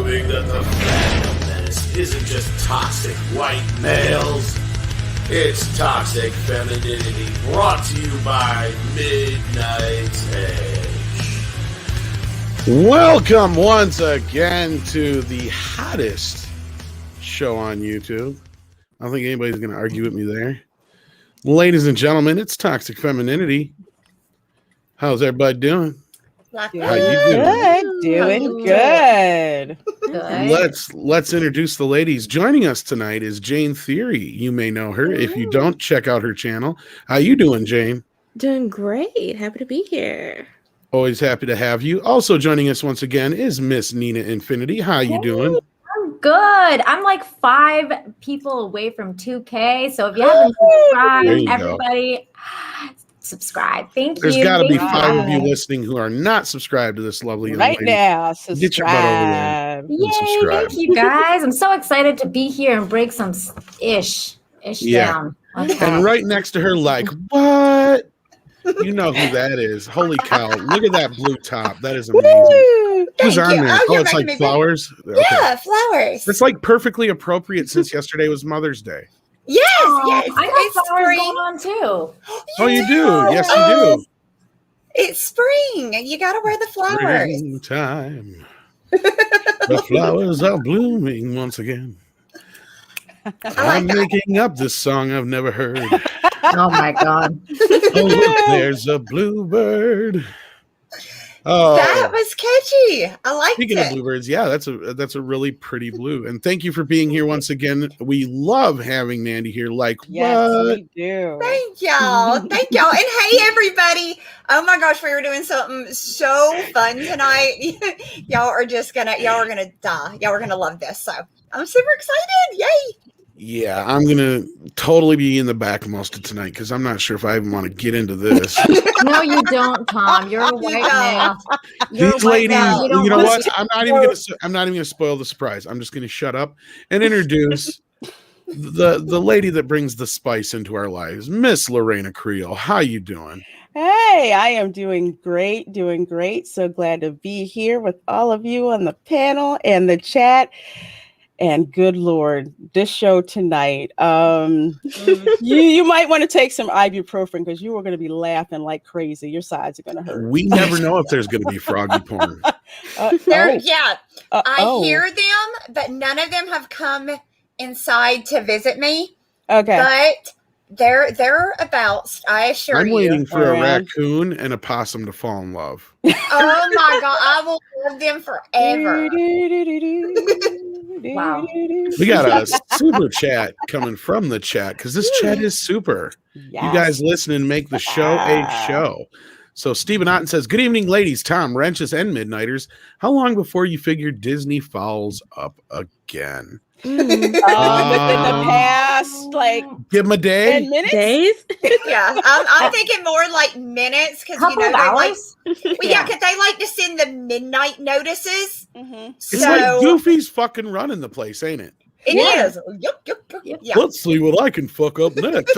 proving that the Fandom Menace isn't just toxic white males. It's toxic femininity brought to you by Midnight Edge. Welcome once again to the hottest show on YouTube. I don't think anybody's going to argue with me there. Ladies and gentlemen, it's Toxic Femininity. How's everybody doing? How you doing? Doing good. Let's introduce the ladies. Joining us tonight is Jane Theory. You may know her. If you don't, check out her channel. How you doing, Jane? Doing great. Happy to be here. Always happy to have you. Also joining us once again is Miss Nina Infinity. How you doing? I'm good. I'm like 5 people away from 2K. So if you haven't subscribed, everybody subscribe. Thank you. There's got to be 5 of you listening who are not subscribed to this lovely young lady. Now, subscribe. Get your butt over there. Yay, thank you guys. I'm so excited to be here and break some ish down. And right next to her, like, what? You know who that is. Holy cow. Look at that blue top. That is amazing. Who's on there? Oh, it's like flowers? Yeah, flowers. It's like perfectly appropriate since yesterday was Mother's Day. Yes, I got flowers going on too. Oh, you do? Yes, you do. It's spring. You got to wear the flowers. Springtime. The flowers are blooming once again. I'm making up this song I've never heard. Oh my God. Oh, look, there's a bluebird. Oh, that was catchy. I liked Speaking of bluebirds, yeah, that's a really pretty blue. And thank you for being here once again. We love having Mandy here. Like, yes, what? we do. Thank y'all. Thank y'all. And hey, everybody. Oh my gosh, we were doing something so fun tonight. y'all are gonna die. Y'all are gonna love this. So I'm super excited. Yay. Yeah, I'm gonna totally be in the back most of tonight because I'm not sure if I even want to get into this. No, you don't, Tom. You're a white male. These ladies, you know what? I'm not even gonna spoil the surprise. I'm just gonna shut up and introduce the lady that brings the spice into our lives, Miss Lorena Creel. How you doing? Hey, I am doing great. So glad to be here with all of you on the panel and the chat. And good Lord, this show tonight, you might want to take some ibuprofen because you are going to be laughing like crazy. Your sides are going to hurt. We never know if there's going to be froggy porn. I hear them, but none of them have come inside to visit me. Okay. But they're about, I assure you. I'm waiting for a raccoon and a possum to fall in love. Oh my God, I will love them forever. Wow. We got a super chat coming from the chat because this chat is super. Yes. You guys listen and make the show a show. So Stephen Otten says, good evening, ladies, Tom, Wrenches, and Midnighters. How long before you figure Disney fouls up again? Within the past, like, give them a day. 10 minutes? Days? Yeah, I'm thinking more like minutes because Couple of hours? because they like to send the midnight notices. Mm-hmm. It's like Goofy's fucking running the place, ain't it? It is. Yeah. Let's see what I can fuck up next.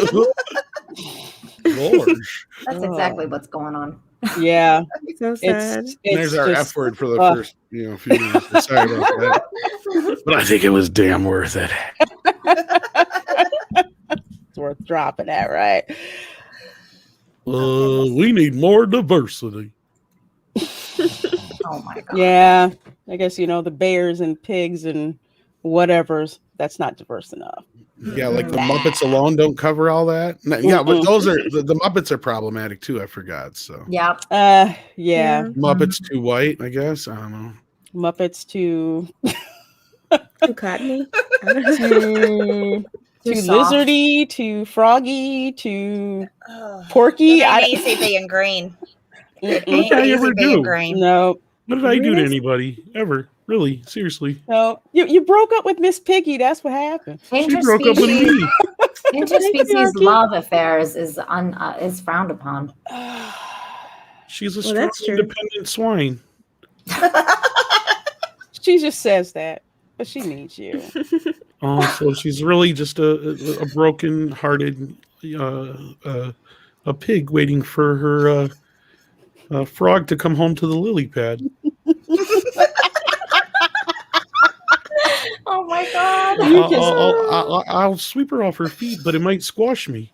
Lord. That's exactly what's going on. Yeah. So sad. There's our F word for the first few minutes. Sorry about that. But I think it was damn worth it. It's worth dropping that, right? We need more diversity. Oh my God. Yeah. I guess, the bears and pigs and whatever's, that's not diverse enough. Yeah, like the Muppets alone don't cover all that. Yeah, but those are the Muppets are problematic too. I forgot. So yeah. Yeah. Muppets too white, I guess. I don't know. Muppets too cottony. Too lizardy, too froggy, too porky. It ain't easy being green. What did I ever do? No. What did I do to anybody ever? Really? Seriously? No. You broke up with Miss Piggy. That's what happened. She broke up with me. Interspecies love affairs is frowned upon. She's a strong, independent swine. She just says that, but she needs you. Oh, so she's really just a broken-hearted a pig waiting for her frog to come home to the lily pad. my god! I'll sweep her off her feet, but it might squash me.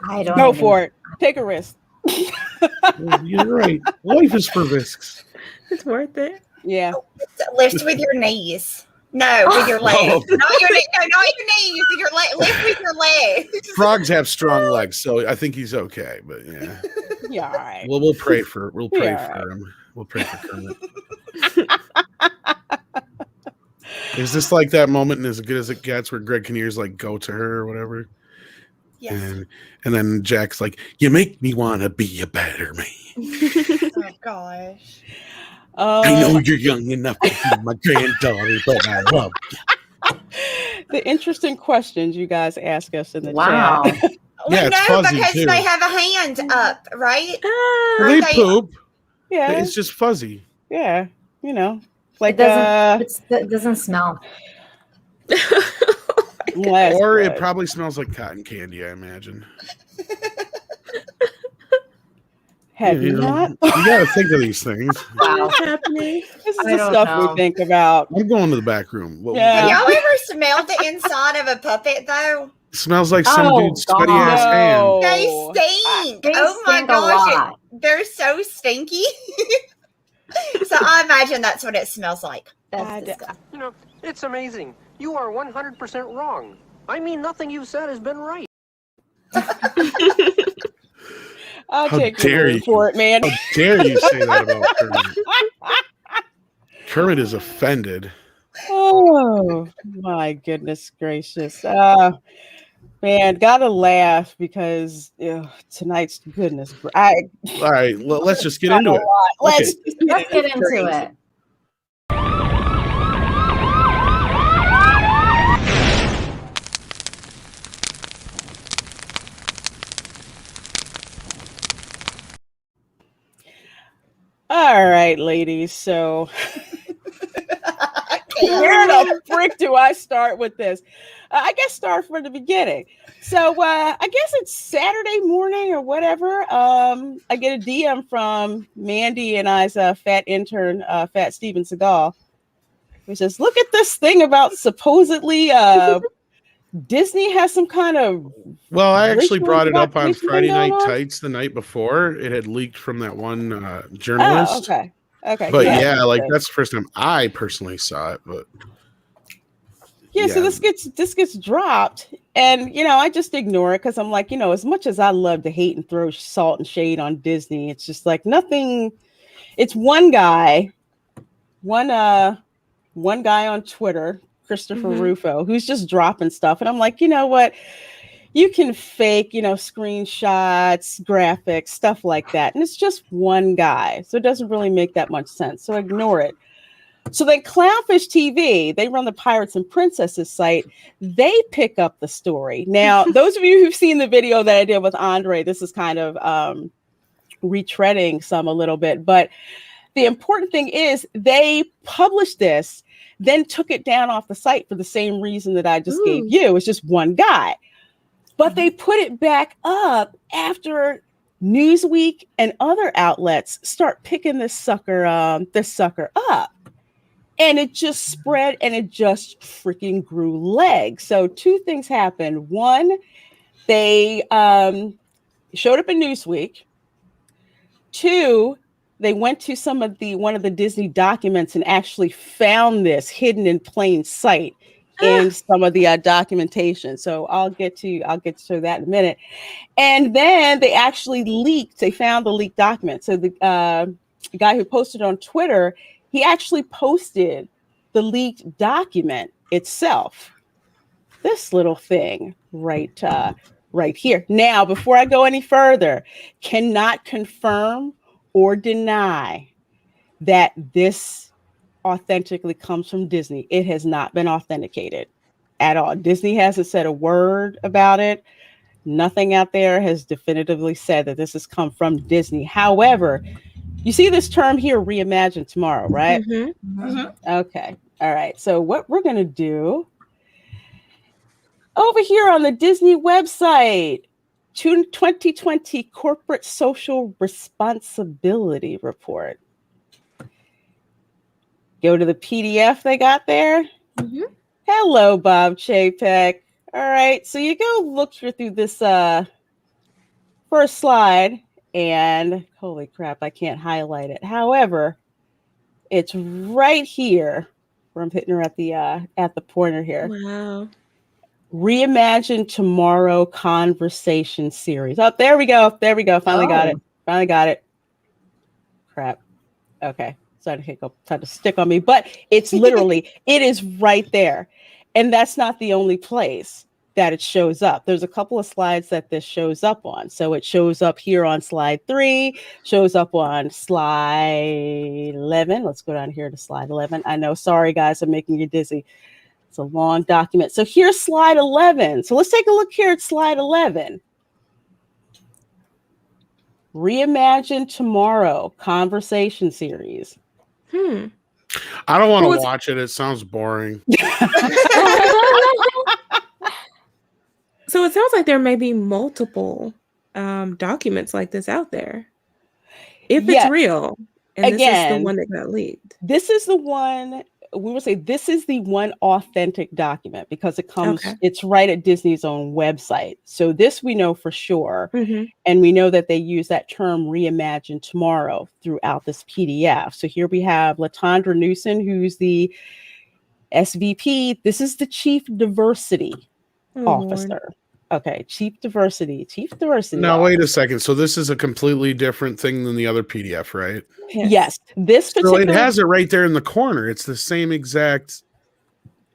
I don't Go even- for it. Take a risk. You're right. Life is for risks. It's worth it. Yeah. Lift with your knees. No, with your legs. Oh. Not your knees. No, not your knees. With your lift with your legs. Frogs have strong legs, so I think he's okay. But yeah, Yeah, all right. we'll pray for him. We'll pray for Kermit. Is this like that moment in As Good as It Gets where Greg Kinnear's like, go to her or whatever? Yes. And then Jack's like, you make me want to be a better man. Oh gosh. I know you're young enough to be my granddaughter, but I love you. The interesting questions you guys ask us in the Wow. chat. We Yeah, it's know fuzzy, because too. they have a hand up, right? Well, they They- poop. Yeah, It's just fuzzy. yeah. You know, like It doesn't smell. last Or it bread. probably smells like cotton candy, I imagine. Have you know, not? You got to think of these things. Wow. What's happening? This is I the don't stuff know. we think about. I'm going to the back room. Well, Yeah. Have y'all ever smelled the inside of a puppet though? it smells like some Oh, dude's sweaty God. ass hand. They Oh, stink. They Oh my stink a gosh. lot. They're so stinky. So I imagine that's what it smells like. That's disgusting. You know, it's amazing. You are 100% wrong. I mean, nothing you've said has been right. I'll How take dare your you. word for it, man. How dare you say that about Kermit? Kermit is offended. Oh my goodness gracious. Man, gotta laugh because tonight's goodness. All right, let's just get into it. Let's Let's get into it. All right, ladies. So where the frick do I start with this? I guess start from the beginning. So I guess it's Saturday morning or whatever. I get a DM from Mandy and I's fat intern, Fat Steven Seagal, who says, "Look at this thing about supposedly Disney has some kind of." Well, I actually Ritual brought it up on indoctrination Friday going Night on? Tights the night before. It had leaked from that one Oh, journalist. okay. But yeah, like that's the first time I personally saw it. But yeah, so this gets dropped, and I just ignore it because I'm like, as much as I love to hate and throw salt and shade on Disney, it's just like nothing. It's one guy on Twitter, Christopher Rufo, who's just dropping stuff, and I'm like, you know what? You can fake, screenshots, graphics, stuff like that. And it's just one guy. So it doesn't really make that much sense. So ignore it. So then Clownfish TV, they run the Pirates and Princesses site. They pick up the story. Now, those of you who've seen the video that I did with Andre, this is kind of retreading some a little bit. But the important thing is they published this, then took it down off the site for the same reason that I just gave you. It's just one guy. But they put it back up after Newsweek and other outlets start picking this sucker up. And it just spread and it just freaking grew legs. So two things happened. One, they showed up in Newsweek. Two, they went to one of the Disney documents and actually found this hidden in plain sight in some of the documentation. So I'll get to that in a minute. And then they actually leaked. They found the leaked document. So the guy who posted on Twitter, he actually posted the leaked document itself. This little thing right here. Now, before I go any further, cannot confirm or deny that this authentically comes from Disney. It has not been authenticated at all. Disney hasn't said a word about it. Nothing out there has definitively said that this has come from Disney. However, you see this term here, reimagine tomorrow, right? Okay. All right. So what we're going to do over here on the Disney website, 2020 Corporate Social Responsibility Report. go to the PDF they got there. Mhm. Hello, Bob Chapek. All right, so you go look through this first slide, and holy crap, I can't highlight it. However, it's right here where I'm hitting her at the pointer here. Wow. Reimagine Tomorrow Conversation Series. Oh, there we go. There we go. Finally got it. Finally got it. Crap. Okay. Started to stick on me, but it's literally, it is right there. And that's not the only place that it shows up. There's a couple of slides that this shows up on. So it shows up here on slide 3, shows up on slide 11. Let's go down here to slide 11. I know, sorry guys, I'm making you dizzy. It's a long document. So here's slide 11. So let's take a look here at slide 11. Reimagine Tomorrow Conversation Series. I don't want to watch it. It sounds boring. So it sounds like there may be multiple documents like this out there. If it's real, and this is the one that got leaked. This is the one, we would say this is the one authentic document because it comes, it's right at Disney's own website. So this we know for sure. And we know that they use that term reimagine tomorrow throughout this PDF. So here we have Latondra Newsom, who's the SVP. This is the Chief Diversity Officer. Lord. Okay, Chief Diversity. Now, wait a second. So this is a completely different thing than the other PDF, right? Yes. This particular. So it has it right there in the corner. It's the same exact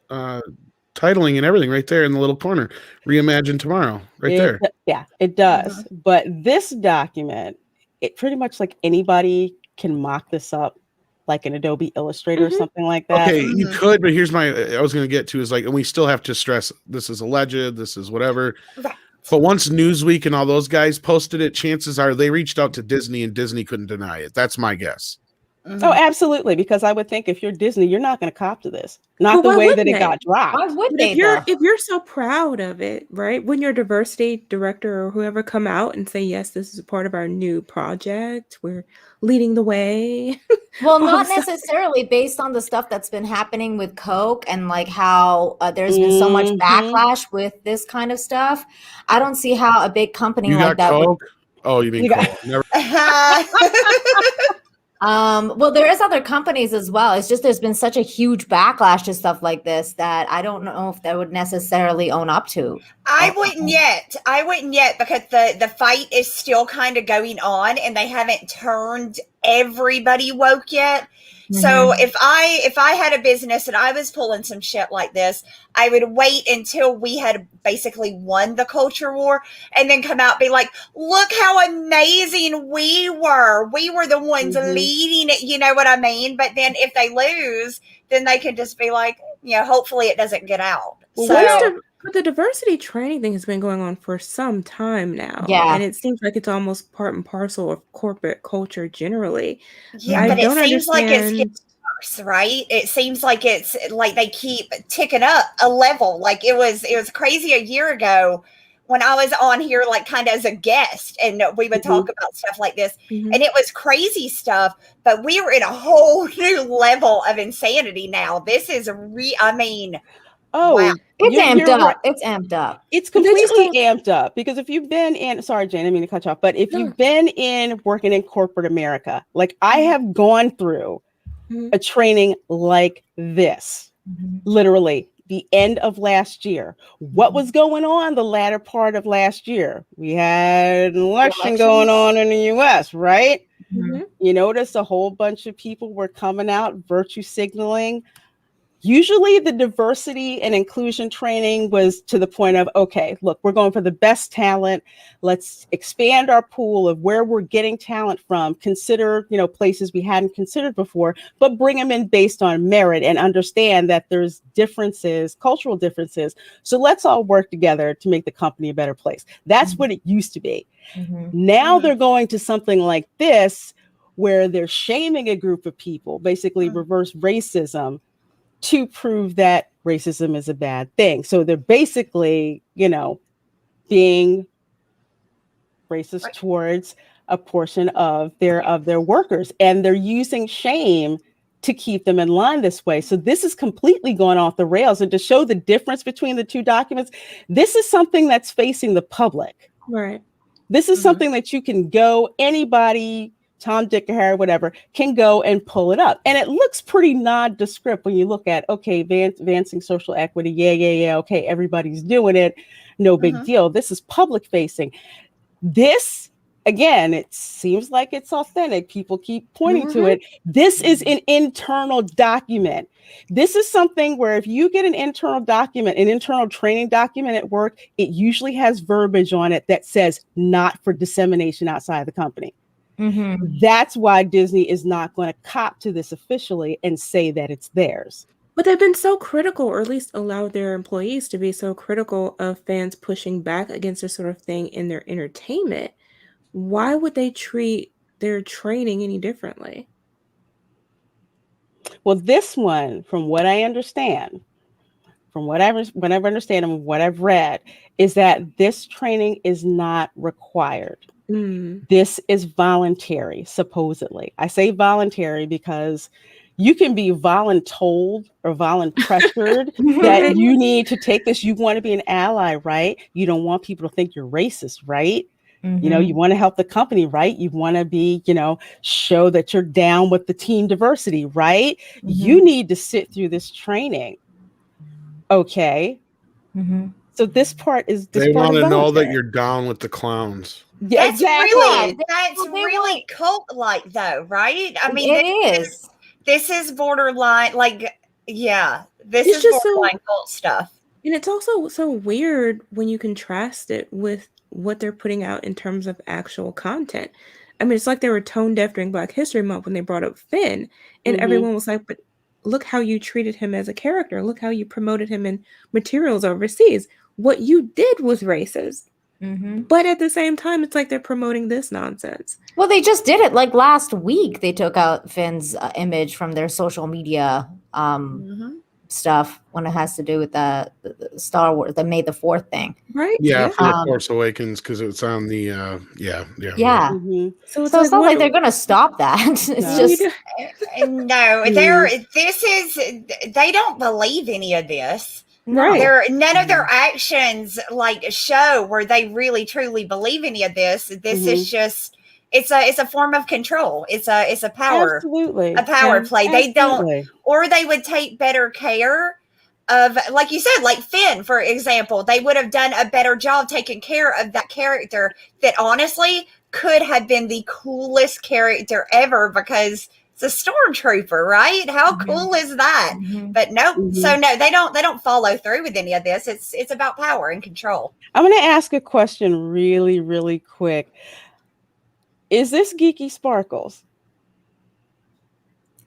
titling and everything right there in the little corner. Reimagine Tomorrow, right there. Yeah, it does. But this document, it pretty much like anybody can mock this up, like an Adobe Illustrator or something like that. Okay, you could, but here's I was going to get to is like, and we still have to stress this is alleged, this is whatever. Right. But once Newsweek and all those guys posted it, chances are they reached out to Disney and Disney couldn't deny it. That's my guess. Oh, absolutely. Because I would think if you're Disney, you're not going to cop to this. Not the way that it got dropped. Why would they? If you're so proud of it, right? When your diversity director or whoever come out and say, yes, this is a part of our new project, we're leading the way. Well, not necessarily based on the stuff that's been happening with Coke and like how there's been so much backlash with this kind of stuff. I don't see how a big company like that. Coke? Oh, you mean Coke? Never. Well, there is other companies as well. It's just there's been such a huge backlash to stuff like this that I don't know if they would necessarily own up to. I wouldn't yet because the fight is still kind of going on and they haven't turned everybody woke yet. So if I had a business and I was pulling some shit like this, I would wait until we had basically won the culture war and then come out and be like, look how amazing we were. We were the ones leading it. You know what I mean? But then if they lose, then they can just be like, hopefully it doesn't get out. Well, but the diversity training thing has been going on for some time now. Yeah. And it seems like it's almost part and parcel of corporate culture generally. Yeah, but it seems like it's getting worse, right? It seems like it's like they keep ticking up a level. Like it was crazy a year ago when I was on here, like kind of as a guest, and we would talk about stuff like this, and it was crazy stuff. But we were in a whole new level of insanity now. This is wow. It's amped up. Right. It's amped up. It's completely amped up because if you've been in, sorry, Jane, I didn't mean to cut you off, but if you've been in working in corporate America, like I have gone through a training like this, literally the end of last year. What was going on the latter part of last year? We had an election going on in the US, right? You notice a whole bunch of people were coming out, virtue signaling. Usually the diversity and inclusion training was to the point of, okay, look, we're going for the best talent. Let's expand our pool of where we're getting talent from. Consider, places we hadn't considered before, but bring them in based on merit and understand that there's differences, cultural differences. So let's all work together to make the company a better place. That's what it used to be. Now they're going to something like this, where they're shaming a group of people, basically reverse racism, to prove that racism is a bad thing. So they're basically, being racist towards a portion of their workers. And they're using shame to keep them in line this way. So this is completely going off the rails. And to show the difference between the two documents, this is something that's facing the public. Right. This is something that you can go, anybody, Tom, Dick, or Harry, whatever, can go and pull it up. And it looks pretty nondescript when you look at, okay, advancing social equity. Yeah. Okay, everybody's doing it. No big deal. This is public facing. This, again, it seems like it's authentic. People keep pointing to it. This is an internal document. This is something where if you get an internal document, an internal training document at work, it usually has verbiage on it that says not for dissemination outside the company. That's why Disney is not going to cop to this officially and say that it's theirs. But they've been so critical, or at least allowed their employees to be so critical of fans pushing back against this sort of thing in their entertainment. Why would they treat their training any differently? Well, this one, from what I understand, from what I've understand and what I've read, is that this training is not required. This is voluntary, supposedly. I say voluntary because you can be voluntold or volunpressured that you need to take this. You want to be an ally, right? You don't want people to think you're racist, right? You know, you want to help the company, right? You want to be, you know, show that you're down with the team diversity, right? You need to sit through this training. Okay. So this part is they want to know that you're down with the clowns. Yeah, that's exactly. That's really cult-like, though, right? I mean, it is. This is borderline, like, yeah, this It's is just borderline cult stuff. And it's also so weird when you contrast it with what they're putting out in terms of actual content. I mean, it's like they were tone deaf during Black History Month when they brought up Finn, and everyone was like, but look how you treated him as a character. Look how you promoted him in materials overseas. What you did was racist. But at the same time, it's like they're promoting this nonsense. Well, they just did it like last week. They took out Finn's image from their social media stuff when it has to do with the Star Wars, the May the 4th thing. Right? Yeah, for the Force Awakens, because it's on the, So it's not like they're going to stop that. It's just... No, they don't believe any of this. Right. None of their actions like show where they really truly believe any of this. This is just it's a form of control. It's a power play. They don't, or they would take better care of, like you said, like Finn, for example. They would have done a better job taking care of that character that honestly could have been the coolest character ever because it's a stormtrooper, right? How cool is that? But nope. So no, they don't follow through with any of this. It's about power and control. I'm going to ask a question really, really quick. Is this Geeky Sparkles?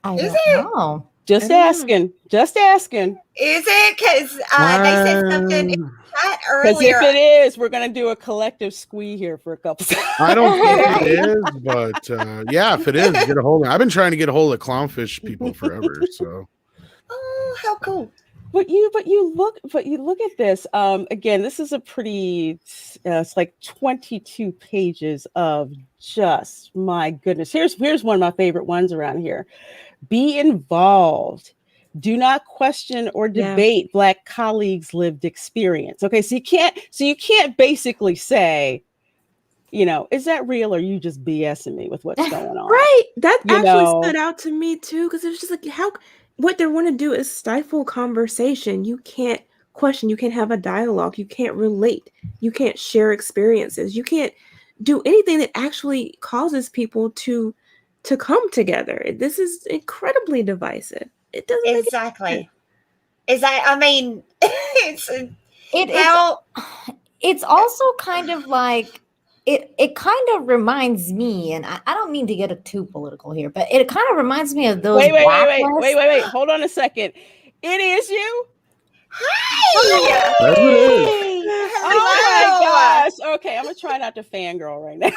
I don't know. Just asking. Just asking. Is it? Because they said something in chat earlier. Because if it is, we're going to do a collective squee here for a couple seconds. I don't think it is, but yeah, if it is, get a hold of it. I've been trying to get a hold of clownfish people forever. So. Oh, how cool. But you look at this. Again, this is a pretty. It's like 22 pages of just my goodness. Here's one of my favorite ones around here. Be involved. Do not question or debate Black colleagues' lived experience. Okay, so you can't basically say, you know, is that real or you just BSing me with what's going on? Right. That actually stood out to me too, because it was just like what they want to do is stifle conversation. You can't question, you can't have a dialogue, you can't relate, you can't share experiences, you can't do anything that actually causes people to come together. This is incredibly divisive. It doesn't exactly. Is that? I mean, it's also kind of like it kind of reminds me, and I don't mean to get too political here, but it kind of reminds me of those. Wait! Hold on a second. It is you. Hi. Oh my gosh. Okay, I'm gonna try not to fangirl right now.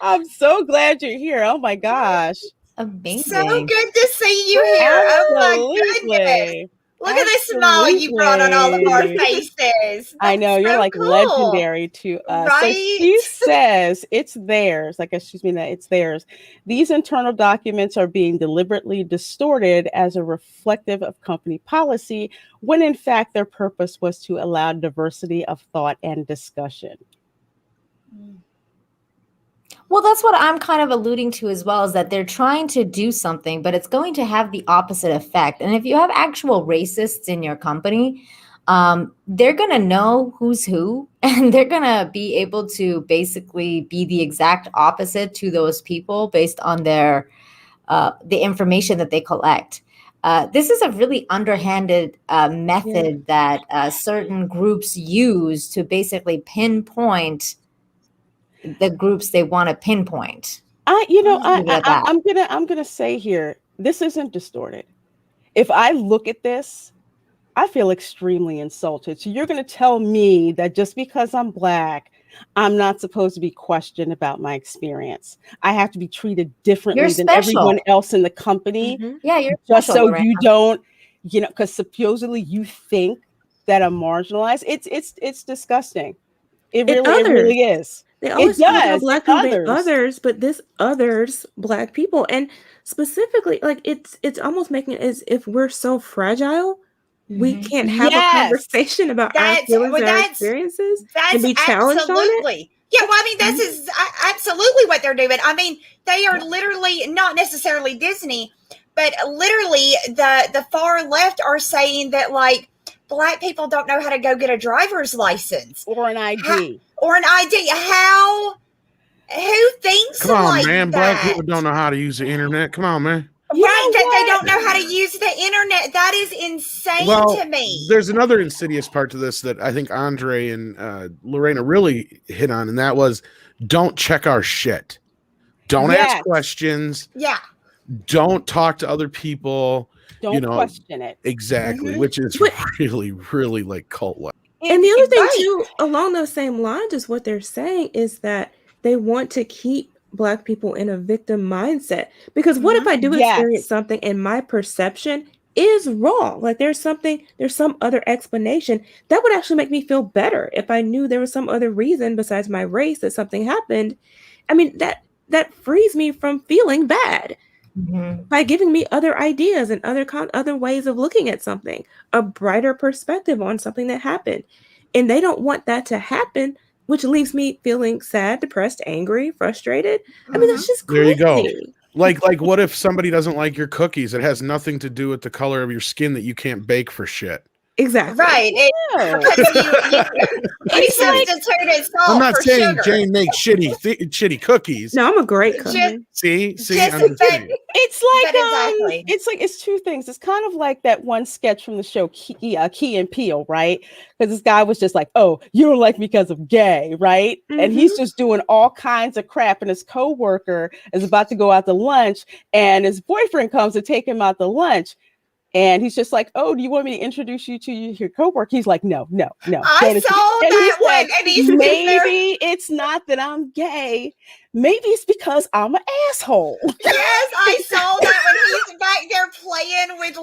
I'm so glad you're here. Oh my gosh. Amazing. So good to see you here. Absolutely. Oh my goodness. Look at this smile you brought on all of our Absolutely. faces. I know, That's you're so like cool. legendary to us. So she Right? says it's theirs. Like, excuse me, that it's theirs. These internal documents are being deliberately distorted as a reflective of company policy, when in fact their purpose was to allow diversity of thought and discussion. Well, that's what I'm kind of alluding to as well, is that they're trying to do something, but it's going to have the opposite effect. And if you have actual racists in your company, they're going to know who's who, and they're going to be able to basically be the exact opposite to those people based on their the information that they collect. This is a really underhanded method that certain groups use to basically pinpoint the groups they want to pinpoint. I'm gonna say here, this isn't distorted. If I look at this, I feel extremely insulted. So you're gonna tell me that just because I'm Black, I'm not supposed to be questioned about my experience. I have to be treated differently You're than everyone special. else in the company. Yeah, you're just special, so Lorena. you don't, because supposedly you think that I'm marginalized. It's disgusting. It really is. They always talk about Black people being others. others, but this others Black people, and specifically, like it's almost making it as if we're so fragile, we can't have a conversation about our feelings and our experiences and be challenged on it. Yeah, well, I mean, this is absolutely what they're doing. I mean, they are literally, not necessarily Disney, but literally the far left are saying that, like, Black people don't know how to go get a driver's license or an ID. How? Who thinks Come on, like man. that? Black people don't know how to use the internet. Come on, man. Right, that they don't know how to use the internet. That is insane to me. There's another insidious part to this that I think Andre and Lorena really hit on, and that was don't check our shit. Don't ask questions. Yeah. Don't talk to other people. Don't question it. Exactly, which is really, really like cult-like. And the other thing too, along those same lines, is what they're saying is that they want to keep Black people in a victim mindset. Because what if I do experience something and my perception is wrong? Like there's some other explanation that would actually make me feel better if I knew there was some other reason besides my race that something happened. I mean, that frees me from feeling bad. By giving me other ideas and other ways of looking at something, a brighter perspective on something that happened. And they don't want that to happen, which leaves me feeling sad, depressed, angry, frustrated. I mean, that's just crazy. There you go. Like what if somebody doesn't like your cookies? It has nothing to do with the color of your skin that you can't bake for shit. Exactly. Right. You substituted salt. I'm not for saying sugar. Jane makes shitty cookies. No, I'm a great cook. See, It's like it's two things. It's kind of like that one sketch from the show Key and Peele, right? Because this guy was just like, "Oh, you don't like me because I'm gay," right? And he's just doing all kinds of crap, and his coworker is about to go out to lunch, and his boyfriend comes to take him out to lunch. And he's just like, "Oh, do you want me to introduce you to your coworker?" He's like, no. I saw that one. And he's maybe it's not that I'm gay. Maybe it's because I'm an asshole. Yes, I saw that when he's back there playing with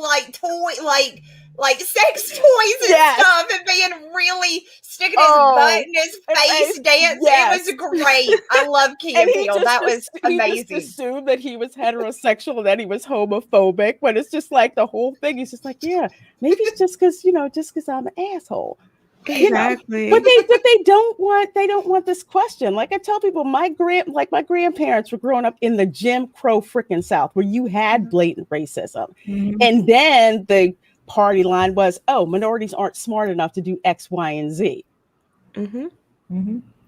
like sex toys and stuff, and being really sticking his butt in his face, dance. It was great. I love Key and Peele. That was amazing. He just assumed that he was heterosexual, that he was homophobic, but it's just like the whole thing. He's just like, yeah, maybe it's just because I'm an asshole. Exactly. But they don't want this question. Like I tell people, my grandparents were growing up in the Jim Crow freaking South, where you had blatant racism, and then the party line was, "Oh, minorities aren't smart enough to do X, Y, and Z."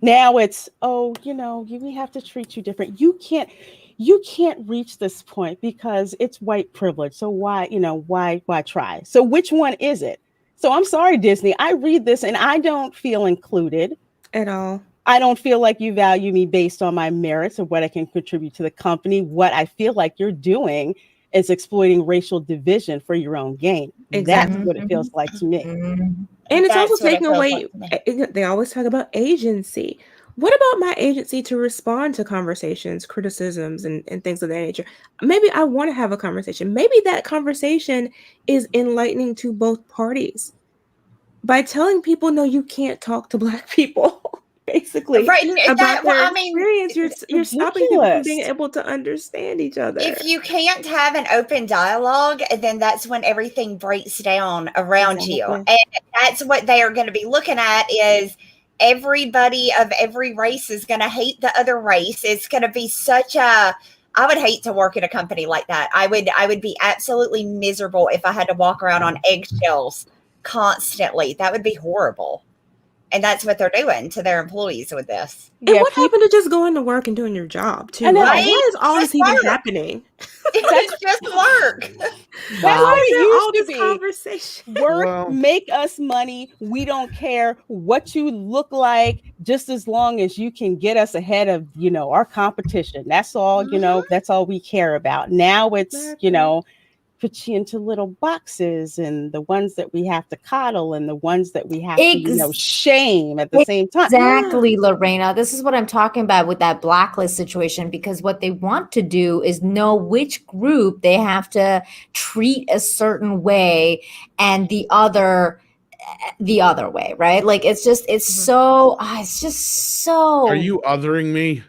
Now it's, "Oh, we have to treat you different. You can't reach this point because it's white privilege. So why try?" So which one is it? So I'm sorry, Disney. I read this and I don't feel included at all. I don't feel like you value me based on my merits or what I can contribute to the company. What I feel like you're doing is exploiting racial division for your own gain. Exactly. That's what it feels like to me. And it's also taking away, they always talk about agency. What about my agency to respond to conversations, criticisms, and things of that nature? Maybe I want to have a conversation. Maybe that conversation is enlightening to both parties by telling people, no, you can't talk to Black people, basically, Right, and about that, their well, I mean, experience. You're stopping people from being ridiculous. able to understand each other. if you can't have an open dialogue, then that's when everything breaks down around you. Exactly. And that's what they are going to be looking at is everybody of every race is going to hate the other race. It's going to be such a, I would hate to work in a company like that. I would be absolutely miserable if I had to walk around on eggshells constantly. That would be horrible. And that's what they're doing to their employees with this. And Yeah, what happened to just going to work and doing your job too? I know. Like, why is all Just this even work. happening? It's just work. That's Why what is it there all used to this be. conversation? Work, Well- make us money. We don't care what you look like, just as long as you can get us ahead of, our competition. That's all, that's all we care about. Now it's, Exactly. put you into little boxes, and the ones that we have to coddle and the ones that we have to, shame at the same time. Exactly, Lorena. This is what I'm talking about with that blacklist situation, because what they want to do is know which group they have to treat a certain way and the other way, right? Like it's just so Are you othering me?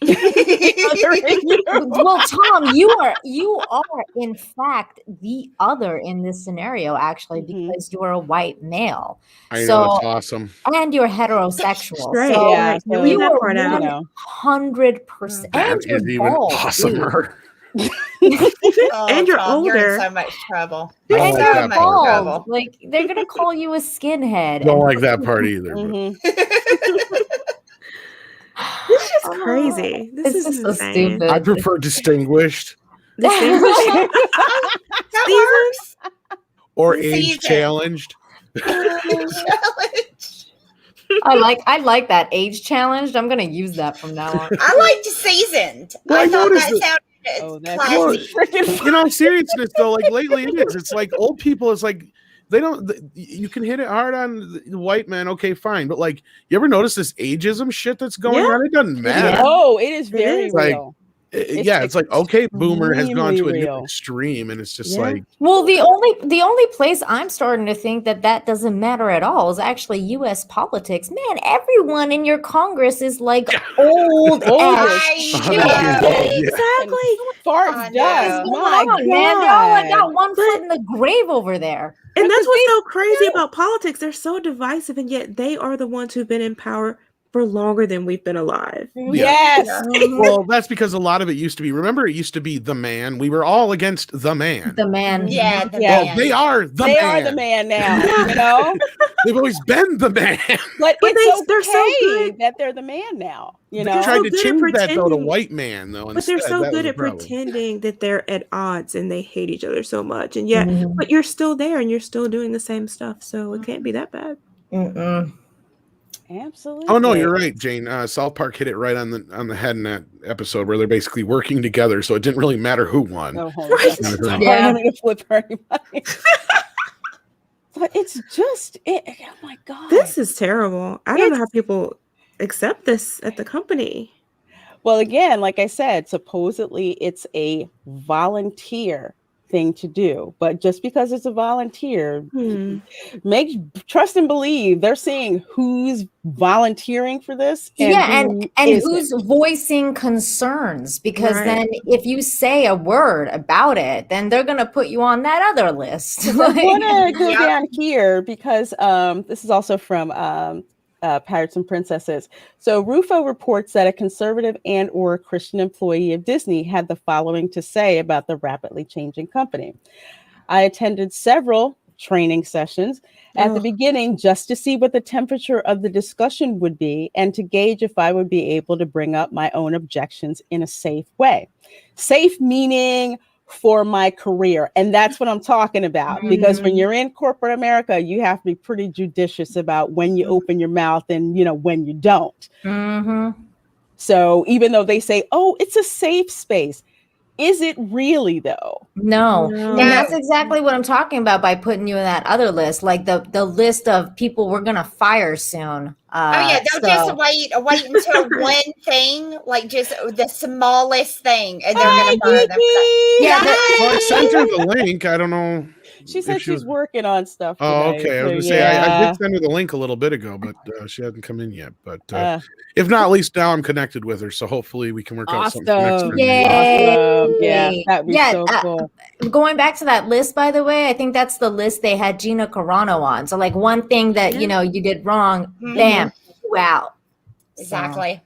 well, Tom, you are in fact the other in this scenario, actually, because you're a white male. I know, So, it's awesome. and you're heterosexual. Straight. So Yeah, You so, leave you that are part out. 100%. That And you're is even bald, awesomer. Oh, And you're Tom, you're in older. so much trouble. I And like you're that much part. bald. trouble. Like they're gonna call you a skinhead. Don't and like that part either. But Mhm. This is just Oh, crazy. This it's is just so insane. stupid. I prefer distinguished Distinguished That works. or Season. age challenged. Challenge. I like that age challenged. I'm gonna use that from now on. I liked seasoned. Well, I I thought noticed that that- sounded Oh, that's classy. freaking In all seriousness, though, like lately it is. It's like old people. It's like they don't. You can hit it hard on the white man. Okay, fine. But like, you ever notice this ageism shit that's going Yeah. on? It doesn't matter. Oh, it is It very is. Like, real. It's like, okay, boomer has gone to a new real. extreme, and it's just Yeah. like, Well, the only place I'm starting to think that doesn't matter at all is actually U.S. politics. Man, everyone in your Congress is like old Old as as shit. shit. Yeah. Exactly. Farts I dust. know. What's My going on, man? They're all like God. got one foot in the grave over there. And that's Because what's so crazy about politics. They're so divisive, and yet they are the ones who've been in power for longer than we've been alive. Yes. well, that's because a lot of it used to be. Remember, it used to be the man. We were all against the man. The man. Yeah, the Yeah. Well, man. they are the They man. are the man now, They've always been the man. But But it's they're so okay good. that they're the man now, They They're tried so to good at change that though to pretending. white man though. But they're Instead, so that was good the at problem. pretending that they're at odds and they hate each other so much. And yet, Mhm. but you're still there and you're still doing the same stuff. So it can't be that bad. Mm-mm. Absolutely. Oh no, you're right, Jane. South Park hit it right on the head in that episode where they're basically working together, so it didn't really matter who won. Go home. Right. Sorry, Yeah. I don't mean to flip anybody. But it's just, oh my God. This is terrible. I don't know how It's- people accept this at the company. Well, again, like I said, supposedly it's a volunteer thing to do, but just because it's a volunteer, trust and believe they're seeing who's volunteering for this. And isn't. who's voicing concerns, because Right. then if you say a word about it, then they're gonna put you on that other list. I want to go Yep. down here because this is also from Pirates and Princesses. So Rufo reports that a conservative and or Christian employee of Disney had the following to say about the rapidly changing company. I attended several training sessions at the beginning just to see what the temperature of the discussion would be and to gauge if I would be able to bring up my own objections in a safe way. Safe meaning for my career. And that's what I'm talking about. Because when you're in corporate America, you have to be pretty judicious about when you open your mouth and, when you don't. Mm-hmm. So even though they say, oh, it's a safe space, Is it really though? No. No. And that's exactly what I'm talking about by putting you in that other list, like the list of people we're gonna fire soon. Oh yeah, they'll just wait until one thing, like just the smallest thing, and they're gonna fire them. Yeah, Well, I sent her the link. I don't know. She if said she she's was- working on stuff Oh, today. okay. I was so gonna say I yeah. did send her the link a little bit ago, but she hasn't come in yet. But Uh, if not, at least now I'm connected with her, so hopefully we can work out something for next awesome. time. Yay. Awesome. Yeah, that'd be Yeah, so cool. going back to that list, by the way, I think that's the list they had Gina Carano on. So like one thing that you did wrong, bam, you out. Exactly.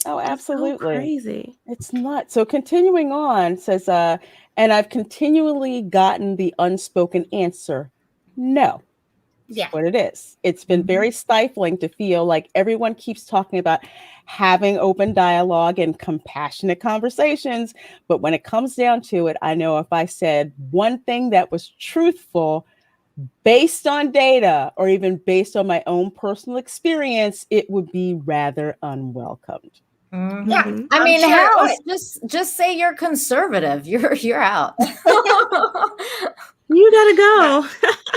Oh, That's so absolutely. crazy. It's not. So continuing on says, and I've continually gotten the unspoken answer, no. Yeah. What it is. It's been very stifling to feel like everyone keeps talking about having open dialogue and compassionate conversations. But when it comes down to it, I know if I said one thing that was truthful based on data or even based on my own personal experience, it would be rather unwelcomed. Yeah. Mhm. I mean, sure it house, just say you're conservative. You're out. You gotta go.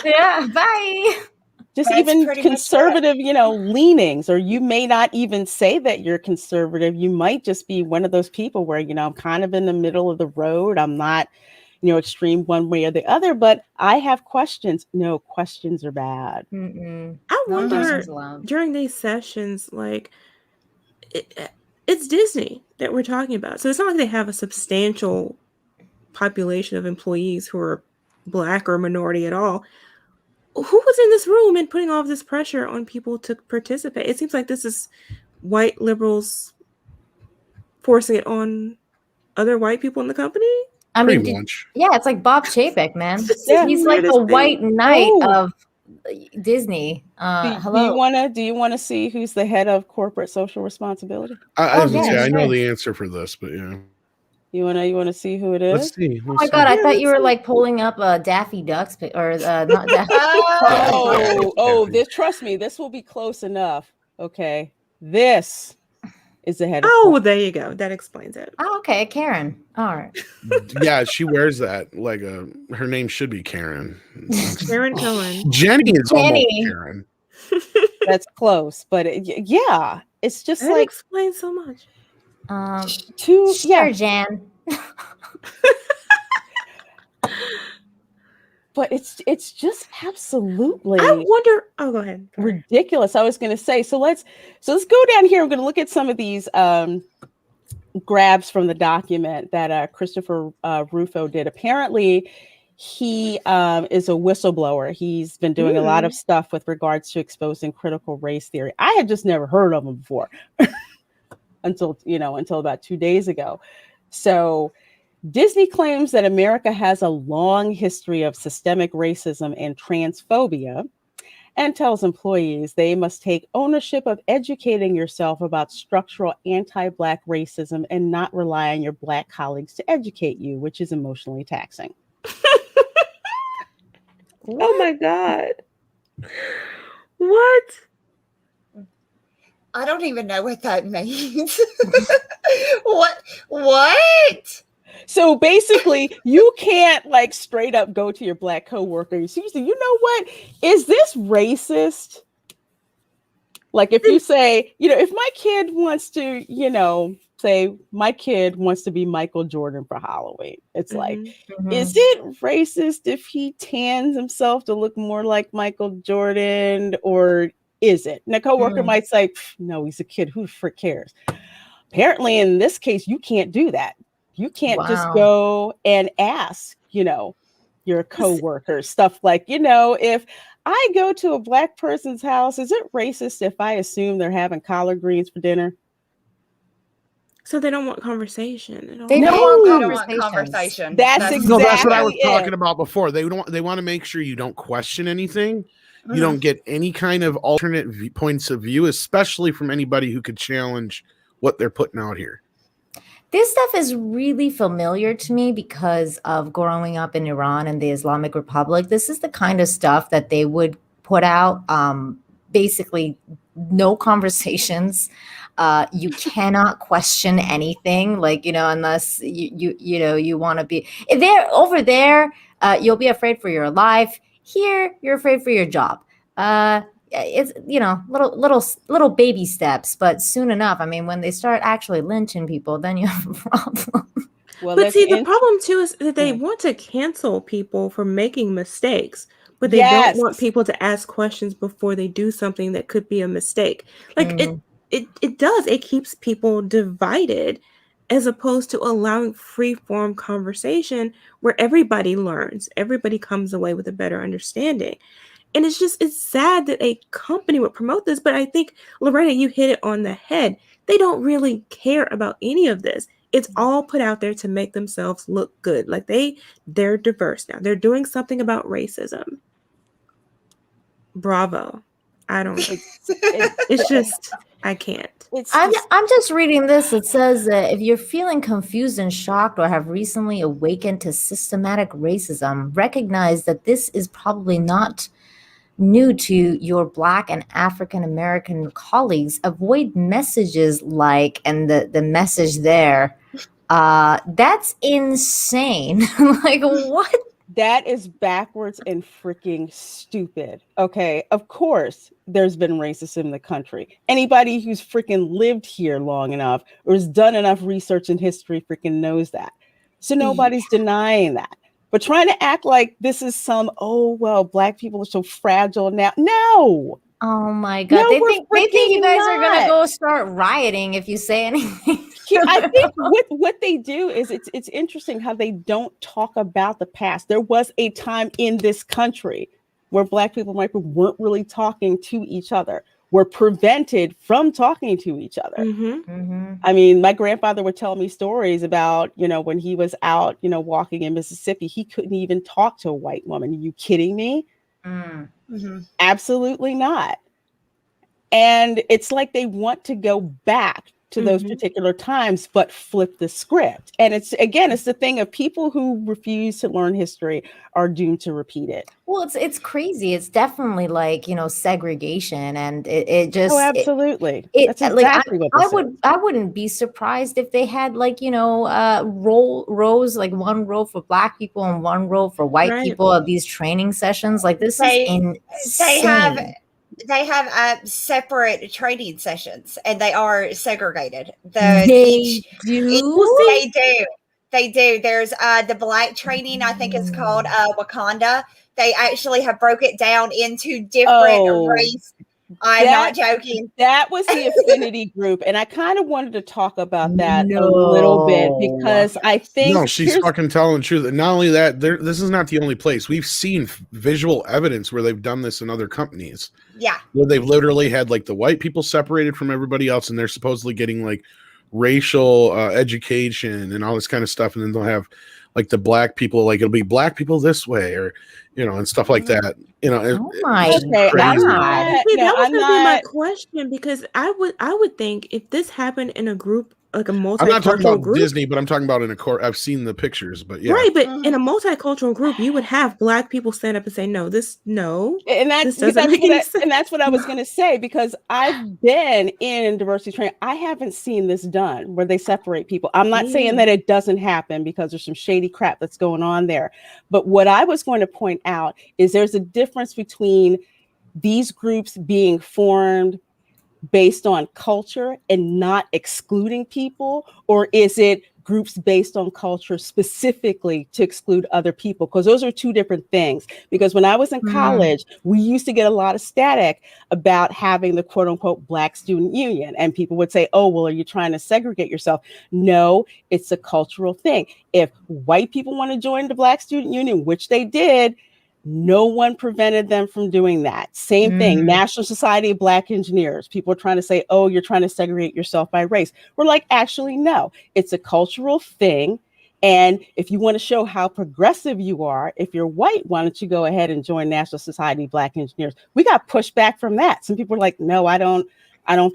Yeah, bye. Just That's even pretty much conservative, leanings, or you may not even say that you're conservative. You might just be one of those people where, I'm kind of in the middle of the road. I'm not, extreme one way or the other, but I have questions. No, questions are bad. Mm-mm. I No wonder questions allowed. during these sessions, like it's Disney that we're talking about. So it's not like they have a substantial population of employees who are Black or minority at all. Who was in this room and putting all of this pressure on people to participate? It seems like this is white liberals forcing it on other white people in the company. I mean, Pretty much. yeah, it's like Bob Chapek, man. Yeah. He's like the Weirdest white thing. knight Oh. of Disney. Do Hello. you wanna see who's the head of corporate social responsibility? I was yeah, gonna say I know sure. the answer for this, but yeah. You wanna see who it is? Let's see. Oh my God, I thought you were like pulling up Daffy Duck's or not Daffy. Trust me, this will be close enough. Okay. This is the head of Oh, there you go. That explains it. Oh, okay, Karen. All right. Yeah, she wears that like her name should be Karen. Karen Cohen. Jenny is almost Jenny. Karen. That's close, but yeah, it's just That like explains so much. Sure, Jan. But it's just absolutely I wonder. Oh, go ahead. Sorry. ridiculous. I was going to say, so let's go down here. We're going to look at some of these grabs from the document that Christopher Rufo did. Apparently, he is a whistleblower. He's been doing a lot of stuff with regards to exposing critical race theory. I had just never heard of him before until about 2 days ago. So Disney claims that America has a long history of systemic racism and transphobia and tells employees they must take ownership of educating yourself about structural anti-Black racism and not rely on your Black colleagues to educate you, which is emotionally taxing. Oh my God. What? I don't even know what that means. What? So basically, you can't like straight up go to your Black coworker and say, you know what? Is this racist? Like if you say, if my kid wants to, say my kid wants to be Michael Jordan for Halloween. It's like, is it racist if he tans himself to look more like Michael Jordan, or is it? And a coworker might say, no, he's a kid. Who the frick cares? Apparently, in this case, you can't do that. You can't just go and ask, your coworker stuff like, if I go to a Black person's house, is it racist if I assume they're having collard greens for dinner? So they don't want conversation. They don't want conversation. That's exactly No, that's what I was it. talking about before. They want to make sure you don't question anything. You don't get any kind of alternate points of view, especially from anybody who could challenge what they're putting out here. This stuff is really familiar to me because of growing up in Iran and the Islamic Republic. This is the kind of stuff that they would put out, basically no conversations. You cannot question anything, like, unless you want to be there. Over there, you'll be afraid for your life. Here, you're afraid for your job. It's little baby steps, but soon enough, I mean, when they start actually lynching people, then you have a problem. Well, But see, the that's problem too is that they Yeah. want to cancel people for making mistakes, but they Yes. don't want people to ask questions before they do something that could be a mistake. Like it keeps people divided, as opposed to allowing free form conversation where everybody learns, everybody comes away with a better understanding. And it's sad that a company would promote this, but I think, Lorena, you hit it on the head. They don't really care about any of this. It's all put out there to make themselves look good. Like they're diverse now. They're doing something about racism. Bravo. I don't. It's just I can't. I'm just reading this. It says that if you're feeling confused and shocked or have recently awakened to systematic racism, recognize that this is probably not new to your Black and African American colleagues. Avoid messages like, and the message there, that's insane. Like, what? That is backwards and freaking stupid. Okay, of course there's been racism in the country. Anybody who's freaking lived here long enough or has done enough research in history freaking knows that. So nobody's denying that. But trying to act like this is some, oh, well, Black people are so fragile now. No. Oh my God. No, They we're think you guys are going to not. go start rioting if you say anything. I think what they do is it's interesting how they don't talk about the past. There was a time in this country where Black people weren't really talking to each other, were prevented from talking to each other. I mean, my grandfather would tell me stories about, when he was out, walking in Mississippi, he couldn't even talk to a white woman. Are you kidding me? Absolutely not. And it's like they want to go back to those particular times, but flip the script. And it's the thing of people who refuse to learn history are doomed to repeat it. Well, it's crazy. It's definitely like, segregation, and it just. Oh, absolutely. That's exactly what this is. I wouldn't be surprised if they had rows, like one row for Black people and one row for white people of these training sessions. Like, this is insane. They have separate training sessions, and they are segregated. They do. They do. There's the Black training. I think it's called Wakanda. They actually have broke it down into different race. I'm not joking. That was the affinity group, and I kind of wanted to talk about that a little bit because I think she's fucking telling the truth. And not only that, this is not the only place. We've seen visual evidence where they've done this in other companies. Yeah, where they've literally had like the white people separated from everybody else, and they're supposedly getting like racial education and all this kind of stuff, and then they'll have like the Black people, like it'll be Black people this way, or and stuff like that. Oh my God! That was gonna be my question, because I would think if this happened in a group, like a multicultural I'm not talking about group, Disney, but I'm talking about in a court. I've seen the pictures, but yeah, right. But in a multicultural group, you would have Black people stand up and say, "No, and that's what I was going to say, because I've been in diversity training. I haven't seen this done where they separate people. I'm not saying that it doesn't happen, because there's some shady crap that's going on there. But what I was going to point out is there's a difference between these groups being formed based on culture and not excluding people, or is it groups based on culture specifically to exclude other people? Because those are two different things. Because when I was in college, we used to get a lot of static about having the quote unquote Black student union, and people would say, oh, well, are you trying to segregate yourself? No, it's a cultural thing. If white people want to join the Black student union, which they did, no one prevented them from doing that. Same thing, National Society of Black Engineers. People are trying to say, oh, you're trying to segregate yourself by race. We're like, actually, no, it's a cultural thing. And if you want to show how progressive you are, if you're white, why don't you go ahead and join National Society of Black Engineers? We got pushback from that. Some people are like, no, I don't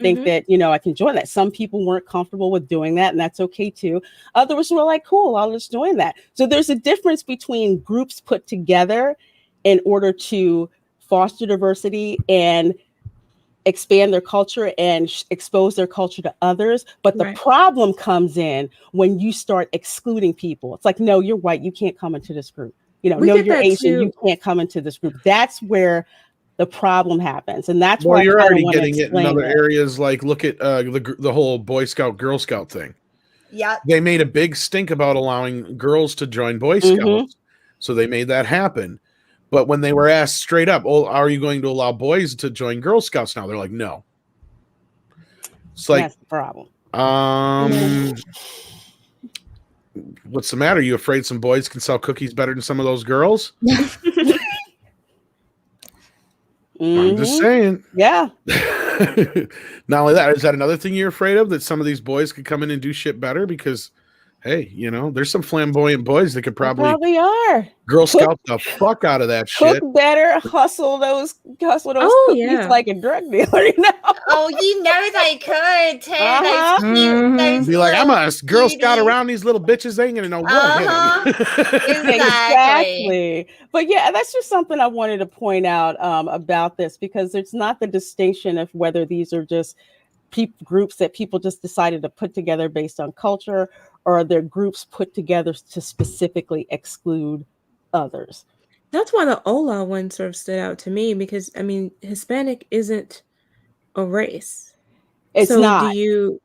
think that, I can join that. Some people weren't comfortable with doing that, and that's okay too. Others were like, cool, I'll just join that. So there's a difference between groups put together in order to foster diversity and expand their culture and expose their culture to others. But the Right. problem comes in when you start excluding people. It's like, no, you're white, you can't come into this group. You know, We no, get you're that Asian, too. you can't come into this group. That's where the problem happens, and that's Well, where you're I kind of already want to getting it in explain other it. areas. Like, look at the whole Boy Scout, Girl Scout thing. Yep. They made a big stink about allowing girls to join Boy Mhm. Scouts, so they made that happen. But when they were asked straight up, "Oh, are you going to allow boys to join Girl Scouts now?" They're like, "No." It's like, That's the problem. what's the matter? You afraid some boys can sell cookies better than some of those girls? I'm just Mhm. saying. Yeah. Not only that, is that another thing you're afraid of? That some of these boys could come in and do shit better? Because, hey, you know, there's some flamboyant boys that could They probably are. Girl Cook- Scout the fuck out of that Cook shit. better, hustle those Oh, cookies yeah. like a drug dealer, you know? Oh, you know they could too. Uh-huh. Those cute, Mhm. those Be like, I'm little a Girl Scout cuties. around these little bitches. They ain't gonna know what hit 'em. Uh-huh. Exactly. Exactly. But yeah, that's just something I wanted to point out about this, because it's not the distinction of whether these are just groups that people just decided to put together based on culture, or they're groups put together to specifically exclude others. That's why the Ola one sort of stood out to me, because I mean, Hispanic isn't a race. It's So not. do you,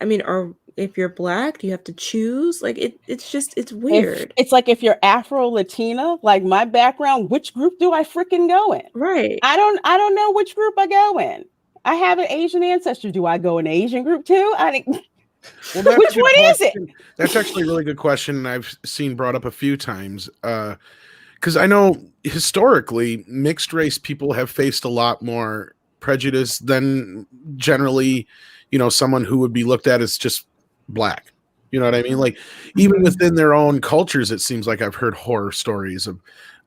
I mean, or if you're black, do you have to choose? Like it's just, it's weird. It's like if you're Afro Latina, like my background, which group do I freaking go in? Right. I don't know which group I go in. I have an Asian ancestry. Do I go in the Asian group too? Well, Which one is it? That's actually a really good question, and I've seen brought up a few times. Because I know historically, mixed race people have faced a lot more prejudice than generally, you know, someone who would be looked at as just black. You know what I mean? Like, even within their own cultures, it seems like I've heard horror stories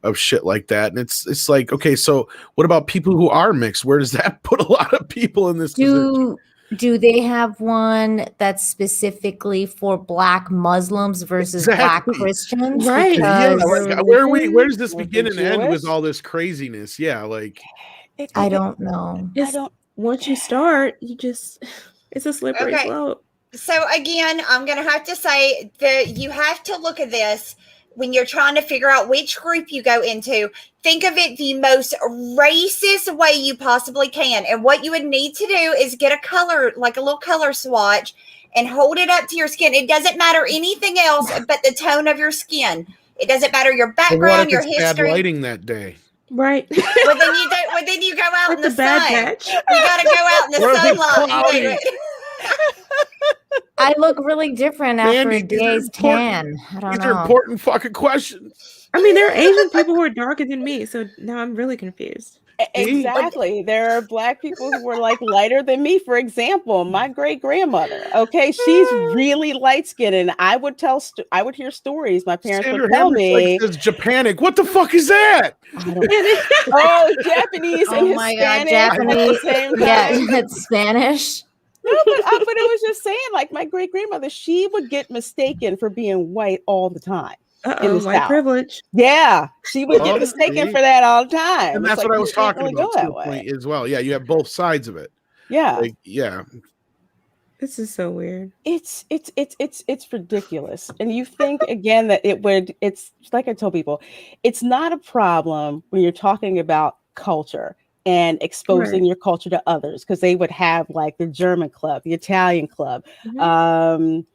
of shit like that. And it's like, okay, so what about people who are mixed? Where does that put a lot of people in this position? Do they have one that's specifically for Black Muslims versus Black Exactly. Christians? Right. Yeah, Because like, where does this Was begin it and end with Jewish? all this craziness? Yeah, like I don't know. It's, once you start, you just, it's a slippery Okay. slope. So again, I'm going to have to say that you have to look at this when you're trying to figure out which group you go into. Think of it the most racist way you possibly can. And what you would need to do is get a color, like a little color swatch, and hold it up to your skin. It doesn't matter anything else but the tone of your skin. It doesn't matter your but what background, if your it's bad history. lighting that day? Right. Well, then you don't. Well, then you go out Like in the the Bad sun. Batch. You got to go out in the Or if it's sunlight. cloudy. And do it. I look really different after Mandy, a day's tan. I don't These are know. important fucking questions. I mean, there are Asian people who are darker than me, so now I'm really confused. Exactly. There are Black people who were like lighter than me. For example, my great grandmother. Okay, she's really light skinned, and I would hear stories. My parents Sandra would tell me, Hammerschlag says Japanic. What the fuck is that? "Oh, Japanese and Oh my God, Hispanic at the Japanese. same Yeah, time." it's Spanish. No, but it was just saying, like my great grandmother, she would get mistaken for being white all the time in the white South. privilege. Yeah, she would get Oh, mistaken see? for that all the time. And It's that's like, what I you was can't talking really about go to a that way. point as well. Yeah, you have both sides of it. Yeah, Like, yeah. This is so weird. it's ridiculous. And you think again that it's like I told people, it's not a problem when you're talking about culture and exposing Right. your culture to others, because they would have like the German club, the Italian club, Mhm.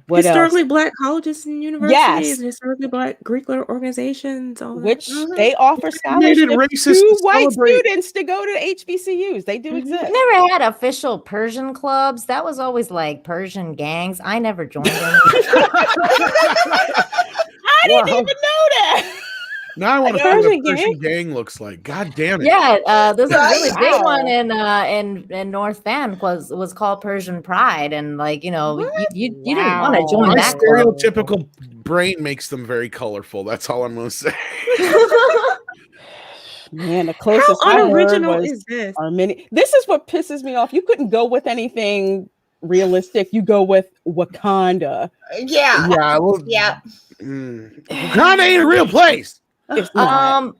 what Historically else? Black colleges and universities, Yes, historically Black Greek organizations, all that. which Mhm. they offer Made it scholarships racist to to white celebrate. students to go to HBCUs. They do Mhm. exist. We never had official Persian clubs. That was always like Persian gangs. I never joined any. I didn't even know that. Now I want to I see know. what a Persian Persian gang looks like. God damn it. Yeah, there's a really big Wow. one in North Van was called Persian Pride, and like you didn't want to Wow. join My that club. stereotypical brain makes them very colorful. That's all I'm going to say. Man, the How closest I heard unoriginal was is this? Armenian. This is what pisses me off. You couldn't go with anything realistic. You go with Wakanda. Yeah. Yeah, well, Yeah. Wakanda ain't a real place. It's not.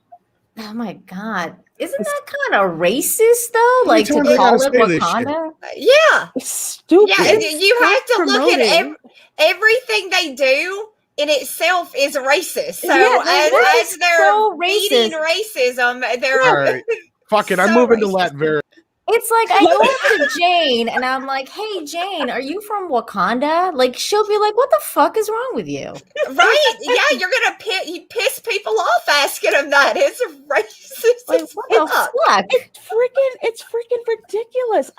Oh my God. Isn't that kind of racist though? How many Like to times I call gotta it say this shit? Wakanda? Yeah. It's stupid. Yeah, you have to look at Self-promoting. everything they do in itself is racist. So Yeah, that as is they're so beating racist. racism, they're All right. Fuck it. I'm so moving to racist. Latveria. It's like I go up to Jane and I'm like, "Hey Jane, are you from Wakanda?" Like she'll be like, "What the fuck is wrong with you?" Right? Yeah, you're gonna piss people off asking them that. It's racist. Like as what the fuck. fuck? It's freaking ridiculous.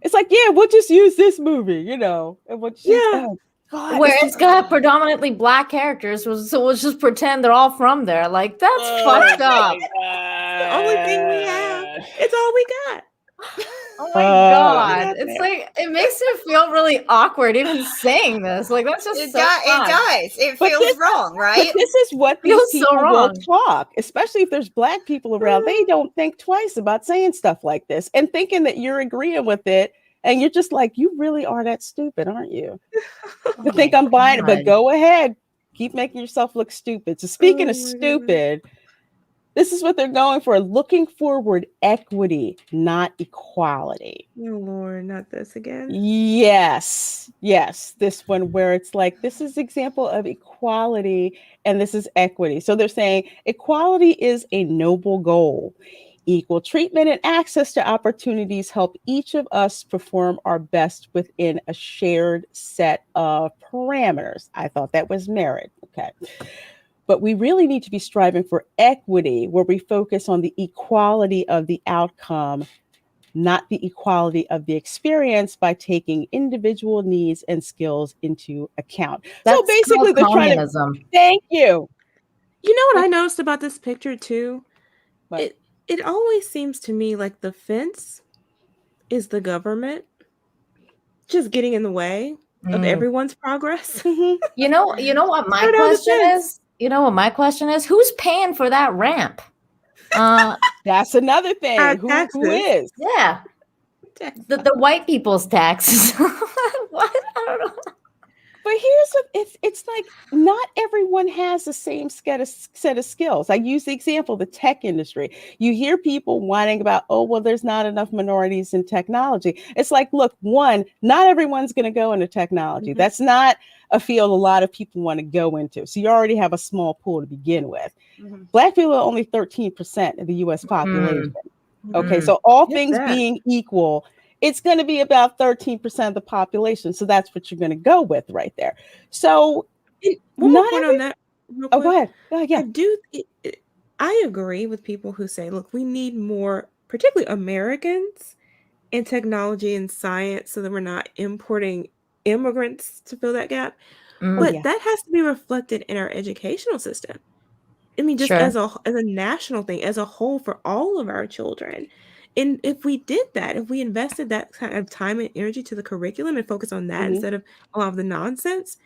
It's like, yeah, we'll just use this movie, and we'll just oh God. Where it's got predominantly black characters, so we'll just pretend they're all from there. Like that's fucked up. The only thing we have. It's all we got. Oh my God. It's like it makes it feel really awkward even saying this. Like that's just It so does. fun. It does. It But feels this- wrong, But right? this is what these Feels so people will wrong. talk, especially if there's black people around. They don't think twice about saying stuff like this and thinking that you're agreeing with it. And you're just like, you really are that stupid, aren't you? To think I'm buying it, but go ahead. Keep making yourself look stupid. So speaking of stupid, this is what they're going for. Looking forward, equity, not equality. Oh Lord, not this again. Yes. This one where it's like, this is example of equality and this is equity. So they're saying equality is a noble goal. Equal treatment and access to opportunities help each of us perform our best within a shared set of parameters. I thought that was merit. Okay. But we really need to be striving for equity where we focus on the equality of the outcome, not the equality of the experience by taking individual needs and skills into account. That's so basically they're communism. trying to thank you. You know what I noticed about this picture too? What? It always seems to me like the fence is the government just getting in the way of everyone's progress. Mhm. You know what my question is? You know what my question is? Who's paying for that ramp? That's another thing. Our Who taxes. is? Yeah. The white people's taxes. What? I don't know. But here's what it's like, not everyone has the same set of skills. I use the example, the tech industry. You hear people whining about, oh, well, there's not enough minorities in technology. It's like, look, one, not everyone's going to go into technology. Mhm. That's not a field a lot of people want to go into. So you already have a small pool to begin with. Mhm. Black people are only 13% of the US population. Okay, Mm. so all Get things that. being equal, it's going to be about 13% of the population. So that's what you're going to go with right there. So One more not point every- on that. Real oh, quick. go ahead. Yeah. I do. I agree with people who say, "Look, we need more, particularly Americans, in technology and science, so that we're not importing immigrants to fill that gap." Mm. But yeah. that has to be reflected in our educational system. I mean, just Sure. as a national thing, as a whole, for all of our children. And if we did that, if we invested that kind of time and energy to the curriculum and focus on that Mhm. instead of a lot of the nonsense,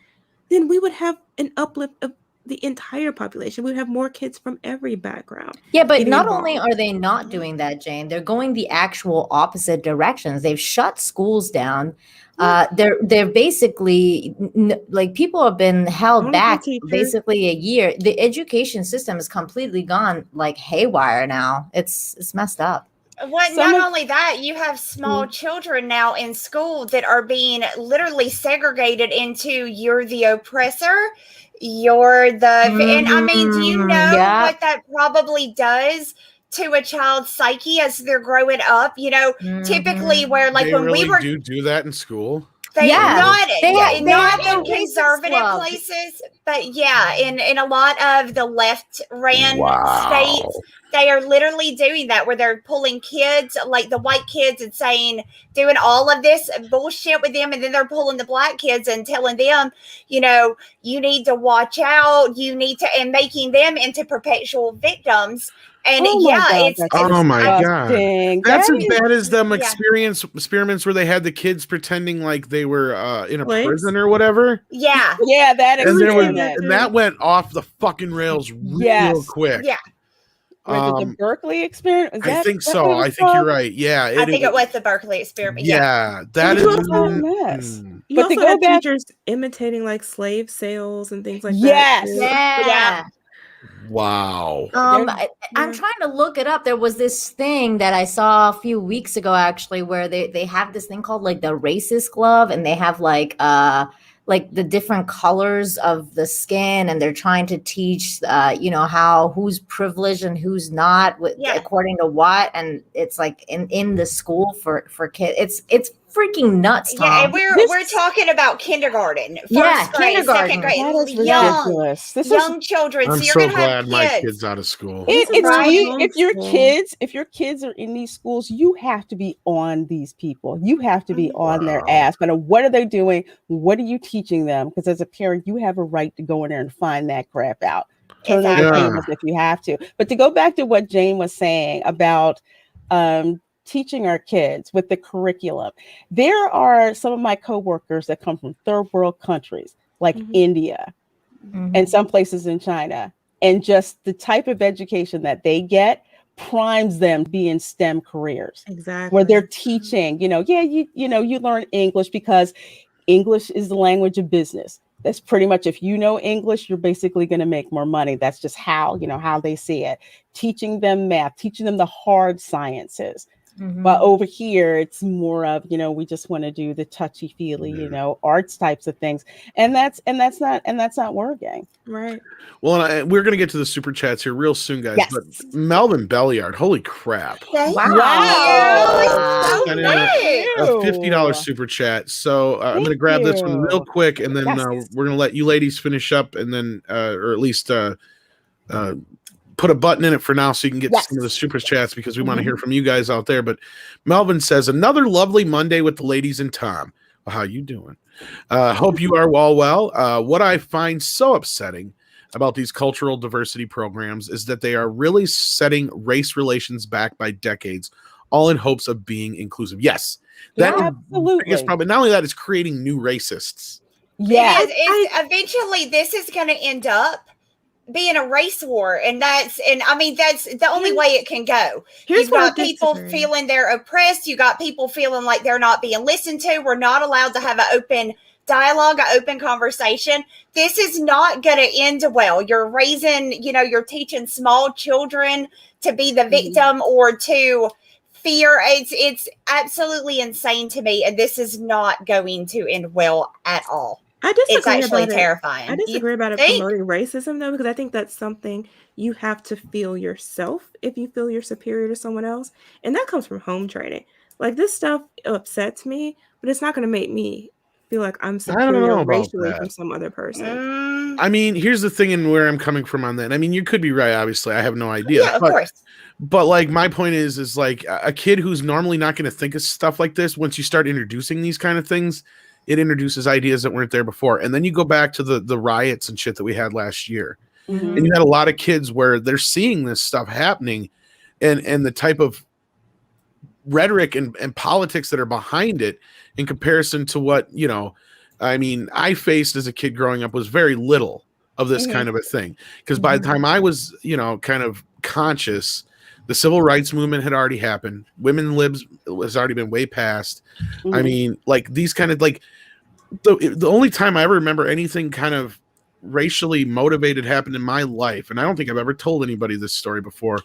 then we would have an uplift of the entire population. We'd have more kids from every background. Yeah, but getting not only involved. are they not doing that, Jane, they're going the actual opposite directions. They've shut schools down. They're basically like people have been held Wonderful back teachers. basically a year. The education system is completely gone like haywire now. It's messed up. Well, not only that, you have small children now in school that are being literally segregated into you're the oppressor, you're the, and I mean, do you know what that probably does to a child's psyche as they're growing up? You know, typically where like They when really we were do that in school. They not have in the racist conservative club. places, but yeah, in a lot of the left ran states, they are literally doing that where they're pulling kids, like the white kids, and doing all of this bullshit with them, and then they're pulling the black kids and telling them, you know, you need to watch out, you need to, and making them into perpetual victims. And it's oh my god, that's as bad as them yeah. experiments where they had the kids pretending like they were in a Slaves? prison or whatever. Yeah, that and that went off the fucking rails real quick. Yeah. The Berkeley experiment? I think so. I think you're right. Yeah, I think it was the Berkeley experiment. Yeah, that is a mess. You But also to go had back, teachers imitating like slave sales and things like Yes. that. Yeah. wow. I'm trying to look it up. There was this thing that I saw a few weeks ago, actually, where they have this thing called like the racist glove, and they have like the different colors of the skin, and they're trying to teach how who's privileged and who's not according to what, and it's like in the school for kids. It's freaking nuts, Tom. Yeah, and we're talking about kindergarten, first grade, kindergarten. second grade, That is young, ridiculous. young children. I'm so you're so gonna glad have my kids. kid's out of school. It's right. if your kids are in these schools, you have to be on these people. You have to be on their ass. But what are they doing? What are you teaching them? Because as a parent, you have a right to go in there and find that crap out. Turn on the cameras if you have to. But to go back to what Jane was saying about teaching our kids with the curriculum, there are some of my coworkers that come from third world countries like India and some places in China. And just the type of education that they get primes them to be in STEM careers. Exactly. Where they're teaching, you learn English because English is the language of business. That's pretty much, if you know English, you're basically going to make more money. That's just how they see it. Teaching them math, teaching them the hard sciences. But over here, it's more of, we just want to do the touchy feely, arts types of things. And that's not working. Right. Well, we're going to get to the super chats here real soon, guys. Yes. But Melvin Belliard, holy crap. Wow. Sent in a $50 super chat. So I'm going to grab this one real quick, and then we're going to let you ladies finish up, and then, or at least put a button in it for now so you can get some of the super chats, because we want to hear from you guys out there. But Melvin says, another lovely Monday with the ladies and Tom. Well, how you doing? Hope you are all well. What I find so upsetting about these cultural diversity programs is that they are really setting race relations back by decades, all in hopes of being inclusive. Yes, that absolutely. is probably not only that, it's creating new racists. Yeah, Eventually this is going to end up being a race war, and that's the only way it can go. You've got people feeling they're oppressed. You got people feeling like they're not being listened to. We're not allowed to have an open dialogue, an open conversation. This is not going to end well. You're you're teaching small children to be the victim or to fear. It's absolutely insane to me, and this is not going to end well at all. I disagree. It's actually about terrifying. I disagree about it promoting racism, though, because I think that's something you have to feel yourself if you feel you're superior to someone else. And that comes from home training. Like, this stuff upsets me, but it's not going to make me feel like I'm superior racially from some other person. I mean, here's the thing and where I'm coming from on that. I mean, you could be right, obviously. I have no idea. Yeah, of course. But like, my point is like a kid who's normally not going to think of stuff like this, once you start introducing these kind of things, it introduces ideas that weren't there before. And then you go back to the riots and shit that we had last year. And you had a lot of kids where they're seeing this stuff happening and the type of rhetoric and politics that are behind it in comparison to what, I faced as a kid growing up was very little of this kind of a thing. Because by the time I was, kind of conscious, the civil rights movement had already happened. Women libs has already been way past. I mean, like these kind of like the only time I ever remember anything kind of racially motivated happened in my life, and I don't think I've ever told anybody this story before,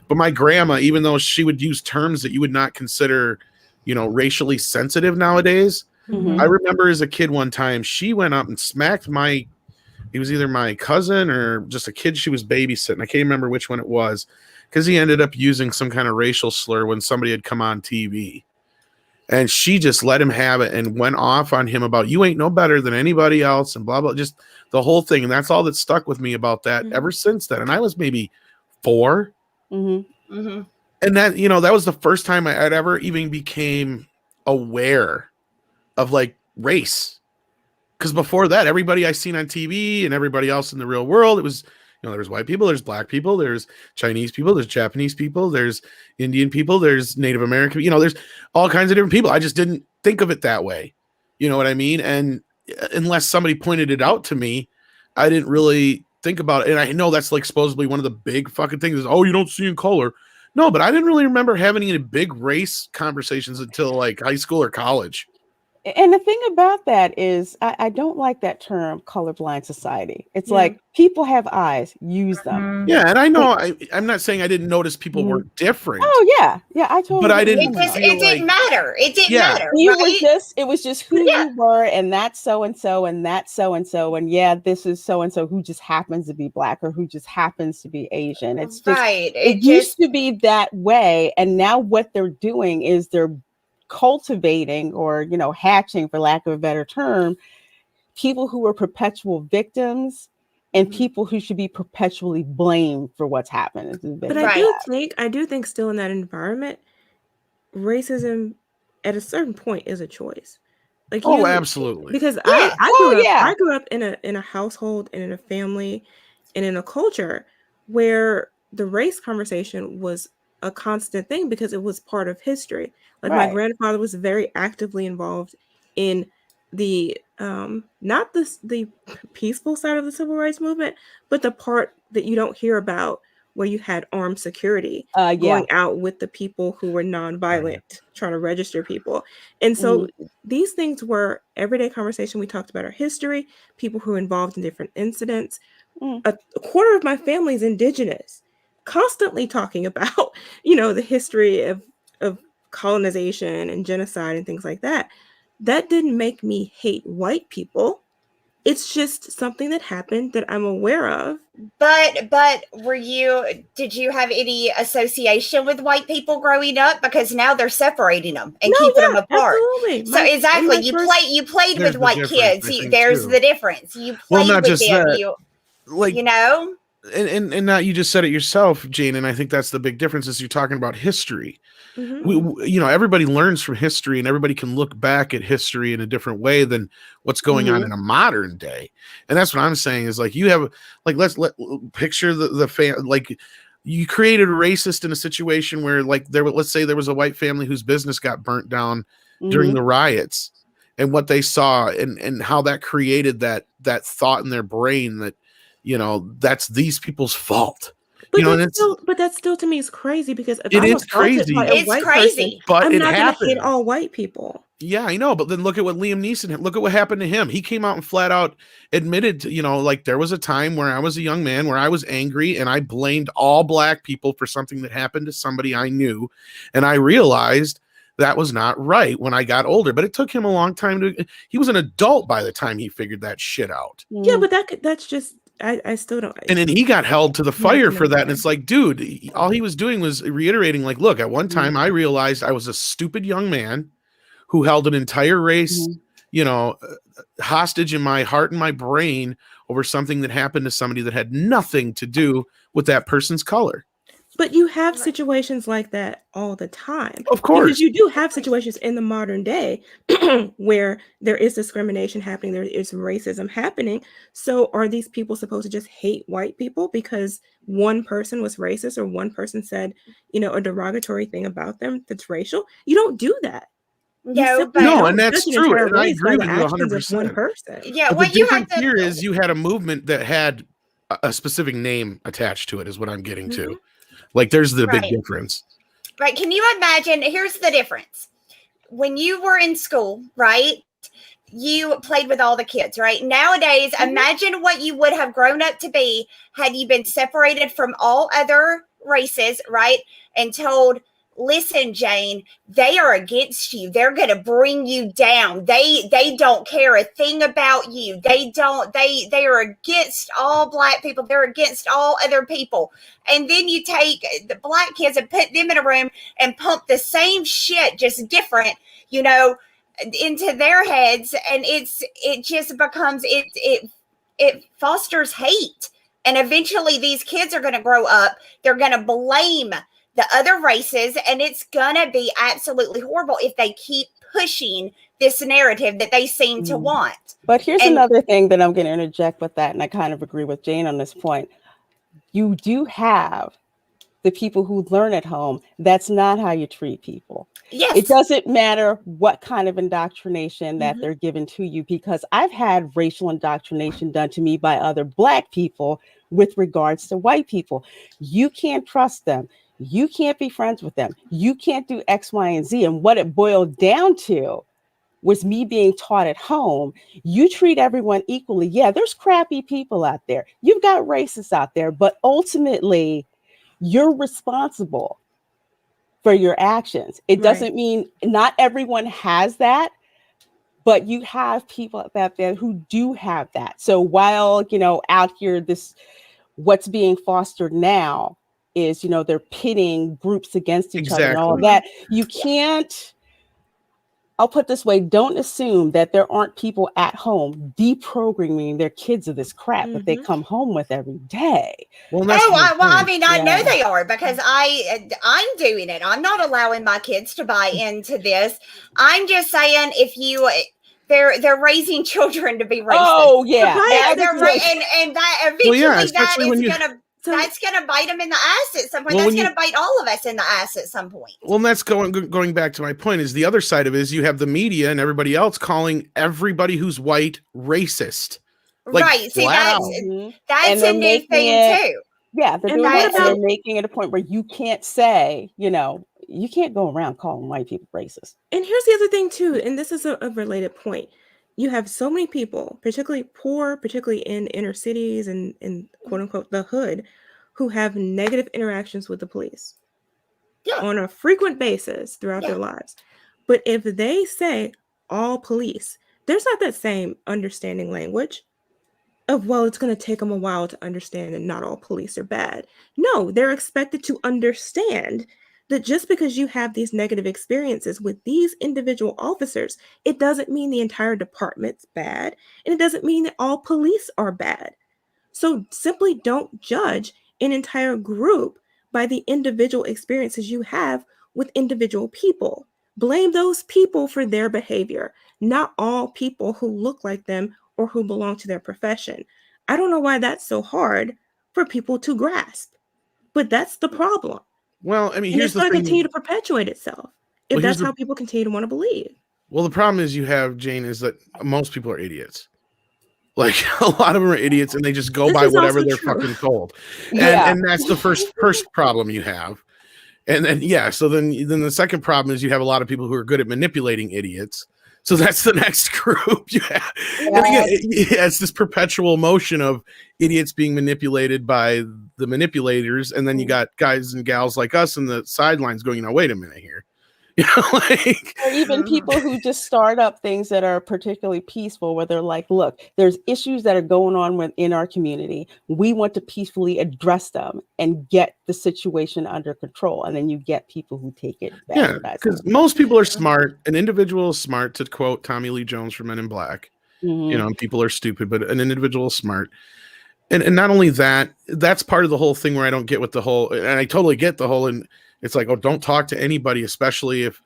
but my grandma, even though she would use terms that you would not consider, racially sensitive nowadays, I remember as a kid one time she went up and smacked it was either my cousin or just a kid she was babysitting. I can't remember which one it was, because he ended up using some kind of racial slur when somebody had come on TV. And she just let him have it and went off on him about, you ain't no better than anybody else and blah, blah, just the whole thing. And that's all that stuck with me about that ever since then. And I was maybe 4. And that, that was the first time I'd ever even became aware of like race. Because before that, everybody I seen on TV and everybody else in the real world, it was, there's white people, there's black people, there's Chinese people, there's Japanese people, there's Indian people, there's Native American, there's all kinds of different people. I just didn't think of it that way. You know what I mean? And unless somebody pointed it out to me, I didn't really think about it. And I know that's like supposedly one of the big fucking things is, oh, you don't see in color. No, but I didn't really remember having any big race conversations until like high school or college. And the thing about that is, I don't like that term colorblind society. It's Yeah. like people have eyes, use them. Mhm. Yeah, and I know I'm not saying I didn't notice people were different, Oh yeah, yeah, I totally. but I get what didn't you're saying. feel It didn't matter. It didn't Yeah. matter. You right? it was just who Yeah. you were, and that's so and so, and that's so and so, and yeah, this is so and so who just happens to be black or who just happens to be Asian. It's just Right. it used to be that way, and now what they're doing is they're cultivating or hatching, for lack of a better term, people who are perpetual victims and people who should be perpetually blamed for what's happened. But I do think still in that environment, racism at a certain point is a choice. Like absolutely. Because Yeah. I grew up in a household and in a family and in a culture where the race conversation was a constant thing because it was part of history. Like my grandfather was very actively involved in the not the peaceful side of the civil rights movement, but the part that you don't hear about where you had armed security going out with the people who were nonviolent, trying to register people. And so these things were everyday conversation. We talked about our history, people who were involved in different incidents. A quarter of my family is indigenous, constantly talking about, the history of colonization and genocide and things like that. That didn't make me hate white people. It's just something that happened that I'm aware of. But did you have any association with white people growing up? Because now they're separating them and keeping them apart. Absolutely. So exactly, you played with white kids. There's the difference. You played not with just them. that. And now you just said it yourself, Jane, and I think that's the big difference is you're talking about history. Everybody learns from history and everybody can look back at history in a different way than what's going on in a modern day. And that's what I'm saying is like, you have like, let's picture like you created a racist in a situation where like let's say there was a white family whose business got burnt down during the riots and what they saw and how that created that thought in their brain that, that's these people's fault. But that's still to me is crazy because if it I'm is crazy. It's crazy, but I'm not happened. Gonna hate all white people. Yeah, I know. But then look at what Liam Neeson. Look at what happened to him. He came out and flat out admitted, like there was a time where I was a young man where I was angry and I blamed all black people for something that happened to somebody I knew, and I realized that was not right when I got older. But it took him a long time he was an adult by the time he figured that shit out. Yeah, but that's just. I still don't. And then he got held to the fire for that. And it's like, dude, all he was doing was reiterating, like, look, at one time I realized I was a stupid young man who held an entire race, hostage in my heart and my brain over something that happened to somebody that had nothing to do with that person's color. But you have situations like that all the time. Of course. Because you do have situations in the modern day where there is discrimination happening, there is racism happening. So are these people supposed to just hate white people because one person was racist or one person said, a derogatory thing about them that's racial? You don't do that. No, and that's true. And I agree with you 100%. One person. Yeah, but what you had here is you had a movement that had a specific name attached to it, is what I'm getting to. Like, there's the big difference. Right. Can you imagine? Here's the difference. When you were in school, right, you played with all the kids, right? Nowadays, imagine what you would have grown up to be had you been separated from all other races, right? And told, listen, Jane, they are against you. They're going to bring you down. They don't care a thing about you. They are against all black people. They're against all other people. And then you take the black kids and put them in a room and pump the same shit, just different, into their heads. And it just becomes, it fosters hate. And eventually these kids are going to grow up. They're going to blame the other races, and it's gonna be absolutely horrible if they keep pushing this narrative that they seem to want. But here's another thing that I'm going to interject with that, and I kind of agree with Jane on this point. You do have the people who learn at home. That's not how you treat people. Yes. It doesn't matter what kind of indoctrination that they're given to you, because I've had racial indoctrination done to me by other black people with regards to white people. You can't trust them. You can't be friends with them. You can't do X, Y, and Z. And what it boiled down to was me being taught at home. You treat everyone equally. Yeah, there's crappy people out there. You've got racists out there, but ultimately you're responsible for your actions. It doesn't mean not everyone has that, but you have people out there who do have that. So while, out here, what's being fostered now is, they're pitting groups against each other and all that. You can't, I'll put this way, don't assume that there aren't people at home deprogramming their kids of this crap that they come home with every day. Well, I know they are, because I'm doing it. I'm not allowing my kids to buy into this. I'm just saying, they're raising children to be racist. Oh yeah, and that eventually that's gonna bite them in the ass at some point. That's gonna bite all of us in the ass at some point. Well, and that's going back to my point, is the other side of it is you have the media and everybody else calling everybody who's white racist. Right. See, that's a new thing too. Yeah, they're making it a point where you can't say, you can't go around calling white people racist. And here's the other thing too, and this is a related point. You have so many people, particularly poor, particularly in inner cities and quote unquote the hood, who have negative interactions with the police on a frequent basis throughout their lives. But if they say all police, there's not that same understanding language of, well, it's going to take them a while to understand that not all police are bad. No, they're expected to understand that just because you have these negative experiences with these individual officers, it doesn't mean the entire department's bad, and it doesn't mean that all police are bad. So simply don't judge an entire group by the individual experiences you have with individual people. Blame those people for their behavior, not all people who look like them or who belong to their profession. I don't know why that's so hard for people to grasp, but that's the problem. Well, I mean, it's going to continue to perpetuate itself if that's how people continue to want to believe. Well, the problem is you have, Jane, is that most people are idiots. Like, a lot of them are idiots, and they just go by whatever they're fucking told. And that's the first problem you have. And then, so then the second problem is you have a lot of people who are good at manipulating idiots. So that's the next group you have. It's this perpetual motion of idiots being manipulated by the manipulators, and then you got guys and gals like us in the sidelines going, wait a minute here. Or even people who just start up things that are particularly peaceful, where they're like, look, there's issues that are going on within our community. We want to peacefully address them and get the situation under control. And then you get people who take it back. Yeah, because most people are smart. An individual is smart, to quote Tommy Lee Jones from Men in Black. People are stupid, but an individual is smart. And not only that, that's part of the whole thing where I don't get with the whole, and I totally get the whole, and it's like, don't talk to anybody, especially if,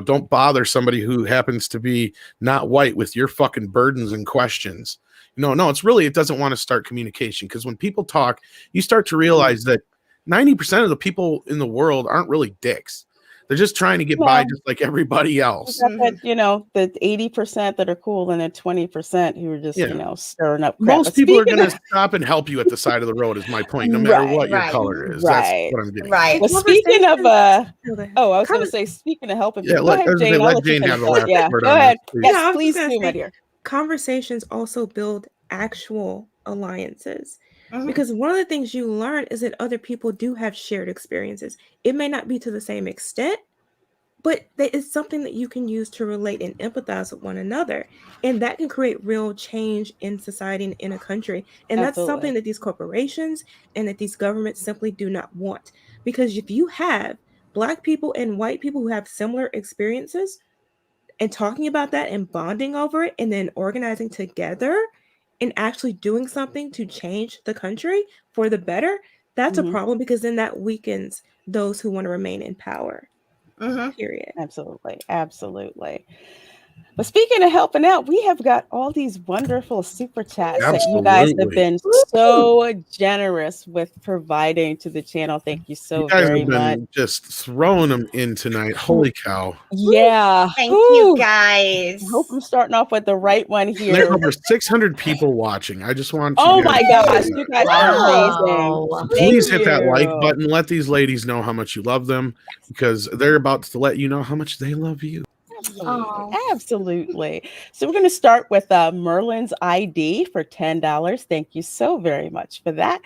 don't bother somebody who happens to be not white with your fucking burdens and questions. No, it's really, it doesn't want to start communication, because when people talk, you start to realize that 90% of the people in the world aren't really dicks. They're just trying to get by just like everybody else. That, the 80% that are cool and the 20% who are just, stirring up crap. Most people are going to stop and help you at the side of the road, is my point, no matter what your color is. That's what I'm getting at. Well, speaking of, I was going to say, speaking of helping people, let Jane have the last word. Go ahead. Yes, please do, my dear. Conversations also build actual alliances. Because one of the things you learn is that other people do have shared experiences. It may not be to the same extent, but it's something that you can use to relate and empathize with one another. And that can create real change in society and in a country. And that's something that these corporations and that these governments simply do not want. Because if you have Black people and white people who have similar experiences and talking about that and bonding over it and then organizing together and actually doing something to change the country for the better, that's a problem, because then that weakens those who want to remain in power. Period. Absolutely. But speaking of helping out, we have got all these wonderful super chats that you guys have been so generous with providing to the channel. Thank you so very much. Just throwing them in tonight. Holy cow. Yeah. Thank you, guys. I hope I'm starting off with the right one here. There are over 600 people watching. I just want to. Oh my gosh. You guys are amazing. So please hit that like button. Let these ladies know how much you love them, because they're about to let you know how much they love you. Absolutely. Absolutely. So we're going to start with Merlin's ID for $10. Thank you so very much for that.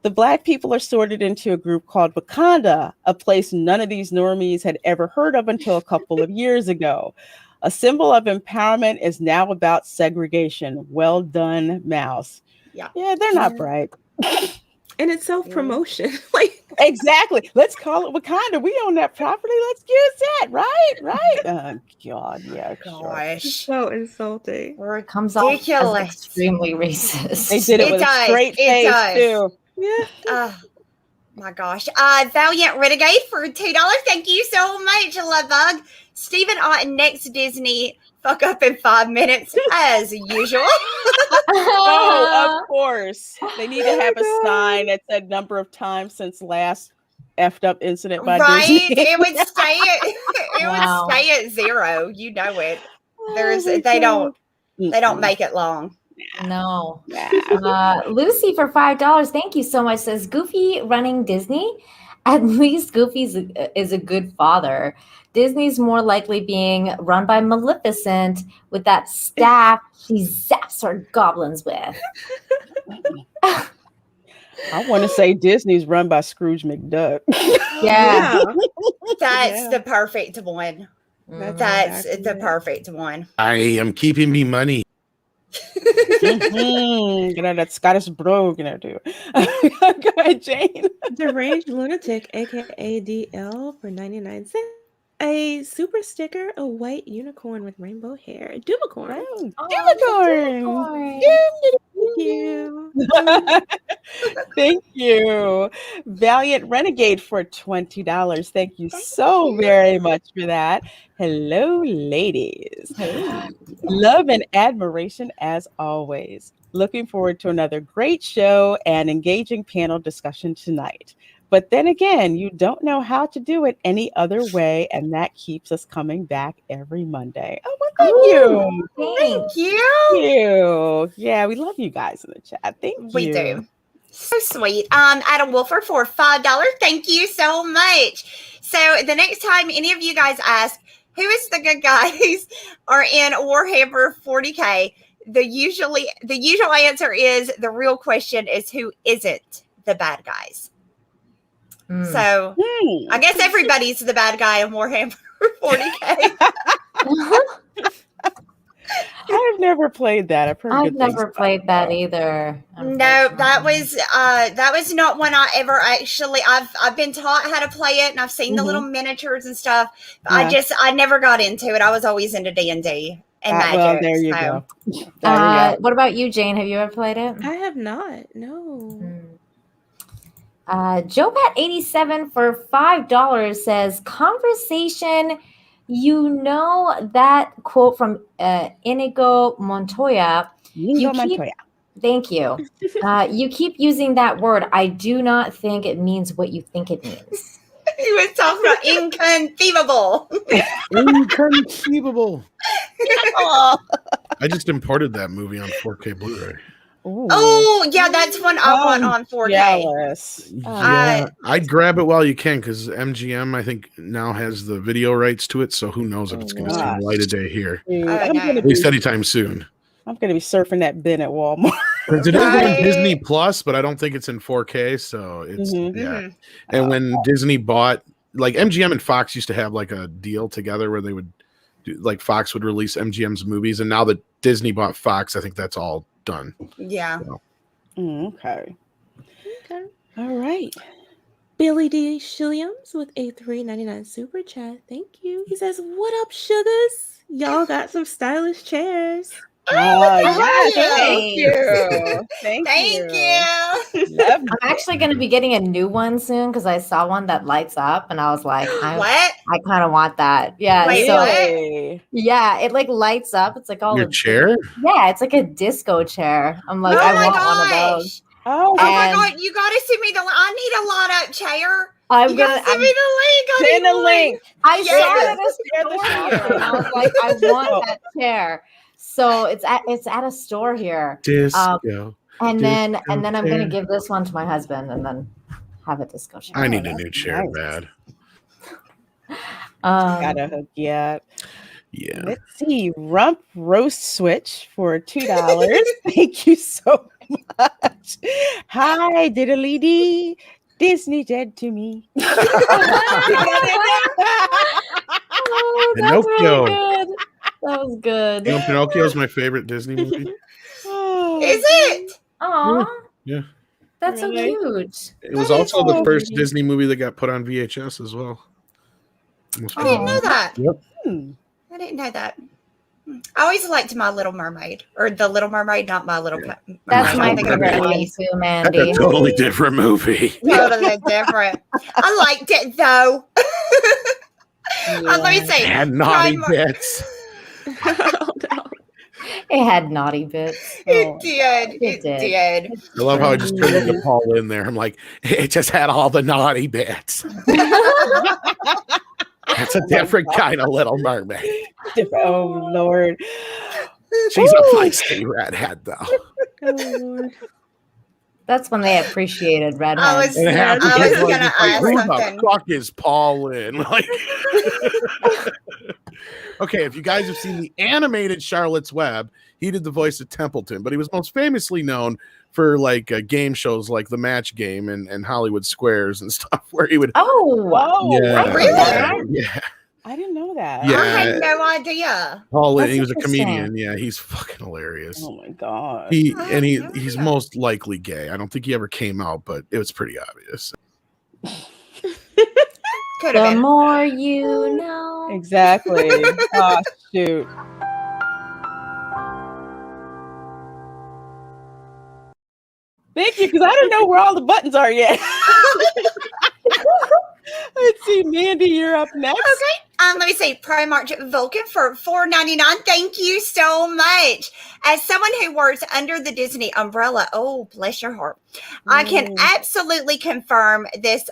The Black people are sorted into a group called Wakanda, a place none of these normies had ever heard of until a couple of years ago. A symbol of empowerment is now about segregation. Well done, Mouse. Yeah. Yeah, they're not bright. And it's self-promotion. Like, Exactly. Let's call it Wakanda. We own that property. Let's use that. Right? Right. God. Yeah. Sure. Gosh. so insulting. Comes off as Ridiculous. extremely racist. They did it It with does. a straight It face does. too. Yeah. Oh my gosh. Valiant Renegade for $2. Thank you so much, Love Bug. Stephen Otten next Disney fuck up in 5 minutes as usual. Oh, of course. They need to have a sign that said number of times since last effed up incident by Right? Disney. It would stay at Wow. would stay at 0. You know it. Oh my They God. don't make it long. No. Nah. Lucy for $5. Thank you so much. Says Goofy running Disney. At least Goofy is a good father. Disney's more likely being run by Maleficent with that staff she zaps her goblins with. I want to say Disney's run by Scrooge McDuck. Yeah. That's Yeah. the perfect one. Mhm. That's exactly the it. perfect one. I am keeping me money. You know, that Scottish brogue, you know, too. Go ahead, Jane. Deranged Lunatic, aka DL, for 99 cents. A super sticker, a white unicorn with rainbow hair. Dumicorn. Oh, Oh, unicorn. Thank you. Thank you. Valiant Renegade for $20. Thank you Thank so you. very much for that. Hello, ladies. Hey. Love and admiration as always. Looking forward to another great show and engaging panel discussion tonight. But then again, you don't know how to do it any other way, and that keeps us coming back every Monday. Oh, well, thank you. Thanks. Thank you. Thank you. Yeah, we love you guys in the chat. Thank you. We do. So sweet. Adam Wolfer for $5. Thank you so much. So the next time any of you guys ask who is the good guys are in Warhammer 40K, the usual answer is the real question is who isn't the bad guys. So I guess everybody's the bad guy in Warhammer 40K. I've never played that. I've heard I've good things never about played it, that though. either. No, that was not one I ever actually. I've been taught how to play it, and I've seen the little miniatures and stuff. But Yeah. I never got into it. I was always into D&D and Magic. Well, there you so. go. There you go. What about you, Jane? Have you ever played it? I have not. No. JoePat87 for $5 says conversation. You know that quote from Inigo Montoya. Thank you. You keep using that word. I do not think it means what you think it means. He was talking about inconceivable. Inconceivable. I just imported that movie on 4K Blu-ray. Oh, yeah, that's one I want on 4K. Jealous. Yeah, I'd grab it while you can because MGM, I think, now has the video rights to it. So who knows if it's going to see the light of day here. Dude, Oh, I'm nice. gonna At least anytime soon. I'm gonna be surfing that bin at Walmart. 'Cause it is on Right. Disney Plus, but I don't think it's in 4K. So it's Mhm. yeah. And when Disney bought, like MGM and Fox used to have like a deal together where they would do, like Fox would release MGM's movies, and now that Disney bought Fox, I think that's all done. Yeah. Okay. Okay. All right. Billy D. Shilliams with a $3.99 super chat. Thank you. He says, "What up, sugars? Y'all got some stylish chairs." Yes, yeah. thank you. Thank you. Love I'm actually going to be getting a new one soon because I saw one that lights up and I was like, What? I kind of want that. Yeah. Wait, so what? Really? yeah, it like lights up. It's like all Your of- chair? Yeah, it's like a disco chair. I'm like, Oh I my want one of those. gosh. Oh, Oh my And- god, you gotta send me the I need a lot up chair. I'm You gonna. gotta send me the link. I send need a one. link. I Yes. saw it at Share a the store show. here, and I was like, I want that chair. So it's at a store here. Disco. And then Disco I'm gonna chair. give this one to my husband and then have a disco chair. I need a new chair nice. bad. Gotta hook you up. Yeah. Let's see. Rump Roast Switch for $2. Thank you so much. Hi, diddly dee. Disney dead to me. Oh, that's Pinocchio. really good. That was good. You know, Pinocchio's my favorite Disney movie. Oh, Is it? Aw, Yeah. that's so Really? cute. It was That is also the so first sweet. Disney movie that got put on VHS as well. I didn't know Aw. that. Hmm. I didn't know that. I always liked My Little Mermaid, or The Little Mermaid, not My Little Mermaid. That's my I'm thinking of favorite Mermaid. one too, That's Mandy. a totally different movie. Totally different. I liked it though. Let me It say, had naughty Primark- bits. Oh, no. It had naughty bits. Oh, It did. It It did. did. I love how I just turned into Paul in there. I'm like, it just had all the naughty bits. That's a different kind of Little Mermaid. Oh, Lord. She's a Ooh. feisty redhead, though. Oh, Lord. That's when they appreciated I redheads. was, And half the I was people are gonna just like, ask who something. the fuck is Paul in? Like, okay, if you guys have seen the animated Charlotte's Web, he did the voice of Templeton, but he was most famously known for like game shows like The Match Game and Hollywood Squares and stuff, where he would. Oh, Yeah, really? yeah, I didn't know that. Yeah. I had no idea. Paul. That's He was a interesting. comedian. Yeah, he's fucking hilarious. Oh, my God. He I and have no he's idea. most likely gay. I don't think he ever came out, but it was pretty obvious. Could The have been. more you know. Exactly. Oh, shoot. Thank you, because I don't know where all the buttons are yet. Let's see, Mandy, you're up next. Okay. Let me say Primark Vulcan for $4.99. Thank you so much. As someone who works under the Disney umbrella, oh, bless your heart, I can absolutely confirm this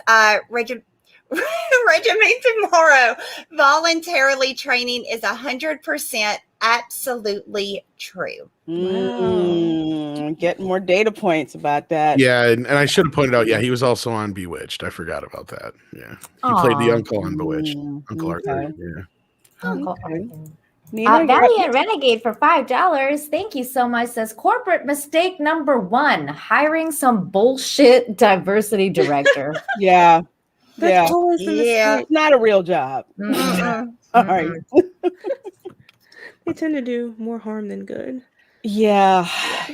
regimen tomorrow. Voluntarily training is 100% absolutely true. Get more data points about that. Yeah, and I should have pointed out. Yeah, he was also on Bewitched. I forgot about that. Yeah, he played the Aw. uncle on Bewitched. Uncle Arthur. Okay. Yeah. Uncle Okay. Arthur. Nina, you're up Valiant next. Renegade for $5. Thank you so much. Says corporate mistake number 1: hiring some bullshit diversity director. Yeah. That's Yeah. always the Yeah. mistake. It's not a real job. Mm-mm. All right. They tend to do more harm than good. Yeah.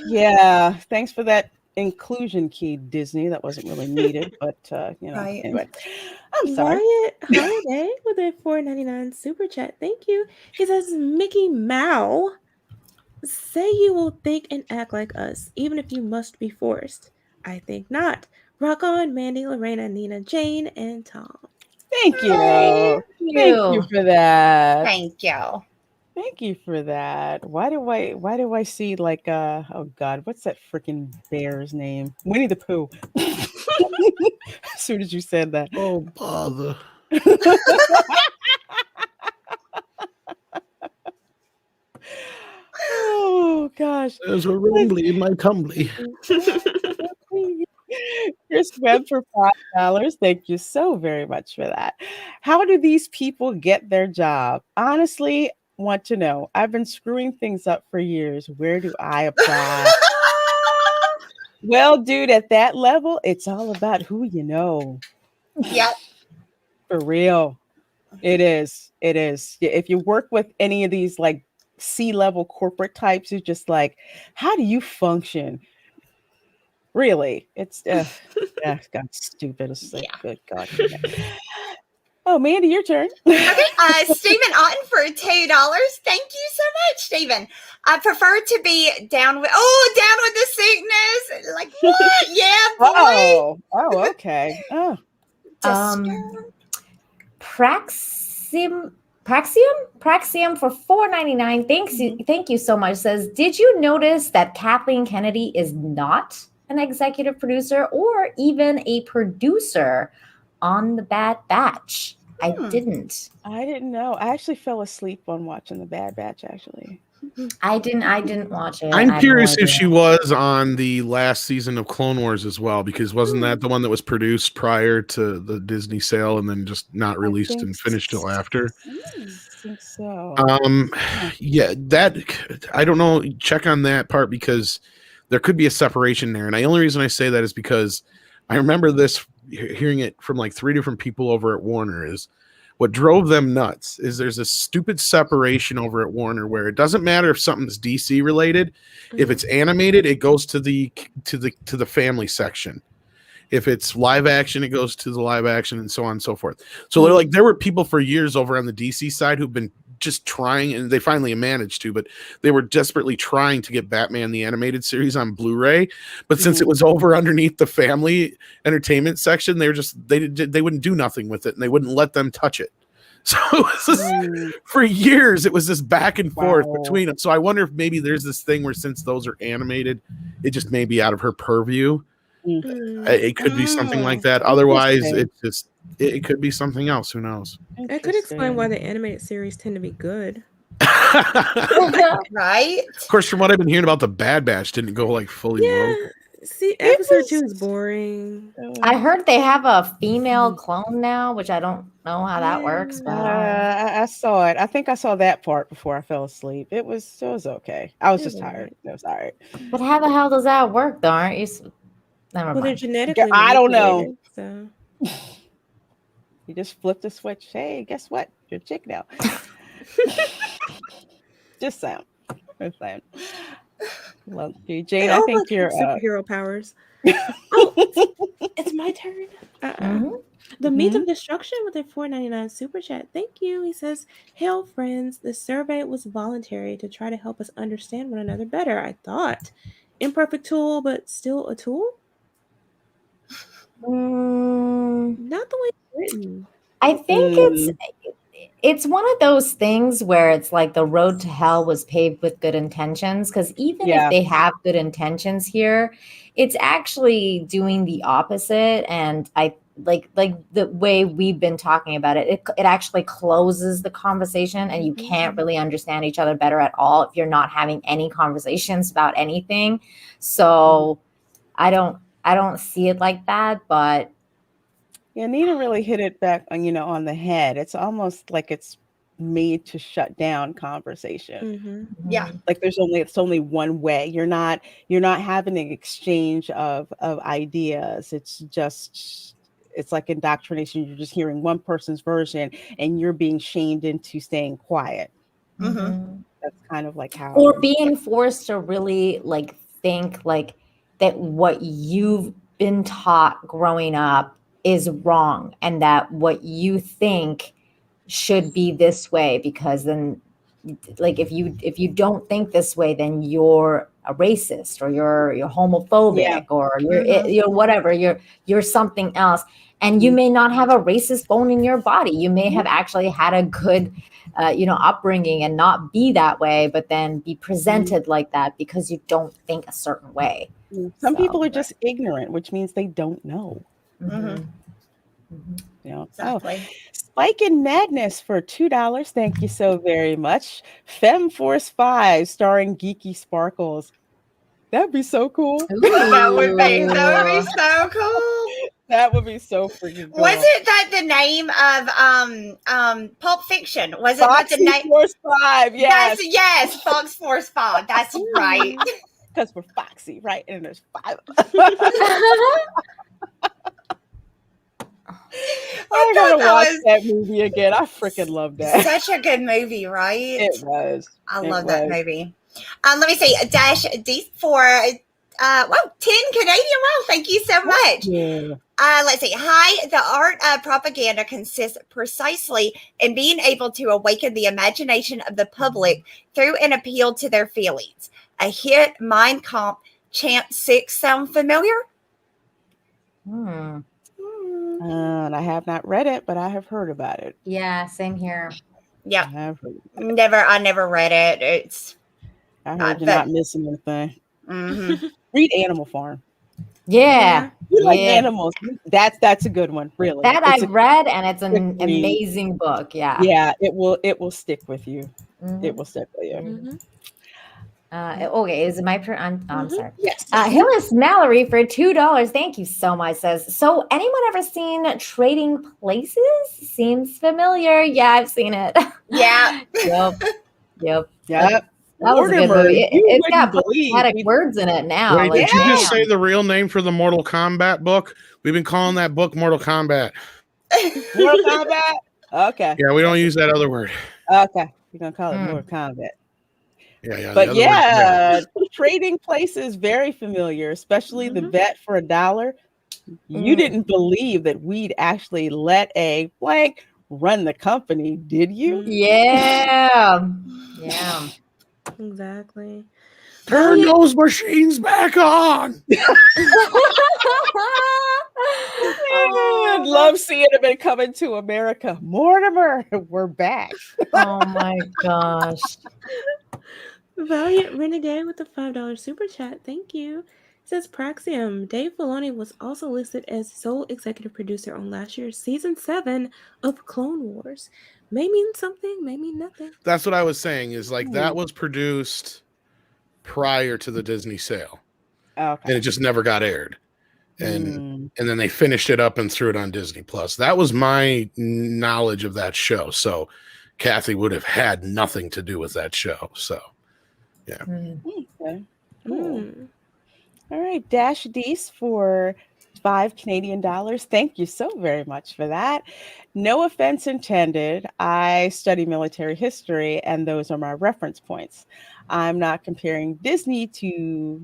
Yeah. Thanks for that inclusion key, Disney. That wasn't really needed, but Right. anyway. I'm sorry. Riot Holiday with a $4.99 super chat. Thank you. He says, Mickey Mouse, say you will think and act like us, even if you must be forced. I think not. Rock on, Mandy, Lorena, Nina, Jane, and Tom. Thank you. Thank Thank you for that. Thank you. Thank you for that. Why do I see like oh God, what's that freaking bear's name? Winnie the Pooh. As soon as you said that. Oh bother! Oh gosh. There's a rumbly in my tumbly. Chris Webb for $5. Thank you so very much for that. How do these people get their job? Honestly, want to know. I've been screwing things up for years. Where do I apply? Well, dude, at that level, it's all about who you know. Yep. For real. It is. It is. If you work with any of these like C-level corporate types, it's just like, how do you function? Really? It's God, stupid. It's like, good God. Oh, Mandy, your turn. Okay, Stephen Otten for $2. Thank you so much, Stephen. I prefer to be down with the sickness. Like what? Yeah, boy. Oh, okay. Oh, Praxium for $4.99. Thank you so much. Says, did you notice that Kathleen Kennedy is not an executive producer or even a producer on The Bad Batch? I didn't. I didn't know. I actually fell asleep on watching The Bad Batch. Actually, I didn't watch it. I'm curious if she was on the last season of Clone Wars as well, because wasn't that the one that was produced prior to the Disney sale and then just not released and finished till after? think so. Yeah, that I don't know. Check on that part because there could be a separation there. And the only reason I say that is because I remember this hearing it from like 3 different people over at Warner. Is what drove them nuts is there's a stupid separation over at Warner where it doesn't matter if something's DC related. If it's animated, it goes to the family section. If it's live action, it goes to the live action, and so on and so forth. So they're like, there were people for years over on the DC side who've been just trying, and they finally managed to, but they were desperately trying to get Batman the Animated Series on Blu-ray. But since it was over underneath the family entertainment section, they were just they wouldn't do nothing with it, and they wouldn't let them touch it. So it was just, for years, it was this back and forth between them. So I wonder if maybe there's this thing where since those are animated, it just may be out of her purview. It could be something like that. Otherwise, it could be something else. Who knows? That could explain why the animated series tend to be good. Right? Of course, from what I've been hearing about, the Bad Batch didn't go like fully woke. See, episode 2 is boring. I heard they have a female clone now, which I don't know how that works. But I saw it. I think I saw that part before I fell asleep. It was okay. I was just tired. It was all right. But how the hell does that work, though? Aren't you? Never Well, they're mind. genetically I don't know. So. You just flip the switch. Hey, guess what? You're a chick now. Just saying. Well, Jane, I think you're superhero powers. Oh, it's my turn. The Meat of Destruction with a $4.99 super chat. Thank you. He says, "Hail friends, the survey was voluntary to try to help us understand one another better. I thought imperfect tool, but still a tool. Not the way it's written. I think it's one of those things where it's like the road to hell was paved with good intentions, because even if they have good intentions here, it's actually doing the opposite. And I like the way we've been talking about it, it actually closes the conversation, and you can't really understand each other better at all if you're not having any conversations about anything. So I don't see it like that, but yeah, Nina really hit it back on the head. It's almost like it's made to shut down conversation. Yeah, like it's only one way. You're not having an exchange of ideas. It's like indoctrination. You're just hearing one person's version, and you're being shamed into staying quiet. That's kind of like how, or being forced to really like think like that what you've been taught growing up is wrong, and that what you think should be this way, because then like if you don't think this way, then you're a racist, or you're homophobic, or you're whatever, you're something else. And you may not have a racist bone in your body. You may have actually had a good upbringing and not be that way, but then be presented like that because you don't think a certain way. Some people are just ignorant, which means they don't know. Exactly. Spike in Madness for $2. Thank you so very much. Femme Force 5 starring Geeky Sparkles. That'd be so cool. That would be so cool. That would be so freaking cool. Wasn't that the name of Pulp Fiction? Was it Foxy the name? Force 5? Yes. Yes, Fox Force 5. That's right. Because we're foxy, right? And there's 5. I gotta watch that movie again. I freaking love that. Such a good movie, right? It was. I love that movie. Let me see. Dash D for 10 Canadian. Wow, thank you so much. Yeah. Let's see. Hi, the art of propaganda consists precisely in being able to awaken the imagination of the public through an appeal to their feelings. A hit, Mein Kampf, Chant 6 sound familiar? And I have not read it, but I have heard about it. Yeah, same here. Yeah, I have heard about it. I never read it. I heard you're not missing anything. Mm-hmm. Read Animal Farm. Yeah, you like animals. That's a good one, really. That I've read, and it's an amazing book. Yeah, yeah, it will stick with you. It will stick with you. Okay, is it my turn? I'm sorry. Yes. Hillis Mallory for $2. Thank you so much. Says, so anyone ever seen Trading Places? Seems familiar. Yeah, I've seen it. Yeah. Yep. Yep. That was a good Mortimer, movie. you It's got wouldn't believe prophetic words in it now. Wait, Like, did you just damn. say the real name for the Mortal Kombat book? We've been calling that book Mortal Kombat. Mortal Kombat? Okay. Yeah, we don't use that other word. Okay. You're going to call it Mm. Mortal Kombat. Yeah. But the other word's yeah, Trading Places very familiar, especially the vet for $1. You didn't believe that we'd actually let a blank run the company, did you? yeah. Exactly. Turn those machines back on. I'd love seeing them in Coming to America. Mortimer, we're back. Oh my gosh. Valiant Renegade with the $5 super chat. Thank you. It says Praxium. Dave Filoni was also listed as sole executive producer on last year's season 7 of Clone Wars. May mean something, may mean nothing. That's what I was saying. Is like that was produced prior to the Disney sale, and it just never got aired. And then they finished it up and threw it on Disney Plus. That was my knowledge of that show. So Kathy would have had nothing to do with that show. So yeah. Okay. Cool. All right, Dash Dees for $5 Canadian. Thank you so very much for that. No offense intended. I study military history, and those are my reference points. I'm not comparing Disney to,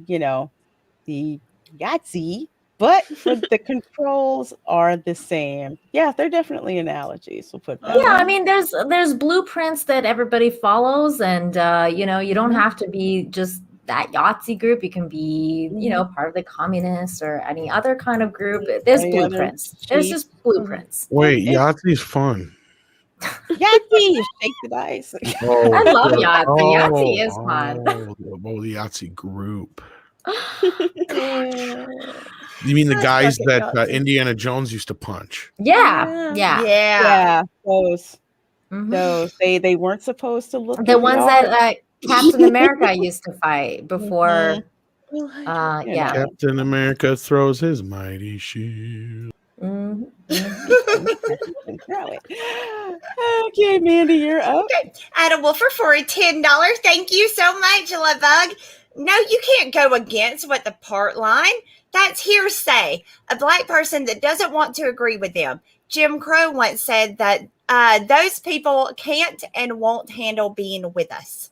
the Yahtzee, but for the controls are the same. Yeah, they're definitely analogies. We'll put that. Yeah, I mean, there's blueprints that everybody follows, and you don't have to be just that Yahtzee group. You can be, part of the communists or any other kind of group. There's blueprints. There's just blueprints. Wait, Yahtzee's fun. Yahtzee, shake the dice. I love Yahtzee. Yahtzee is fun. The Yahtzee group. You mean the guys that Indiana Jones used to punch? Yeah. Those they weren't supposed to look. The ones that Captain America used to fight before. Captain America throws his mighty shield. Okay, Mandy, you're up. Okay. Adam Wolfer for $10. Thank you so much, Bug. No, you can't go against what the part line. That's hearsay. A black person that doesn't want to agree with them. Jim Crow once said that those people can't and won't handle being with us.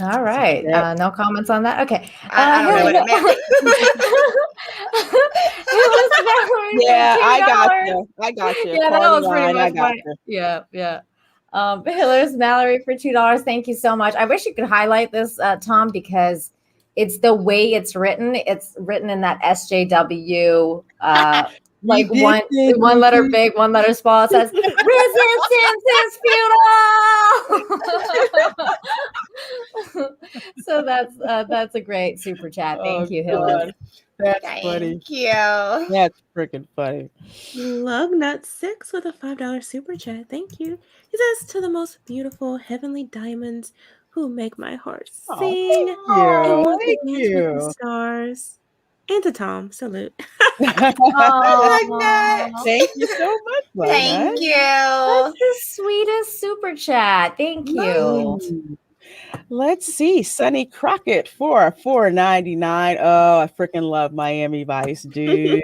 All right. No comments on that. Okay. I don't know what it meant. I got you. Yeah, that was pretty much fine. Yeah. Hiller's Mallory for $2. Thank you so much. I wish you could highlight this, Tom, because it's the way it's written. It's written in that SJW, like one letter big, one letter small. It says resistance is futile. So that's a great super chat. Thank you, Hiller. That's funny. Thank you. That's freaking funny. Lugnut6 with a $5 super chat. Thank you. He says, to the most beautiful heavenly diamonds who make my heart sing. And want to dance with the stars. And to Tom, salute. Thank you so much. Thank you. That's the sweetest super chat. Thank you. Let's see. Sunny Crockett for $4.99. Oh, I freaking love Miami Vice, dude.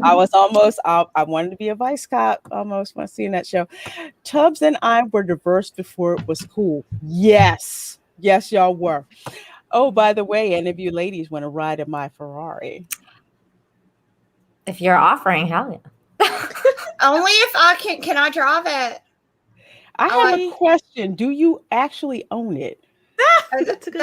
I wanted to be a Vice cop almost when seeing that show. Tubbs and I were diverse before it was cool. Yes, y'all were. Oh, by the way, any of you ladies want to ride in my Ferrari? If you're offering, hell yeah. Only if I can I drive it? I have a question. Do you actually own it?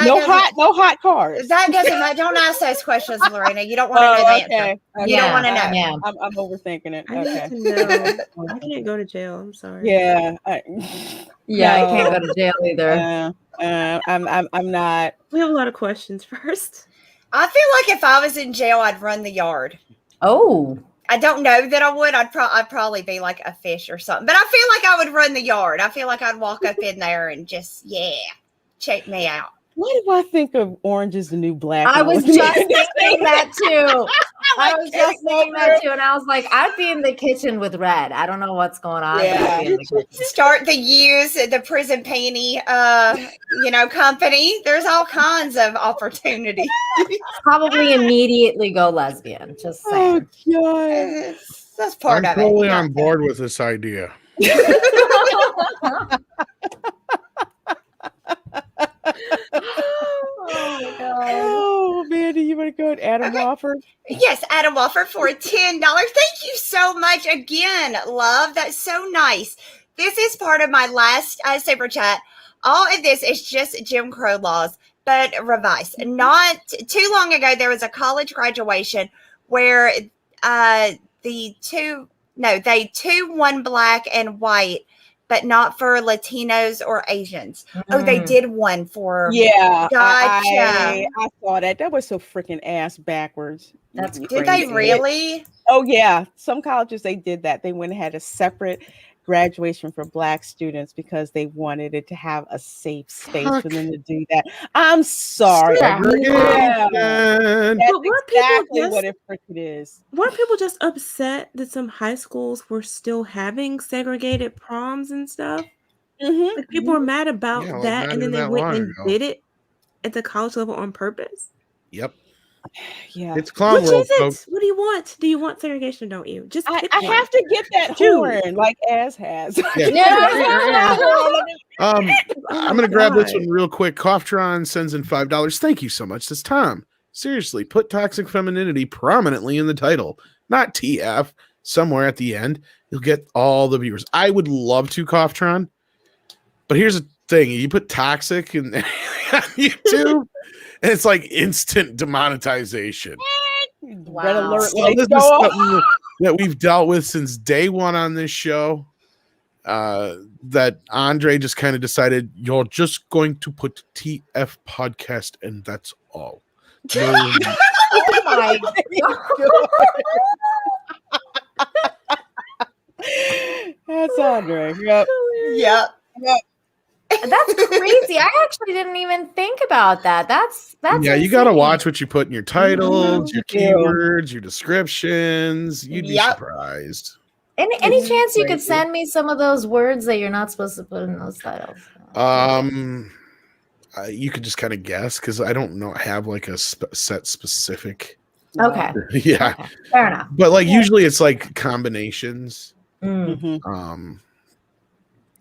No hot cars. That doesn't matter. Don't ask those questions, Lorena. You don't want to know the answer. You don't want to know. Yeah. I'm overthinking it. I need to know. I can't go to jail. I'm sorry. Yeah. I can't go to jail either. I'm not. We have a lot of questions first. I feel like if I was in jail, I'd run the yard. Oh. I don't know that I would. I'd probably be like a fish or something. But I feel like I would run the yard. I feel like I'd walk up in there and just check me out. Why do I think of Orange is the New Black? I when was looking just at this thinking thing? that too. I was just Getting thinking over that it. too, and I was like, I'd be in the kitchen with Red. I don't know what's going on. But Yeah. I'd be in the kitchen. Start the use the prison panty, company. There's all kinds of opportunity. Probably immediately go lesbian. Just Oh saying. God. That's part I'm of it. totally You on got board with this idea. Oh my god. Oh, Mandy, you want to go at Adam Okay. Wofford? Yes, Adam Wofford for $10. Thank you so much again, love. That's so nice. This is part of my last super chat. All of this is just Jim Crow laws, but revised. Not too long ago, there was a college graduation where they two won black and white, but not for Latinos or Asians. Oh, they did one for. Yeah, Gotcha. I saw that. That was so freaking ass backwards. That's Did they crazy. really? Oh yeah, some colleges they did that. They went and had a separate graduation for black students because they wanted it to have a safe space for them to do that. I'm sorry. Yeah. That's But weren't people exactly just- what it freaking is. Weren't people just upset that some high schools were still having segregated proms and stuff? Mhm. Like people were mad about Yeah, like, that, not and then even they that went long and ago. did it at the college level on purpose. Yep. Yeah. It's clown Which world, is it? folks. What do you want? Do you want segregation or don't you? Just I pick one. have to get that Choose. horn like Az has. Yeah. Oh I'm my gonna grab this God. one real quick. Coughtron sends in $5. Thank you so much. This Tom. Seriously, put toxic femininity prominently in the title, not TF somewhere at the end. You'll get all the viewers. I would love to, Coughtron, but here's the thing: you put toxic in on YouTube, and it's like instant demonetization. Red Wow. alert So lights this go is off. something that we've dealt with since day one on this show. That Andre just kind of decided you're just going to put TF podcast and that's all. No, Oh my That's Andre. Yep. Yep. That's crazy. I actually didn't even think about that. That's yeah, you got to insane. watch what you put in your titles, your Yeah. keywords, your descriptions. You'd be Yep. surprised. Any chance you could Crazy. send me some of those words that you're not supposed to put in those titles? You could just kind of guess because I don't know have like a set specific. Okay. Yeah, Okay. Fair enough. but like usually it's like combinations. Mm. Mhm.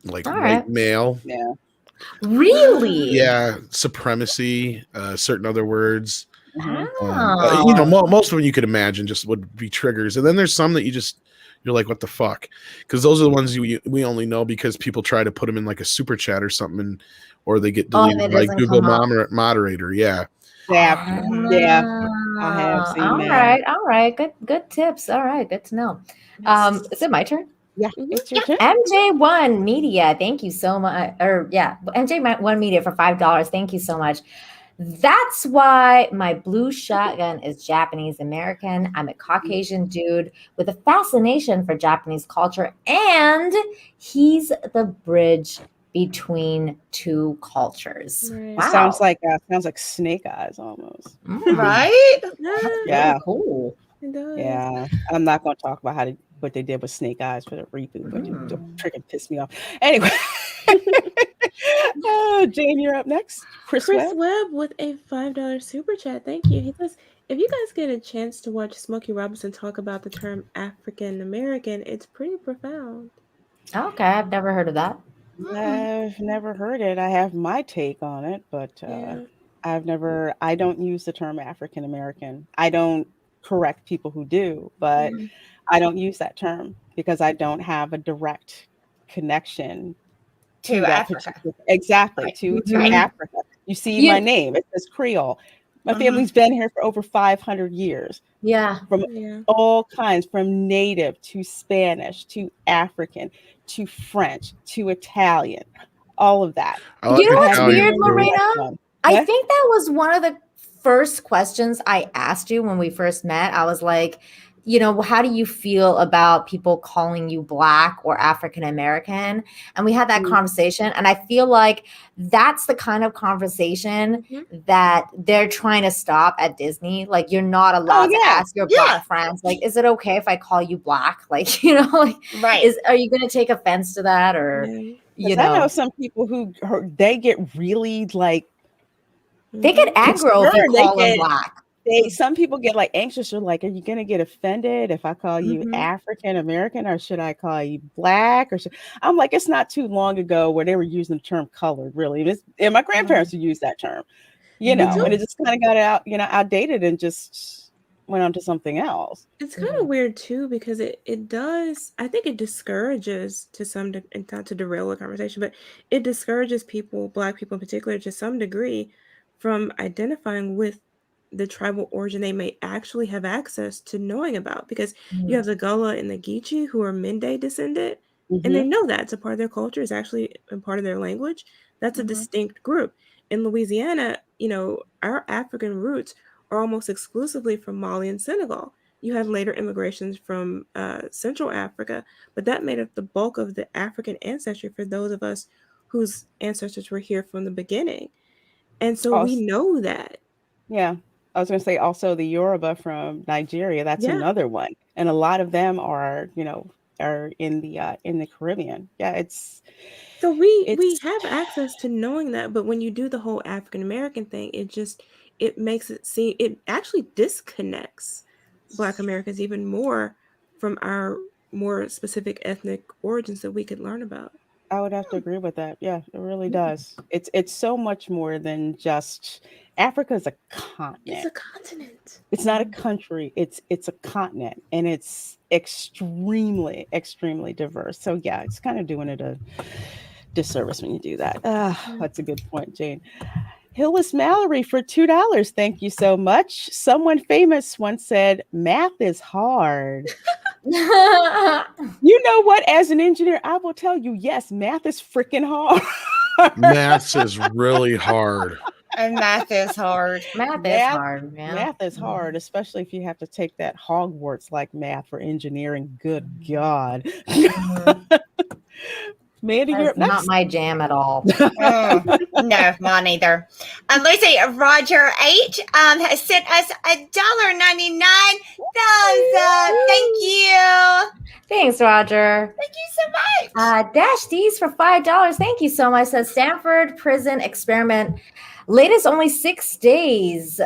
Like All white right. male. Yeah. Really? Yeah, supremacy, certain other words. Oh. Most of them you could imagine just would be triggers, and then there's some that you're like, what the fuck? Because those are the ones we only know because people try to put them in like a super chat or something, or they get Oh, and deleted it by doesn't Google come up. moderator. Yeah, Yeah. I have seen All that. right. Good tips. All right, good to know. Is it my turn? Yeah. It's your turn. MJ1 Media, thank you so much. MJ1 Media for $5. Thank you so much. That's why my blue shotgun is Japanese American. I'm a Caucasian dude with a fascination for Japanese culture, and he's the bridge between two cultures. Right. Wow. Sounds like Snake Eyes almost. Right? Yeah. Cool. It does. Yeah. I'm not going to talk about what they did with Snake Eyes for the reboot, but Mm. it freaking pissed me off. Anyway. Jane, you're up next. Chris Webb. Webb with a $5 super chat. Thank you. He says, if you guys get a chance to watch Smokey Robinson talk about the term African American, it's pretty profound. Okay, I've never heard of that. I've never heard it. I have my take on it, but Yeah. I don't use the term African American. I don't correct people who do, but I don't use that term because I don't have a direct connection To that Africa. exactly Right. to Right. Africa. You see You- my name, it says Creole. My family's been here for over 500 years, Yeah. Yeah. all kinds, from native to Spanish to African to French to Italian, all of that. I like You know what's Italian weird, too. Lorena? I What? think that was one of the first questions I asked you when we first met. I was like, how do you feel about people calling you Black or African American? And we had that conversation. And I feel like that's the kind of conversation that they're trying to stop at Disney. Like, you're not allowed to ask your Black friends, like, is it okay if I call you Black? Like, Right. Are you going to take offense to that? Or, I know some people who they get really like, they get aggro if you call them Black. Some people get like anxious. They're like, are you going to get offended if I call you African American, or should I call you Black? I'm like, it's not too long ago where they were using the term colored, really. And my grandparents would use that term, and it just kind of got outdated and just went on to something else. It's kind of weird too, because it does, I think it discourages and not to derail the conversation, but it discourages people, Black people in particular, to some degree, from identifying with the tribal origin they may actually have access to knowing about, because you have the Gullah and the Geechee who are Mende descendant, and they know that it's a part of their culture, it's actually a part of their language. That's a distinct group. In Louisiana, our African roots are almost exclusively from Mali and Senegal. You had later immigrations from Central Africa, but that made up the bulk of the African ancestry for those of us whose ancestors were here from the beginning. And so we know that. Yeah. I was going to say also the Yoruba from Nigeria. That's another one. And a lot of them are in the Caribbean. Yeah. So we have access to knowing that, but when you do the whole African American thing, it makes it seem, it actually disconnects Black Americans even more from our more specific ethnic origins that we could learn about. I would have to agree with that. Yeah, it really does. It's so much more than just Africa is a continent. It's a continent. It's not a country. It's a continent, and it's extremely, extremely diverse. So yeah, it's kind of doing it a disservice when you do that. That's a good point, Jane. Hillis Mallory for $2. Thank you so much. Someone famous once said, "Math is hard." You know what? As an engineer, I will tell you, yes, math is freaking hard. Math is really hard. And math is hard. Math is hard, man. Math is hard, especially if you have to take that Hogwarts-like math for engineering. Good God. Mandy, you're up next. Not my jam at all. No, mine either. Lucy, Roger H has sent us $1.99. Thumbs up. Thank you. Thanks, Roger. Thank you so much. Dash D's for $5. Thank you so much. Says Stanford prison experiment. Latest only 6 days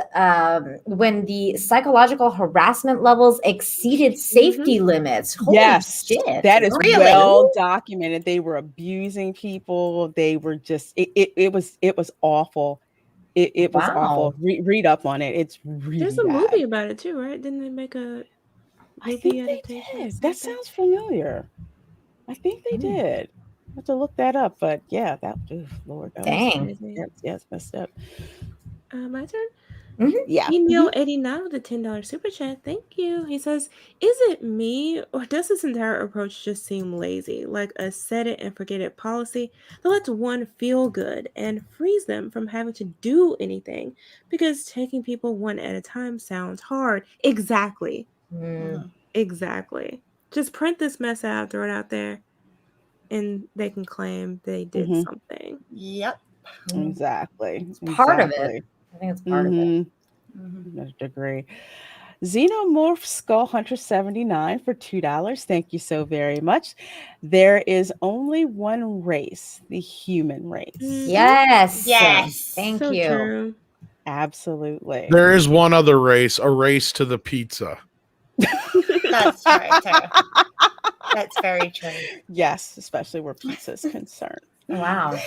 when the psychological harassment levels exceeded safety limits. Holy shit. That is really well documented. They were abusing people. They were just, it was awful. It was awful. Read up on it. It's really There's a movie about it too, right? Didn't they make a movie adaptation? That sounds familiar. I think they did. I have to look that up, but yeah, Lord, dang, yes, messed up. My turn. Yeah. Email 89 with a $10 super chat. Thank you. He says, "Is it me, or does this entire approach just seem lazy, like a set it and forget it policy that lets one feel good and frees them from having to do anything because taking people one at a time sounds hard?" Exactly. Exactly. Just print this mess out, throw it out there, and they can claim they did something. Yep. Exactly. It's part of it. I think it's part of it. To a degree. Xenomorph Skull Hunter 79 for $2. Thank you so very much. There is only one race, the human race. Yes. Thank you. True. Absolutely. There is one other race, a race to the pizza. That's right, too. That's very true. Yes, especially where pizza is concerned. Wow.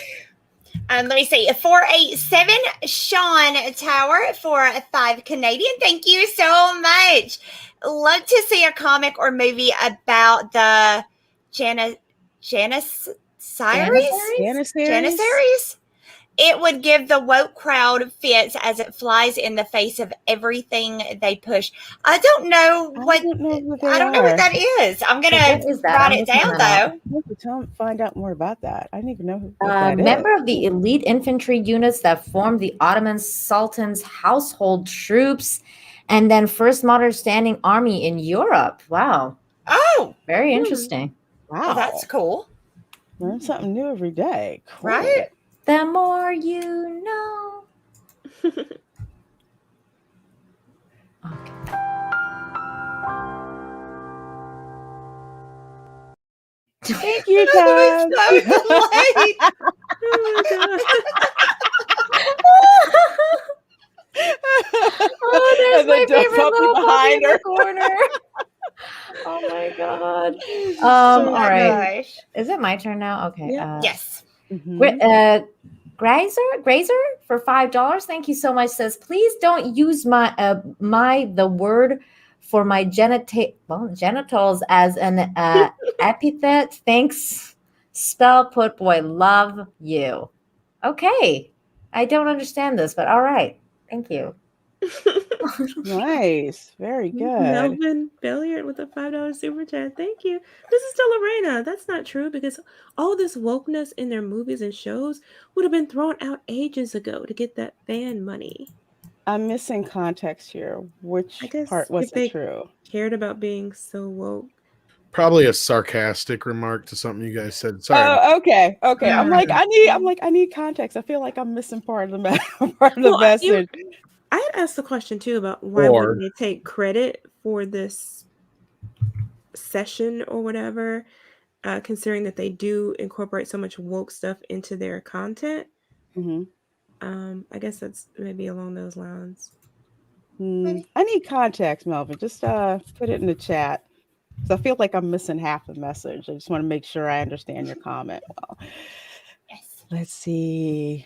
Let me see. 487 Sean Tower for 5 Canadian. Thank you so much. Love to see a comic or movie about the Janissaries. It would give the woke crowd fits as it flies in the face of everything they push. I don't know what that is. I'm gonna write it down though. Find out more about that. I didn't even know what that member is. of the elite infantry units that formed the Ottoman Sultan's household troops And then first modern standing army in Europe. Wow. Oh, Very interesting. Wow. well, that's cool. Learn something new every day. Cool. Right? The more you know. Okay. Thank you, That Tom. was so delayed. Oh, there's And the my favorite puppy little puppy behind in her. the corner. Oh my god. Oh All my right. gosh. Is it my turn now? Okay. Yeah. Yes. Mhm. Grazer for $5. Thank you so much. Says, please don't use my the word for my genitals as an epithet. Thanks. Spell put boy. Love you. Okay. I don't understand this, but all right. Thank you. Nice. Very good. Melvin Billiard with a $5 super chat. Thank you. This is still Lorena. That's not true because all this wokeness in their movies and shows would have been thrown out ages ago to get that fan money. I'm missing context here. I Which guess part if wasn't they true? cared about being so woke. Probably a sarcastic remark to something you guys said. Sorry. Oh, okay. Okay. I'm like, Mm. I need context. I feel like I'm missing part of the part of the Well, message. I had asked the question too about why Or- wouldn't they take credit for this session or whatever, considering that they do incorporate so much woke stuff into their content. Mhm. I guess that's maybe along those lines. I need context, Melvin. Just put it in the chat. So I feel like I'm missing half the message. I just want to make sure I understand your comment well. Yes. Let's see.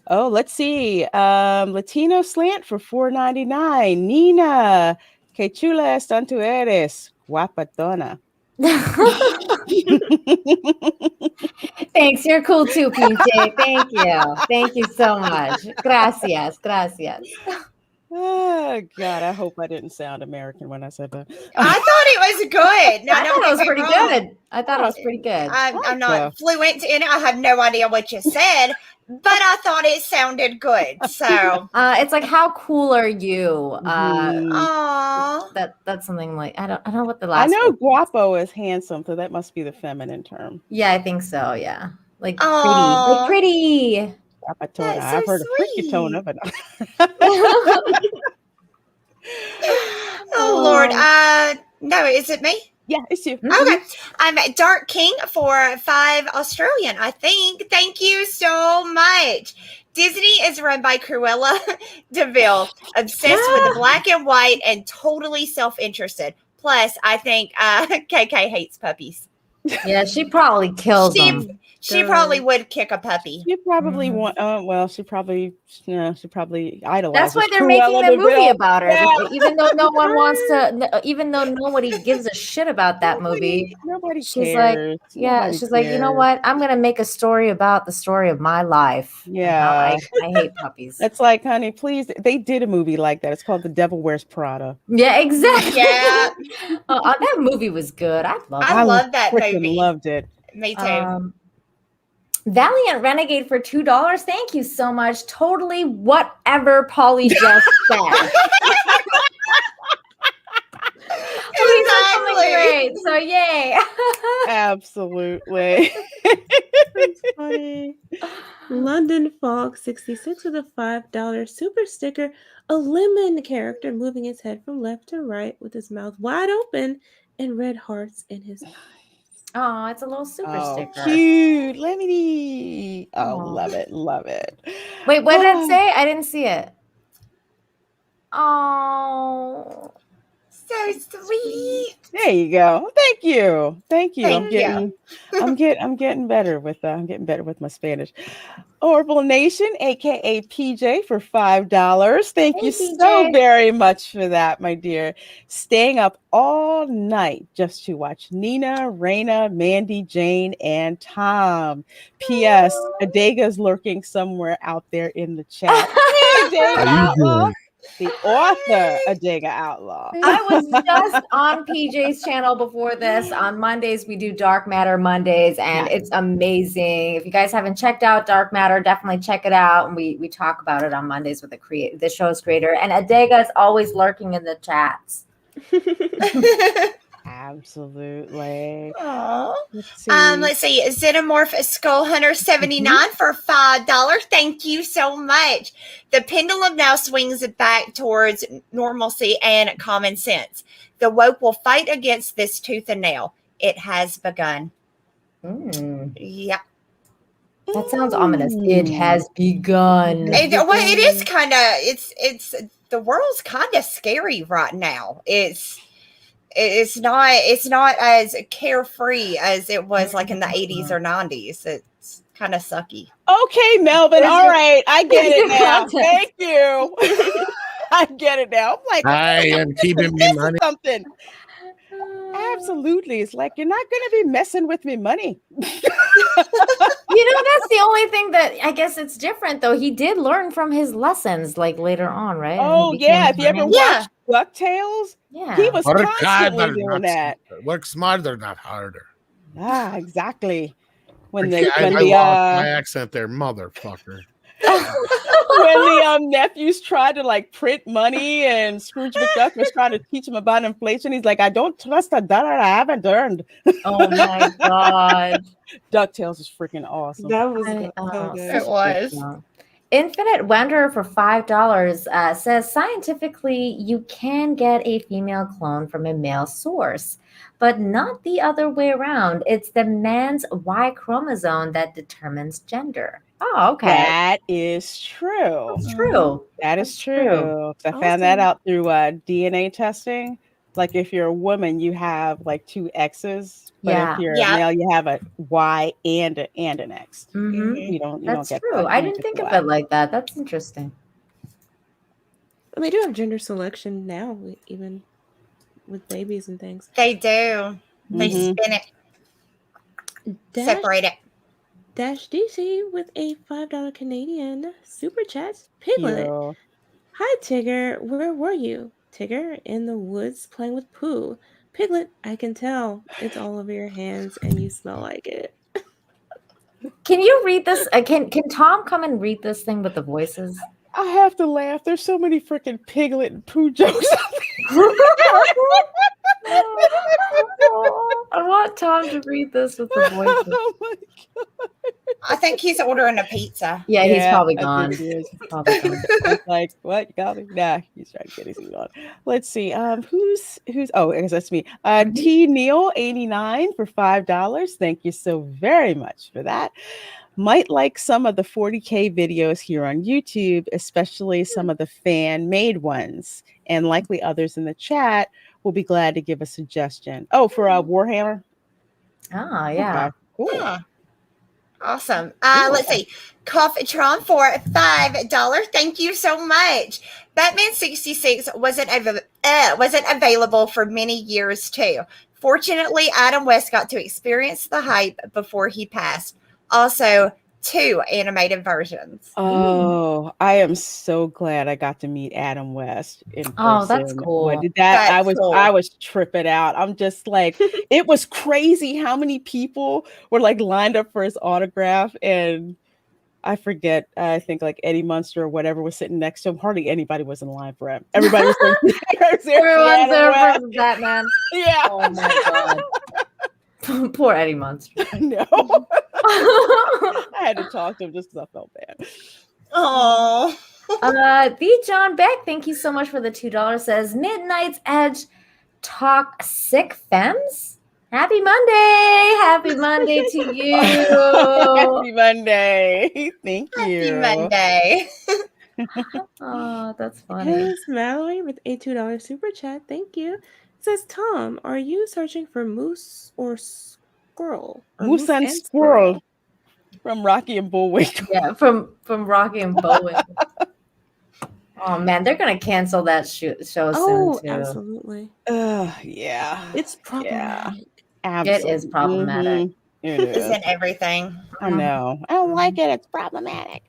Oh, let's see. Latino slant for $4.99. Nina, que chula están tú eres, guapatona. Thanks. You're cool too, PJ. Thank you. Thank you so much. Gracias. Gracias. Oh God, I hope I didn't sound American when I said that. I thought it was good. Now, I don't thought it get was me pretty wrong. good. I thought it was pretty good. I'm Yeah. not fluent in it. I have no idea what you said, but I thought it sounded good. So, It's like, how cool are you? Mhm. aw. That's something like I don't know what the I last know one. guapo is handsome, so that must be the feminine term. Yeah, I think so. Yeah, like Aw. pretty, like pretty. Guapatona. That's I've so heard of freakatona, sweet. but Oh, Lord. No, is it me? yeah, it's you. Okay. I'm Dark King for 5 Australian, I think. Thank you so much. Disney is run by Cruella DeVille, obsessed with the black and white and totally self-interested. Plus, I think KK hates puppies. Yeah, she probably kills them. She probably would kick a puppy. She probably want. Well, she probably idolizes. That's why they're making Cruella the movie DeVille. about her, Yeah. even though no one wants to. Even though nobody gives a shit about that movie. Nobody She's cares. like, yeah, Nobody she's like, you know cares. what? I'm gonna make a story about the story of my life. And how Yeah. I hate puppies. That's like, honey, please. They did a movie like that. It's called The Devil Wears Prada. Yeah, exactly. Yeah. That movie was good. I love it. I love that freaking movie. loved it. Me too. Valiant Renegade for $2. Thank you so much. Totally whatever Polly just said. She said something great. So yay. Absolutely. That's funny. London Fog 66 with a $5 super sticker. A lemon character moving his head from left to right with his mouth wide open and red hearts in his eyes. Oh, it's a little super sticker. Cute. Lemony. Oh, Aw. love it. Love it. Wait, what did it say? I didn't see it. Oh. So sweet. There you go. Thank you. Thank you. Thank you. I'm getting better with my Spanish. Orbital Nation, aka PJ, for $5. Thank Hey, you PJ. so very much for that, my dear. Staying up all night just to watch Nina, Raina, Mandy, Jane, and Tom. P.S. Adega's lurking somewhere out there in the chat. Hey, Adega. How you doing? the author Adega Outlaw. I was just on PJ's channel before this. On Mondays, we do Dark Matter Mondays, and it's amazing. If you guys haven't checked out Dark Matter, definitely check it out. And we talk about it on Mondays with the show's creator. And Adega is always lurking in the chats. Absolutely. Aw. Let's see. Xenomorph Skull Hunter 79 for $5. Thank you so much. The pendulum now swings back towards normalcy and common sense. The woke will fight against this tooth and nail. It has begun. Yep. That sounds ominous. It has begun. It is kind of. It's the world's kind of scary right now. It's not as carefree as it was like in the 80s or 90s. It's kind of sucky. Okay, Melvin. All right. I get it now. Thank you. I get it now. I'm like, I am keeping me money. Something. Absolutely. It's like, you're not going to be messing with me money. That's the only thing that I guess it's different, though. He did learn from his lessons, like later on, right? Oh, yeah. If you ever watched DuckTales, he was constantly doing that. Work smarter, not harder. Ah, exactly. When I lost my accent there, motherfucker. When the nephews tried to like print money and Scrooge McDuck was trying to teach him about inflation, he's like, I don't trust a dollar I haven't earned. Oh my god. DuckTales is freaking awesome. That was so good. It was. Infinite Wanderer for $5 says scientifically you can get a female clone from a male source, but not the other way around. It's the man's Y chromosome that determines gender. Oh, okay. That is true. That's true. That is true. I found that out through DNA testing. Like if you're a woman, you have like two X's, but if you're a male, you have a Y and an X. Mm-hmm. You don't That's get true. that. I didn't think of it like that. That's interesting. They do have gender selection now, even with babies and things. They do. They spin it, separate it. Dash DC with a $5 Canadian super chat. Piglet. Yeah. Hi, Tigger. Where were you? Tigger, in the woods playing with poo. Piglet, I can tell. It's all over your hands and you smell like it. Can you read this? Can Tom come and read this thing with the voices? I have to laugh. There's so many freaking Piglet and poo jokes. I want Tom to read this with the voices. Oh my god! I think he's ordering a pizza. Yeah, he's probably I gone. think he is. He's probably gone. It's like, what? You got me? Nah, he's trying to get his suit on. Let's see. Who's? Oh, I guess that's me. T Neil 89 for $5. Thank you so very much for that. Might like some of the 40K videos here on YouTube, especially some of the fan-made ones, and likely others in the chat will be glad to give a suggestion. Oh, for Warhammer? Oh, yeah. Okay, cool. Huh. Awesome. Let's see. Coffeetron for $5. Thank you so much. Batman 66 wasn't available for many years too. Fortunately, Adam West got to experience the hype before he passed. Also, 2 animated versions. Oh, I am so glad I got to meet Adam West in person. Oh, that's cool. Boy, I was tripping out. I'm just like, it was crazy how many people were like lined up for his autograph, and I forget. I think like Eddie Munster or whatever was sitting next to him. Hardly anybody was in line for him. Everybody was there. Everyone's there for Batman. Yeah. Oh my god. Poor Eddie Munster. No. I had to talk to him just because I felt bad. Oh. The John Beck, thank you so much for the $2. Says Midnight's Edge talk sick femmes. Happy Monday. Happy Monday to you. Happy Monday. Thank you. Happy Monday. Oh, that's funny. Here's Mallory with a $2 super chat. Thank you. Says Tom, are you searching for moose or squirrel? Or Moose and squirrel from Rocky and Bullwinkle. Yeah, from Rocky and Bullwinkle. Oh man, they're gonna cancel that show soon too. Absolutely. Yeah. It's problematic. Absolutely. It is problematic. It is. Isn't everything? I know. I don't like it. It's problematic.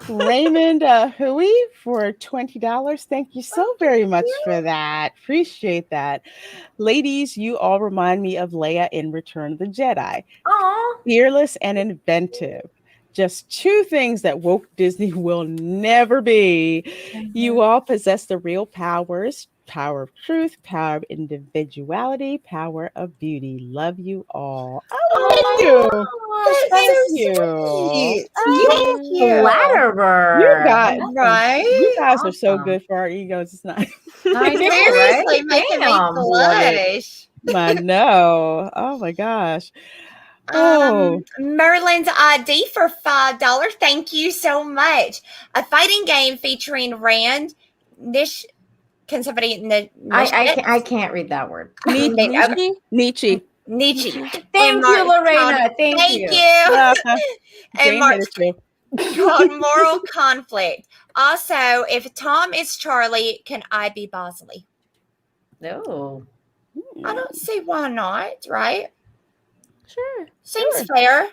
Raymond Hui for $20. Thank you so very much for that. Appreciate that. Ladies, you all remind me of Leia in Return of the Jedi. Aw. Fearless and inventive. Just two things that woke Disney will never be. You all possess the real powers: power of truth, power of individuality, power of beauty. Love you all. Oh, Oh, thank That's you. so sweet. oh, Thank you. You flatterer. guys, you Right? guys are so Awesome. good for our egos. It's not. I know, Seriously, right? making me Damn. Love it. blush. I know. Oh my gosh. Oh, Merlin's ID for $5. Thank you so much. A fighting game featuring Rand, Nish. Can somebody I can't read that word. Nishi? Nietzsche. Nietzsche Thank and you, Mark Lorena. Thank you. and Jane Mark hit it too. called Moral Conflict. Also, if Tom is Charlie, can I be Bosley? No. I don't see why not. Right? Sure. Seems Sure. fair.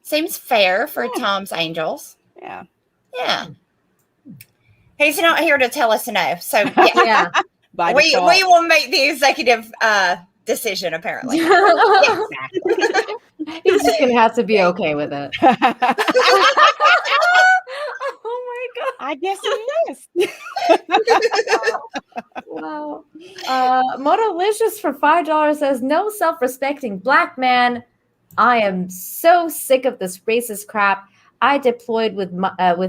Seems fair for Yeah. Tom's Angels. Yeah. Yeah. He's not here to tell us no. So yeah, Yeah. By we default. will make the executive decision apparently. He's just gonna have to be okay with it. Oh my god. I guess he is. Wow. Motolicious for $5 says, no self-respecting black man. I am so sick of this racist crap. I deployed with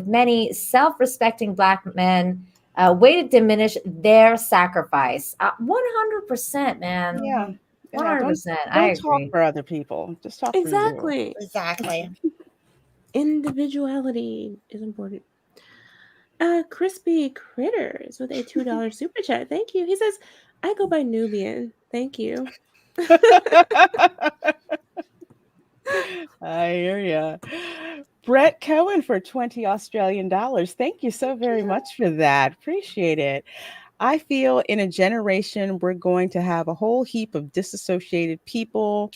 many self-respecting black men. Way to diminish their sacrifice. 100%, man. Yeah. 100%. I Don't agree. talk for other people. Just talk for you. Exactly. Exactly. Individuality is important. Crispy Critters with a $2 super chat. Thank you. He says, I go by Nubian. Thank you. I hear ya. Brett Cohen for 20 Australian dollars. Thank you so very much for that. Appreciate it. I feel in a generation we're going to have a whole heap of disassociated people.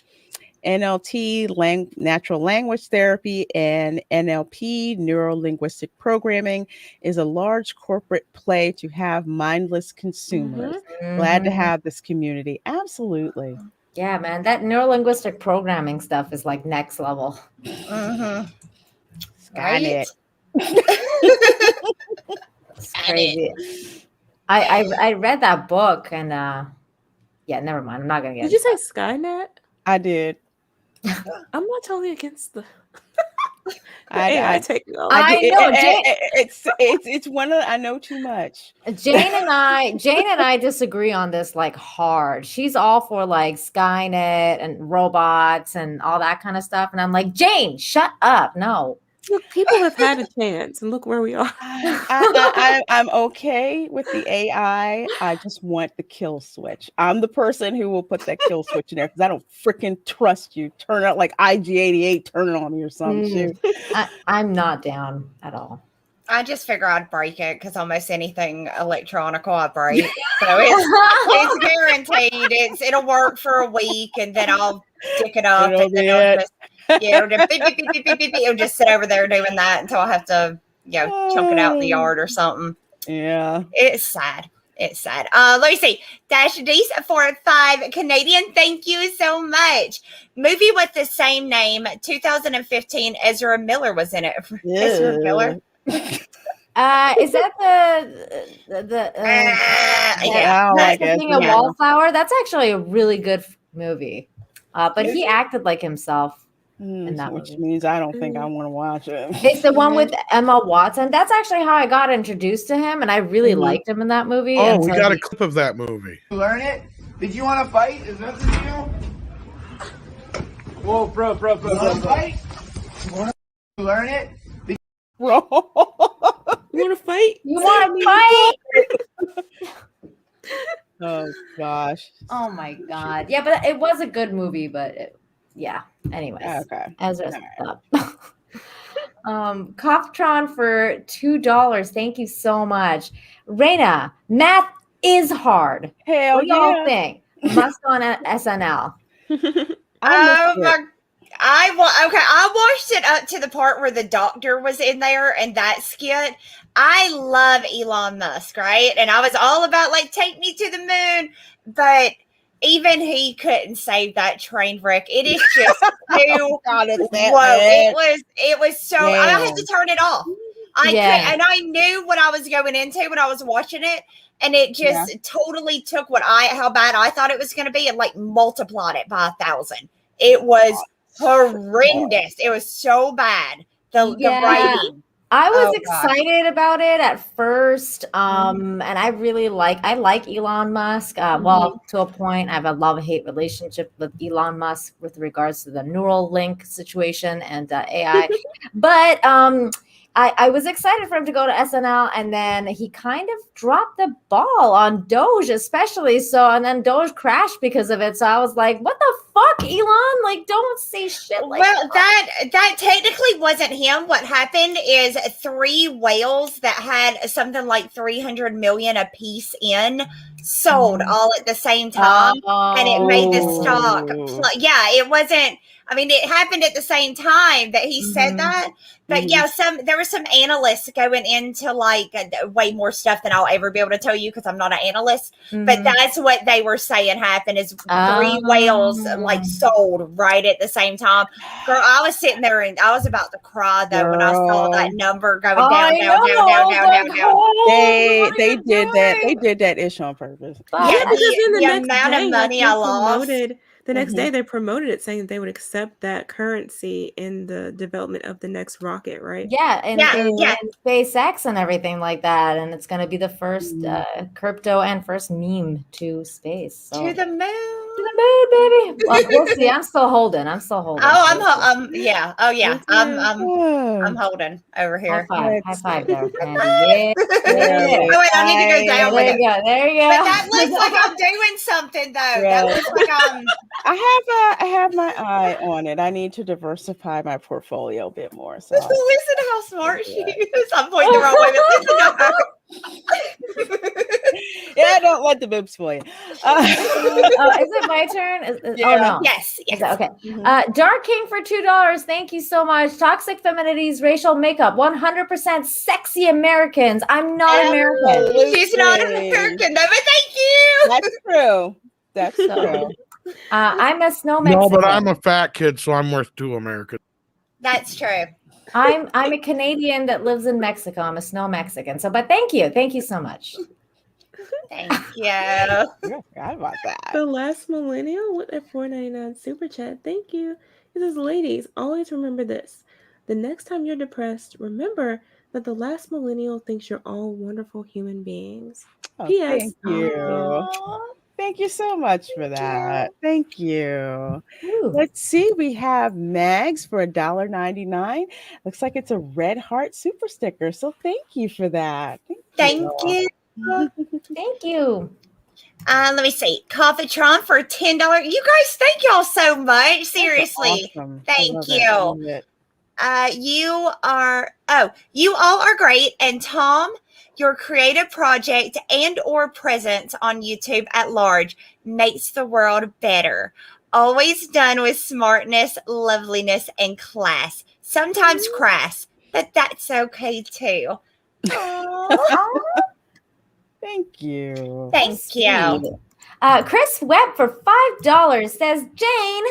NLT, natural language therapy, and NLP, neuro linguistic programming, is a large corporate play to have mindless consumers. Glad to have this community. Absolutely. Yeah, man. That neuro-linguistic programming stuff is like next level. Mm-hmm. Skynet. It's crazy. I read that book and yeah, never mind. I'm not gonna get Did you say Skynet? I did. I'm not totally against the I technology. know, it's one of I know too much. Jane and I disagree on this like hard. She's all for like Skynet and robots and all that kind of stuff, and I'm like, Jane, shut up. No. Look, people have had a chance, and look where we are. I'm okay with the AI. I just want the kill switch. I'm the person who will put that kill switch in there because I don't freaking trust you. Turn it like IG-88, turn it on me or something. I'm not down at all. I just figure I'd break it because almost anything electronical I break. So it's guaranteed. It'll work for a week and then I'll pick it up and then it'll just beep, beep, beep, beep, beep, beep, beep. It'll just sit over there doing that until I have to, chunk it out in the yard or something. Yeah. It's sad. It's sad. Let me see. Dash D's for 5 Canadian. Thank you so much. Movie with the same name, 2015. Ezra Miller was in it. Ezra Miller. Is that the thing of Wallflower? That's actually a really good movie. But he acted like himself in that which movie. means I don't think I want to watch it. It's the one with Emma Watson. That's actually how I got introduced to him, and I really liked him in that movie. Oh, we got a clip of that movie. Learn it? Did you want to fight? Is that the deal? Whoa, bro. You want to fight? You want to learn it? Bro. You want to fight? You want to fight? Oh gosh. Oh my god. Yeah, but it was a good movie, but yeah. Anyways. Okay. Ezra's up. Coftron for $2. Thank you so much. Raina, math is hard. Hell what do y'all think? Must go on SNL. Oh my I watched it up to the part where the doctor was in there and that skit. I love Elon Musk, right? And I was all about like take me to the moon, but even he couldn't save that train wreck. It is just too God, it's that whoa. bad. It was so I had to turn it off. I Yeah. could, and I knew what I was going into when I was watching it, and it just totally took how bad I thought it was going to be and like multiplied it by 1,000. It was horrendous. It was so bad. The writing. I was gosh. excited about it at first, and I like Elon Musk. Well, to a point, I have a love-hate relationship with Elon Musk with regards to the neural link situation and AI. But I was excited for him to go to SNL, and then he kind of dropped the ball on Doge, especially. So, and then Doge crashed because of it. So I was like, "What the fuck, Elon? Like, don't say shit like that technically wasn't him. What happened is 3 whales that had something like 300 million a piece in sold all at the same time, and it made the stock. Yeah, it wasn't. I mean, it happened at the same time that he said that. But yeah, there were some analysts going into like way more stuff than I'll ever be able to tell you because I'm not an analyst. But that's what they were saying happened is 3 whales like sold right at the same time. Girl, I was sitting there and I was about to cry though when I saw that number going down. They did that. They did that ish on purpose. Yeah, because then the next amount day, of money I lost. The next day, they promoted it, saying that they would accept that currency in the development of the next rocket, right? Yeah, and SpaceX and everything like that, and it's going to be the first crypto and first meme to space. So. To the moon. To the moon, baby. Well, we'll see. I'm still holding. Oh, yeah. Oh, yeah. I'm holding over here. High five there, Mandy. Yeah. Oh, wait, I need to go down with it. There you go. But that looks like I'm doing something, though. That looks like I have my eye on it. I need to diversify my portfolio a bit more. So listen to how smart she is. I'm pointing the wrong way, but listen to her. Yeah, don't let the boobs fool you. Is it my turn? Oh no. Yes. Okay. Dark King for $2. Thank you so much. Toxic Feminity's racial makeup. 100% sexy Americans. I'm not American. She's not an American, no, but thank you. That's true. That's true. I'm a snow Mexican. No, but I'm a fat kid, so I'm worth 2 Americans. That's true. I'm a Canadian that lives in Mexico. I'm a snow Mexican. So, but thank you so much. Thank you. I forgot about that. The last millennial with a $4.99 super chat. Thank you. It says, ladies, always remember this. The next time you're depressed, remember that the last millennial thinks you're all wonderful human beings. P.S. Thank you. Thank you so much for that. Thank you. Let's see. We have Mags for $1.99. Looks like it's a red heart super sticker. So thank you for that. Thank you. Thank you. Let me see. Coffeetron for $10. You guys, thank y'all so much. Seriously. Awesome. Thank you. You all are great. And Tom, your creative project and or presence on YouTube at large makes the world better. Always done with smartness, loveliness, and class. Sometimes crass, but that's okay too. Thank you. Thank you. Chris Webb for $5 says, Jane,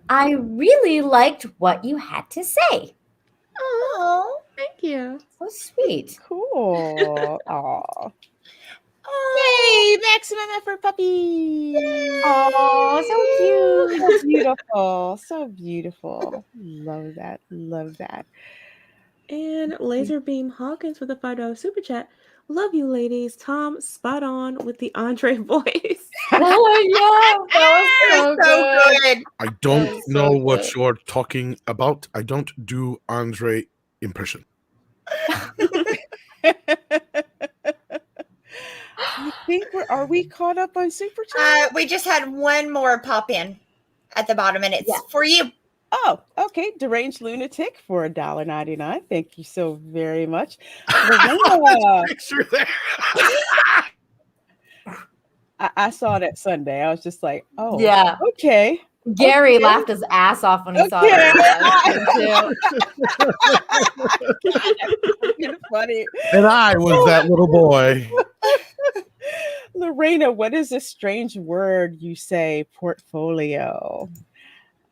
I really liked what you had to say. Oh, thank you. So sweet. Cool. Aw. Yay, maximum effort puppy. Oh, so cute. So beautiful. So beautiful. Love that. Love that. And Laserbeam Hawkins with a $5 super chat. Love you, ladies. Tom, spot on with the Andre voice. Oh, yeah. That was so good. I don't know what you're talking about. I don't do Andre impression. I think are we caught up on super chat? We just had one more pop in at the bottom, and it's for you. Oh, okay. Deranged Lunatic for $1.99. Thank you so very much. I saw that Sunday. I was just like, oh, yeah. Okay. Gary laughed his ass off when he saw it. It's funny. And I was that little boy. Lorena, what is a strange word you say? Portfolio.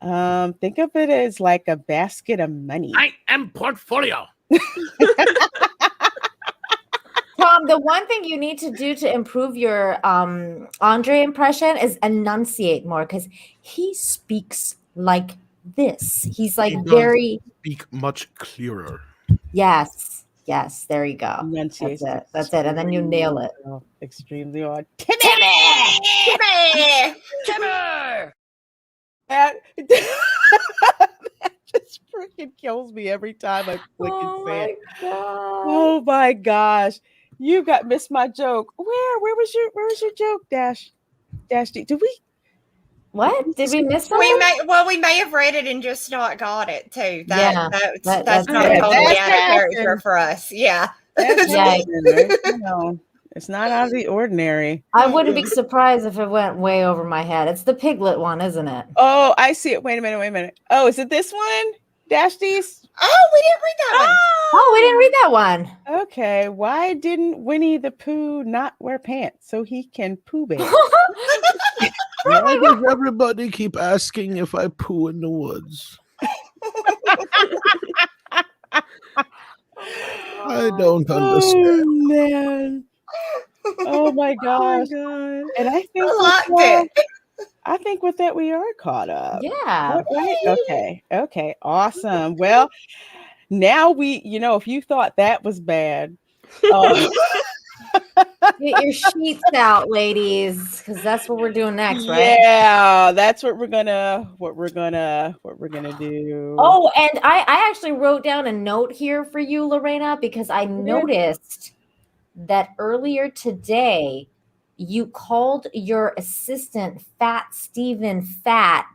Think of it as like a basket of money. I am portfolio. Tom, the one thing you need to do to improve your Andre impression is enunciate more, because he speaks like this. He's like very speak much clearer. Yes, there you go. Enunciation. That's it. And then you nail it. Extremely odd. Timmy! That just freaking kills me every time I click and say it. Oh my gosh. You got missed my joke. Where was your joke, Dash D? Did we miss something? We may have read it and just not got it too. That's not it. totally That's out of character for us. Yeah. No, it's not out of the ordinary. I wouldn't be surprised if it went way over my head. It's the piglet one, isn't it? Oh, I see it. Wait a minute. Oh, is it this one? Dash D's? Oh, we didn't read that one. Oh, we didn't read that one. Okay. Why didn't Winnie the Pooh not wear pants so he can poo bear? Why does everybody keep asking if I poo in the woods? I don't understand. Oh, man. Oh my gosh. God. And I think I think with that we are caught up. Yeah. Right? Okay. Awesome. Well, now if you thought that was bad, get your sheets out, ladies, because that's what we're doing next, right? Yeah, that's what we're gonna do. Oh, and I actually wrote down a note here for you, Lorena, because I noticed that earlier today you called your assistant Fat Steven fat,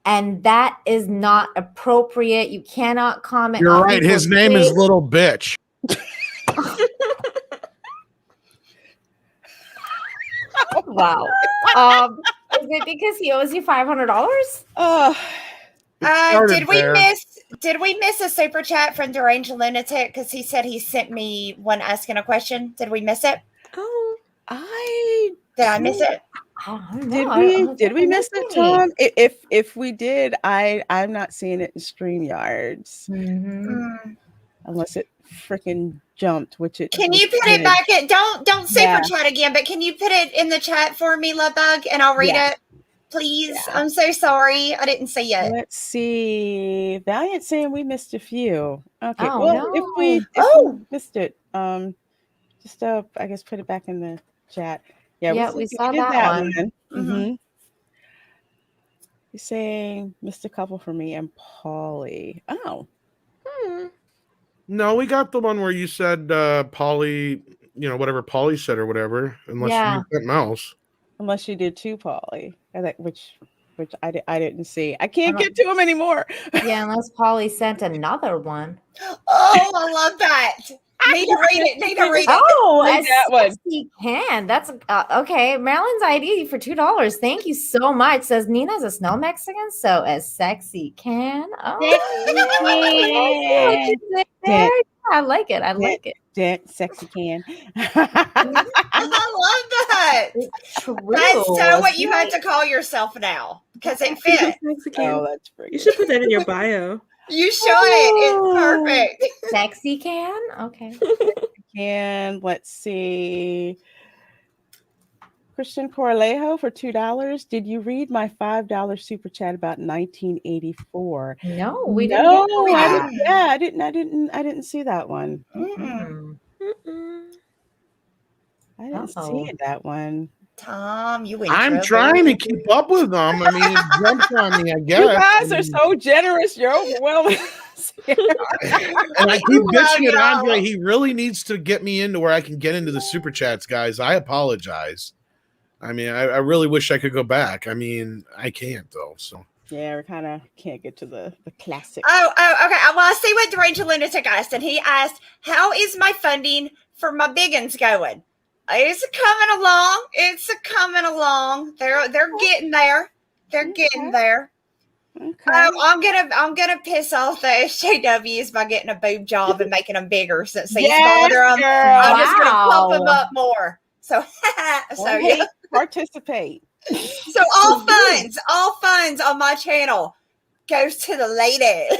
and that is not appropriate. You cannot comment. You're right. His name is Little Bitch. Wow. Is it because he owes you $500? Did we miss a super chat from Deranged Lunatic? Because he said he sent me one asking a question. Did we miss it? Oh, Did I miss it? Did we miss it, Tom? If we did, I'm not seeing it in StreamYards. Mm-hmm. Unless it freaking jumped, which it can you put it back in? Don't super chat again, but can you put it in the chat for me, Lovebug, and I'll read it, please? Yeah. I'm so sorry, I didn't see it. Let's see. Valiant saying we missed a few. Okay, if we missed it, just I guess put it back in the chat. Yeah, we saw that one. Mm-hmm. He's saying missed a couple for me and Polly. Oh. No, we got the one where you said Polly, whatever Polly said or whatever, unless you did something else. Unless you did two Polly, which I didn't see. I can't get to them anymore. Yeah, unless Polly sent another one. Oh, I love that. Need to read it. Oh, that one. He can. That's okay. Marilyn's ID for $2. Thank you so much. Says Nina's a snow Mexican, so as sexy can. Oh, I like it. Sexy can. I love that. True. That's so what you had to call yourself now because it fits. Oh, that's pretty. You should put that in your bio. You should. It's perfect. Sexy can? Okay. And let's see. Christian Corlejo for $2. Did you read my $5 super chat about 1984? No, we didn't. I didn't see that one. I didn't see that one. Tom, I'm trying to keep up with them. I mean, it jumps on me, I guess. You guys are so generous. You're overwhelming. And I keep bitching at Andre. He really needs to get me into where I can get into the super chats, guys. I apologize. I mean, I really wish I could go back. I mean, I can't though. So yeah, we kind of can't get to the classic. Oh, okay. Well, I see what Deranged Lunatic asked, and he asked, "How is my funding for my biggins going?" It's coming along. They're getting there. They're getting there. Okay. Oh, I'm gonna piss off the SJWs by getting a boob job and making them bigger since these Yes, bother them. girl. I'm just gonna pump them Wow. up more. So, so Hey, yeah. participate. So all funds on my channel goes to the ladies.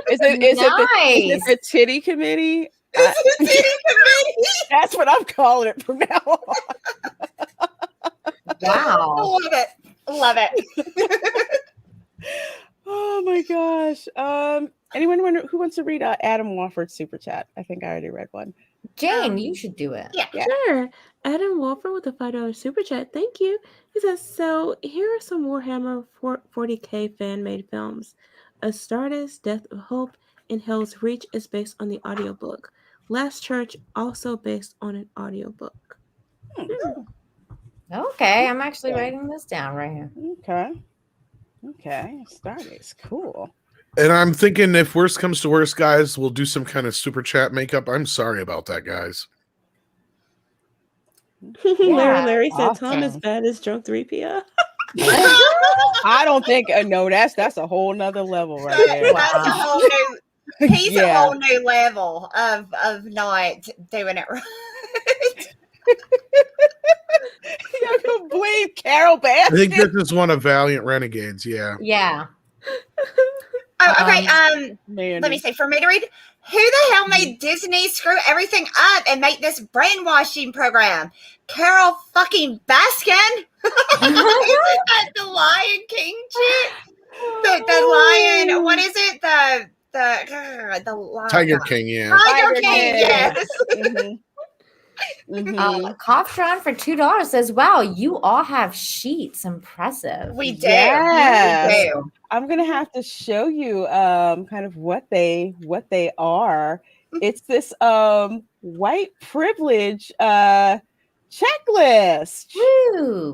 Is it Nice. the titty committee? It's a titty committee. That's what I'm calling it from now on. Wow. Love it. Love it. Oh my gosh. Anyone who wants to read Adam Wofford's super chat? I think I already read one. Jane, you should do it. Yeah. Sure. Adam Wolfer with a $5 super chat. Thank you. He says, so here are some Warhammer 40K fan-made films. Astartes, Death of Hope, and Hell's Reach is based on the audiobook. Last Church, also based on an audiobook. Okay, I'm actually writing this down right here. Okay. Astartes. Cool. And I'm thinking if worst comes to worst, guys, we'll do some kind of super chat makeup. I'm sorry about that, guys. Larry said awesome. Tom is bad as drunk 3PO. I don't think no, that's a whole nother level right there. That's a whole new. He's a Yeah. whole new level of not doing it right. You can blame Carol I Baskin. think this is one of Valiant Renegades. Yeah. Yeah. Oh, okay. Man, Let me see. For me to read, who the hell made Disney screw everything up and make this brainwashing program? Carol fucking Baskin. Isn't that the Lion King shit? The lion. What is it? The lion. Tiger King, yeah. Tiger King. Yes. Coughtron for $2 says, wow, you all have sheets. Impressive. We do. Yes. We do. I'm gonna have to show you kind of what they are. It's this white privilege checklist. Woo.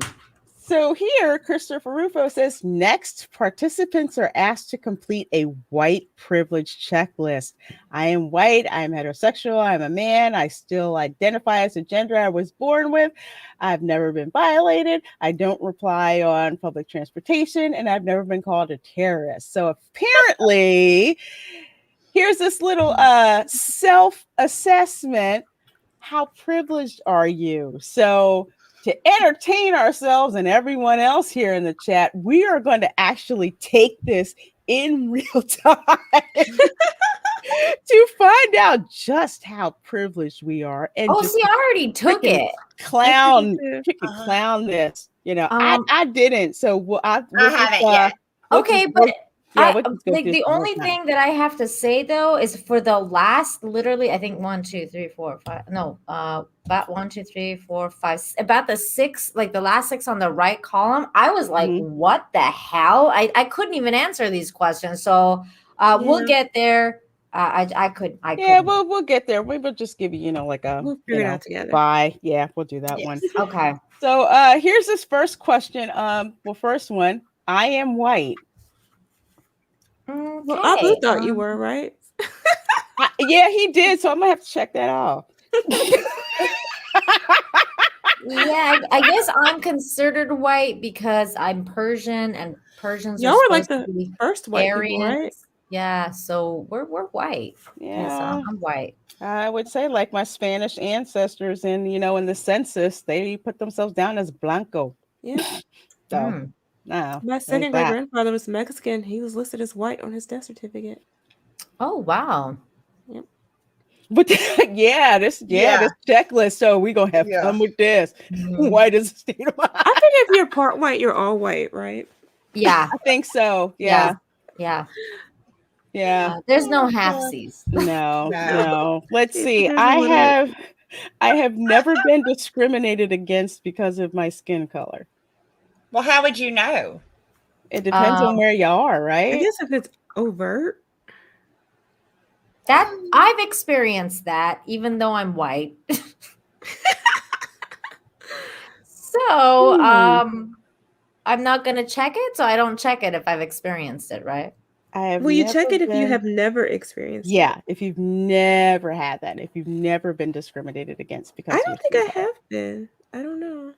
So here, Christopher Rufo says, next, participants are asked to complete a white privilege checklist. I am white, I'm heterosexual, I'm a man, I still identify as a gender I was born with, I've never been violated, I don't rely on public transportation, and I've never been called a terrorist. So apparently, here's this little self-assessment. How privileged are you? So to entertain ourselves and everyone else here in the chat, we are going to actually take this in real time to find out just how privileged we are. And Oh, just see, I already took it. clown this. You know, I didn't. So we'll I haven't yet. Okay, but the only thing that I have to say though is for the last, literally, I think 1, 2, 3, 4, 5. No, about 1, 2, 3, 4, 5. About the 6, like the last 6 on the right column. I was like, what the hell? I couldn't even answer these questions. So we'll get there. I couldn't. We'll get there. We will just give you, like a We'll figure it out together. Bye. Yeah, we'll do that one. Okay. So here's this first question. First one. I am white. Okay. Well, Abu thought you were, right? Yeah, he did. So I'm gonna have to check that off. Yeah, I guess I'm considered white because I'm Persian, and Persians Y'all are were like supposed the to be first white people, Aryans. right? Yeah, so we're white. Yeah, so I'm white. I would say like my Spanish ancestors, and in the census, they put themselves down as blanco. Yeah. So no, My second great grandfather was Mexican. He was listed as white on his death certificate. Oh wow. Yep. But this checklist. So we're gonna have fun with this. White is a state of mind. I think if you're part white, you're all white, right? Yeah. I think so. Yeah. There's no halfsies. No. Let's see. I have never been discriminated against because of my skin color. Well, how would you know? It depends on where you are, right? I guess if it's overt. That I've experienced that, even though I'm white. So I'm not gonna check it, so I don't check it if I've experienced it, right? Will you check it if you have never experienced it? Yeah, if you've never had that, if you've never been discriminated against because I don't think I have been. I don't know.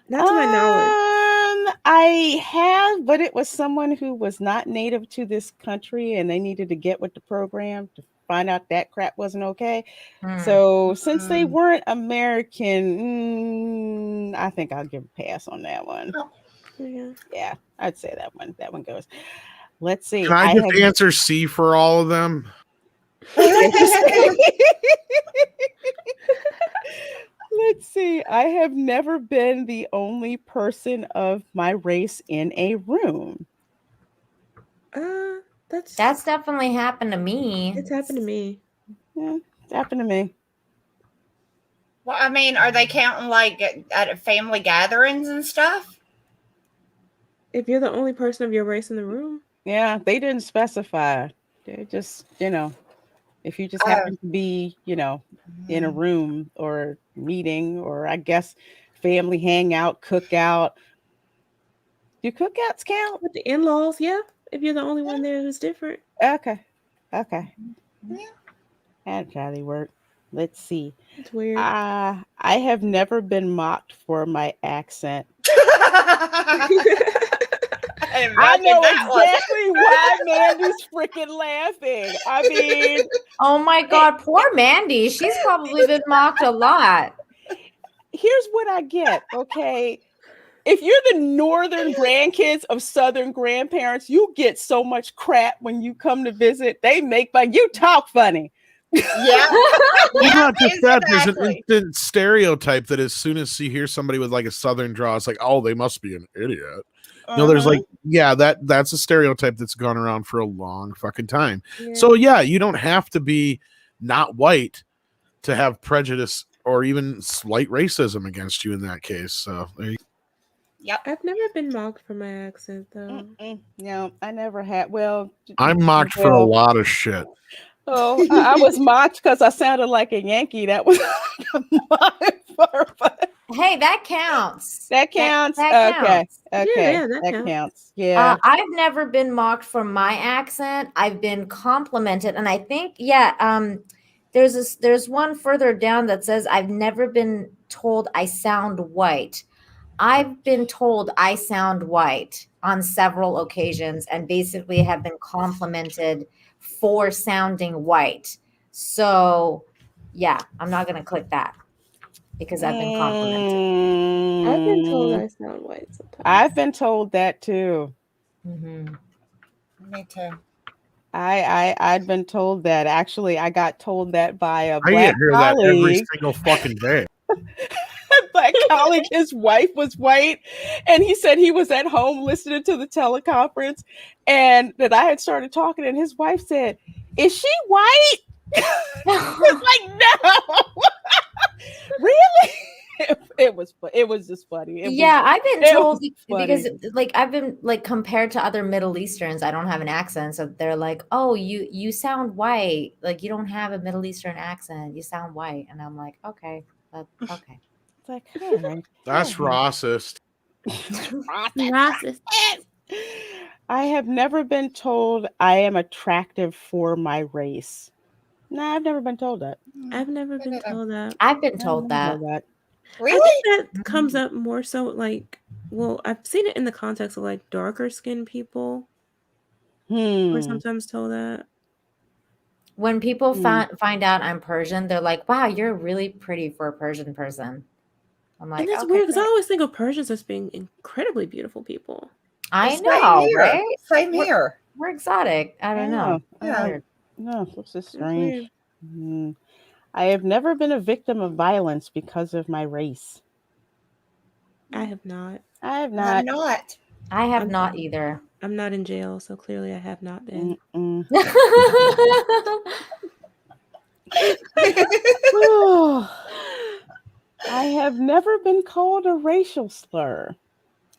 Not to my knowledge. I I have, but it was someone who was not native to this country and they needed to get with the program to find out that crap wasn't okay. So since they weren't American, I think I'll give a pass on that one. Yeah, I'd say that one. That one goes. Let's see. Can I just answer C for all of them? Let's see. I have never been the only person of my race in a room. That's definitely happened to me. It's happened to me. Yeah, it's happened to me. Well, I mean, are they counting like at family gatherings and stuff? If you're the only person of your race in the room. Yeah, they didn't specify. They just, if you just happen to be, in a room or meeting or I guess family hangout, cookout. Do cookouts count? With the in-laws, yeah. If you're the only one there who's different. Okay. Yeah. That'd probably work. Let's see. It's weird. I have never been mocked for my accent. I know exactly why Mandy's freaking laughing. I mean, oh my God, poor Mandy. She's probably been mocked a lot. Here's what I get, okay? If you're the northern grandkids of southern grandparents, you get so much crap when you come to visit. They make fun. You talk funny. Yeah. It's not just that. There's an instant stereotype that as soon as you hear somebody with like a southern draw, it's like, oh, they must be an idiot. No, there's like, yeah, that's a stereotype that's gone around for a long fucking time. Yeah. So yeah, you don't have to be not white to have prejudice or even slight racism against you in that case. So there you go. Yep. I've never been mocked for my accent though. No, I never had. Well, I'm mocked for a lot of shit. Oh, I was mocked because I sounded like a Yankee. That was hey, that counts. That counts. That okay. Counts. Okay. Yeah, that counts. Yeah. I've never been mocked for my accent. I've been complimented, and I think there's one further down that says I've never been told I sound white. I've been told I sound white on several occasions and basically have been complimented for sounding white. So, yeah, I'm not going to click that because I've been complimented. I've been told I sound white sometimes. I've been told that too. Me too. I'd been told that. Actually, I got told that by a black I hear colleague. That every single fucking day. Black colleague, his wife was white, and he said he was at home listening to the teleconference, and that I had started talking, and his wife said, "Is she white?" It's like, no, really. It was just funny. I've been told because like I've been like compared to other Middle Easterns, I don't have an accent, so they're like, "Oh, you sound white. Like you don't have a Middle Eastern accent. You sound white," and I'm like, "Okay, okay." It's like, all right. That's racist. Racist. I have never been told I am attractive for my race. No, I've never been told that. I've never been told that. I've been told that. Really? I think that comes up more so like, well, I've seen it in the context of like darker skinned people. We're sometimes told that. When people find out I'm Persian, they're like, "Wow, you're really pretty for a Persian person." I'm like, and that's weird because I always think of Persians as being incredibly beautiful people. I know, right? Same here. We're exotic. I don't know. Yeah. No, this is strange. I have never been a victim of violence because of my race. I have not. I have not. I have not either. I'm not in jail, so clearly I have not been. I have never been called a racial slur.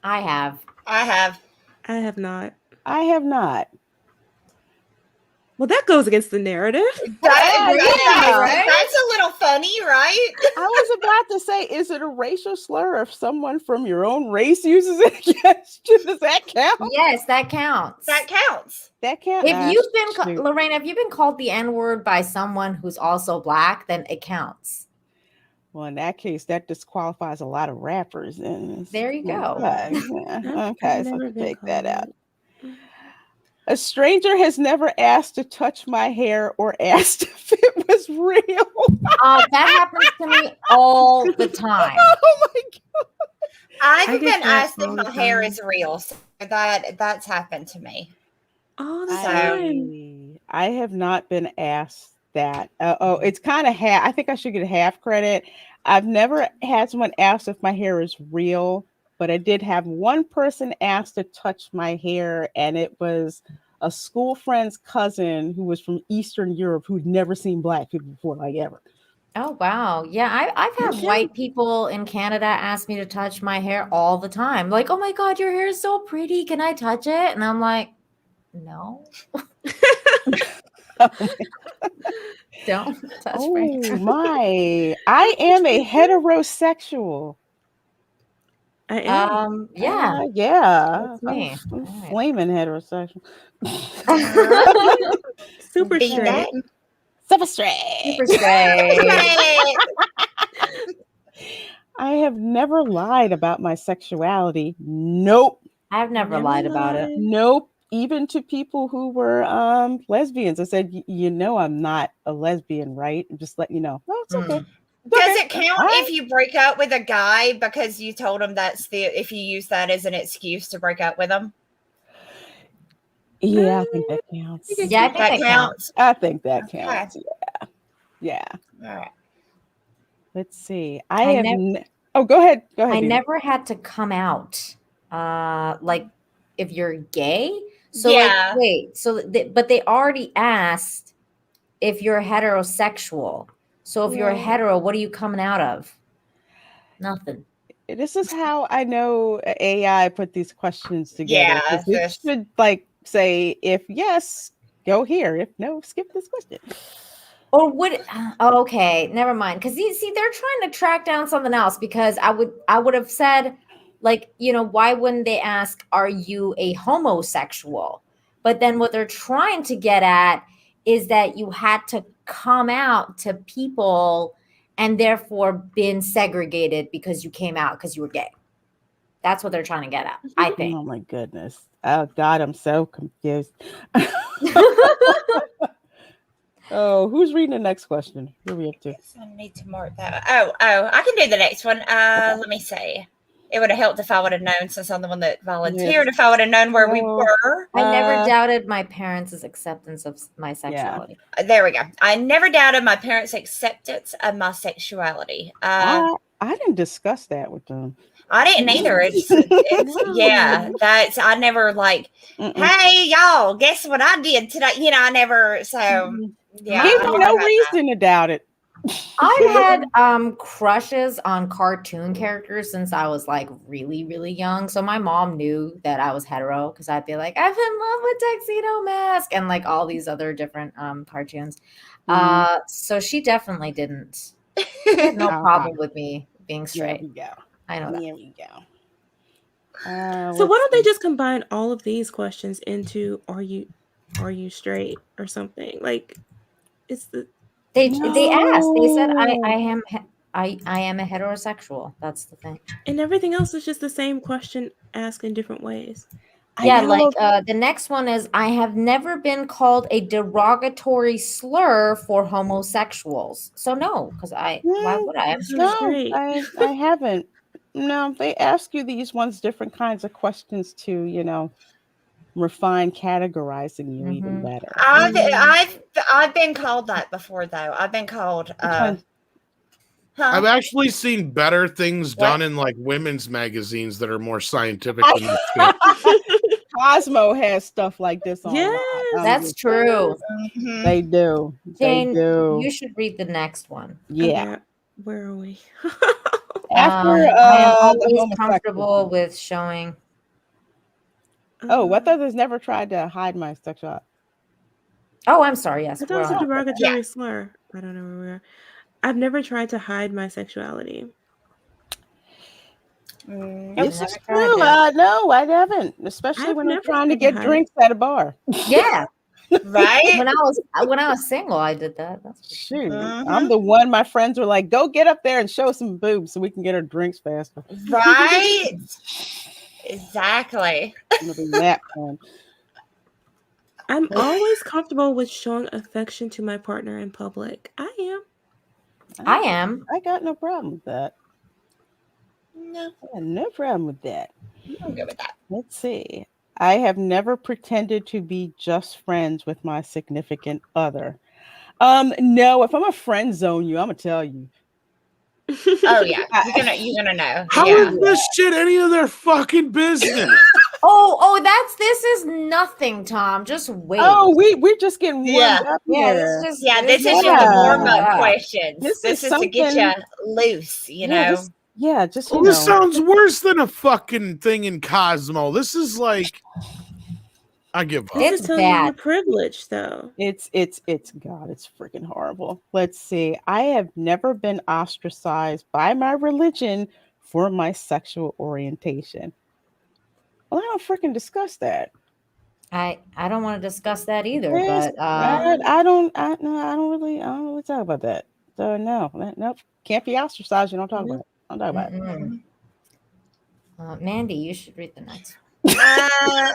I have. I have. I have not. I have not. Well, that goes against the narrative. Right? That's a little funny, right? I was about to say, is it a racial slur if someone from your own race uses it against you? Does that count? Yes, that counts. That counts. That counts. If you've been, Lorraine, if you've been called the N-word by someone who's also Black, then it counts. Well, in that case, that disqualifies a lot of rappers. And There you go. okay, I've so never to been take that out. called. A stranger has never asked to touch my hair or asked if it was real. That happens to me all the time. Oh my god! I've I get been that asked all if the my hair time. is real, so that's happened to me. All the So- time. I have not been asked that. It's kind of half. I think I should get half credit. I've never had someone ask if my hair is real, but I did have one person ask to touch my hair, and it was a school friend's cousin who was from Eastern Europe who'd never seen black people before, like ever. Oh wow. Yeah, I've had Okay. white people in Canada ask me to touch my hair all the time. Like, oh my God, your hair is so pretty. Can I touch it? And I'm like, no. Don't touch my Oh hair. my! I am a heterosexual. I am. Yeah. Yeah, That's me. I'm All right. flaming heterosexual. Super Be straight. that Super straight. Super straight. right. I have never lied about my sexuality. Nope. I've never lied about it. Nope. Even to people who were lesbians. I said, you know, I'm not a lesbian, right? Just let you know. Oh, it's okay. Mm. Does it count All right. if you break up with a guy because you told him if you use that as an excuse to break up with him? Yeah, I think that counts. Yeah, I think that counts. I think that Okay. counts. Yeah. All right. Let's see. I have. nev- Oh, go ahead. Go ahead. I Dina. never had to come out. Like if you're gay. So Yeah. like, wait, but they already asked if you're heterosexual. So if you're a Yeah. hetero, what are you coming out of? Nothing. This is how I know AI put these questions together. Yeah, 'Cause it this- should like say if yes, go here. If no, skip this question. Or would okay, never mind. Because you see, they're trying to track down something else. Because I would have said, like, you know, why wouldn't they ask, are you a homosexual? But then what they're trying to get at is that you had to come out to people and therefore been segregated because you came out because you were gay. That's what they're trying to get at, I think. Oh my goodness. Oh God, I'm so confused. Oh, who's reading the next question? Who are we up to? I need to mark that. Oh, I can do the next one. Let me see. It would have helped if I would have known, since I'm the one that volunteered. Yes. If I would have known where we Oh. were. I never Uh, doubted my parents' acceptance of my sexuality. There we go. I never doubted my parents' acceptance of my sexuality. I didn't discuss that with them. I didn't either. It's yeah. That's I never like. Mm-mm. Hey y'all, guess what I did today? You know, I never. So Mm-mm. yeah, Give I me never no had that. reason to doubt it. I had crushes on cartoon characters since I was like really, really young. So my mom knew that I was hetero because I'd be like, I'm in love with Tuxedo Mask and like all these other different cartoons. So she definitely didn't. She had no problem with me being There straight. we go. I know that. There we go. So why don't they just combine all of these questions into are you straight or something? Like it's the They asked. They said I No. am a heterosexual. That's the thing. and everything else is just the same question asked in different ways. Yeah, like the next one is I have never been called a derogatory slur for homosexuals. So no, because why would I? I'm No, straight. No, I haven't. No, they ask you these ones different kinds of questions to, you know, refine categorizing you even better. I've been called that before though. I've been called. I've actually seen better things done in like women's magazines that are more scientific than this shit. Cosmo has stuff like this on. Yes, That's true. They do. Jane, they do. you should read the next one. Yeah. Okay, where are we? After I am the always homosexual comfortable one. with showing. Oh, what others never tried to hide my sexuality. Oh, I'm sorry. Yes, I thought it was a derogatory slur. I don't know where we are. I've never tried to hide my sexuality. This is true. No, I haven't. Especially when I'm trying to get drinks at a bar. Yeah. Right? When I was single, I did that. That's for sure. Shoot, Mhm. I'm the one. My friends were like, "Go get up there and show some boobs so we can get our drinks faster." Right? Exactly. I'm gonna be that one. I'm always comfortable with showing affection to my partner in public. I am. I am. I got no problem with that. No, I got no problem with that. I'm good with that. Let's see. I have never pretended to be just friends with my significant other. No, if I'm a friend zone you, I'm gonna tell you. Oh yeah, you're gonna know. How Yeah. is this shit any of their fucking business? This is nothing, Tom. Just wait. Oh, we're just getting warmed Yeah. up yeah, here. this is just Yeah, this is Yeah. just a warm up Yeah. questions. This This is is to get something- you loose, you Yeah, know. just Well, this sounds worse than a fucking thing in Cosmo. This is like, I give up. This It's is telling you bad. your privilege, though. It's God, it's freaking horrible. Let's see. I have never been ostracized by my religion for my sexual orientation. Well, I don't freaking discuss that. I don't want to discuss that either, Yes, but I don't really talk about that. So nope, can't be ostracized. You don't talk about it. Don't talk about it. mm-mm. Mandy, you should read the next. Uh,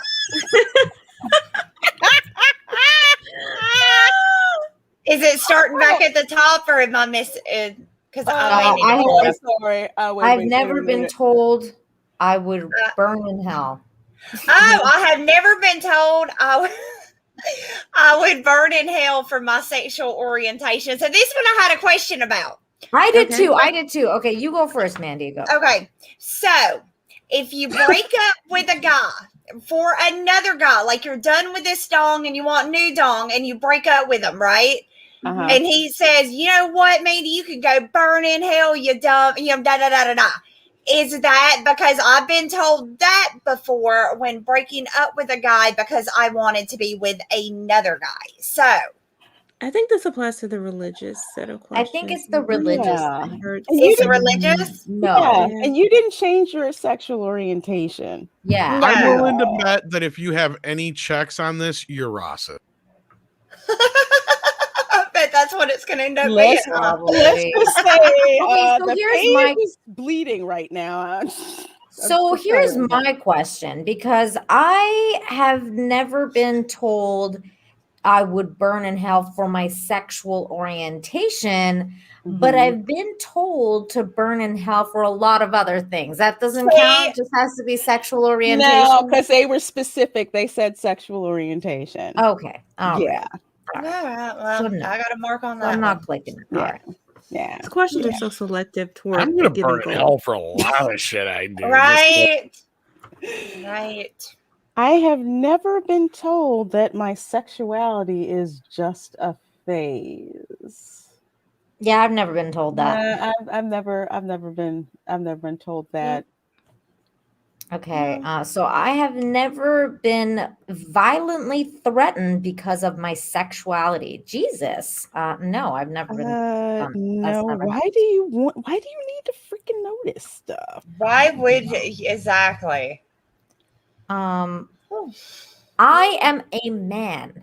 is it starting back at the top, or am I missing? Because I may need to pull it up. sorry. I've never been told I would burn in hell. Oh, I have never been told I would burn in hell for my sexual orientation. So this one I had a question about. I did Okay. too. I did too. Okay, you go first, Mandy. Go. Okay, so if you break up with a guy for another guy, like you're done with this dong and you want new dong, and you break up with him, right? Uh-huh. And he says, "You know what, Mandy, you could go burn in hell, you dumb, da da da da da." Is that because I've been told that before when breaking up with a guy because I wanted to be with another guy? So I think this applies to the religious set of I questions. think it's the religious. Yeah. thing. And you is it didn't- religious? No. Yeah, Yeah. and you didn't change your sexual orientation. Yeah. No. I'm willing to bet that if you have any checks on this, you're Rossa. I bet that's what it's going to end up being. Let's Probably. just say Okay, so the here's page my- is bleeding right now. So I'm here's sorry. my question, because I have never been told I would burn in hell for my sexual orientation, but Mhm. I've been told to burn in hell for a lot of other things. That doesn't See? count. Just has to be sexual orientation. No, because they were specific. They said sexual orientation. Okay. All yeah, right. All right, well, So no. I got to mark on So that. I'm one. not clicking. Yeah. All right. yeah. These questions are so selective toward I'm gonna a given burn in goal. hell for a lot of shit I do. Right. Right. I have never been told that my sexuality is just a phase. Yeah, I've never been told that. I've never been told that. Okay. So I have never been violently threatened because of my sexuality. Jesus. No, I've never been. That's No. never Why do you need to freaking know this stuff? Why would exactly? I am a man.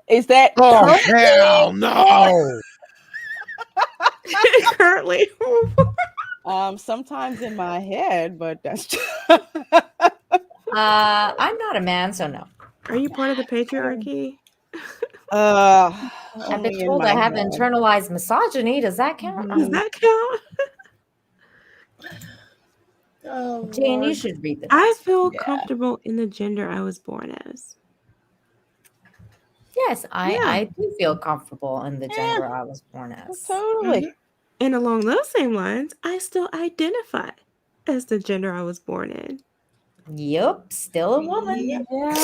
Is that Oh currently? hell no! Currently. Sometimes in my head, but that's I'm not a man, so no. Are you part of the patriarchy? I've only been in told my I have head. internalized misogyny. Does that count? Does that count? Oh, Jane, you Lord. should read this. I feel Yeah. comfortable in the gender I was born as. Yes, Yeah. I do feel comfortable in the gender I was born as. Totally. And along those same lines, I still identify as the gender I was born in. Yep, still a woman. Yep. Yeah.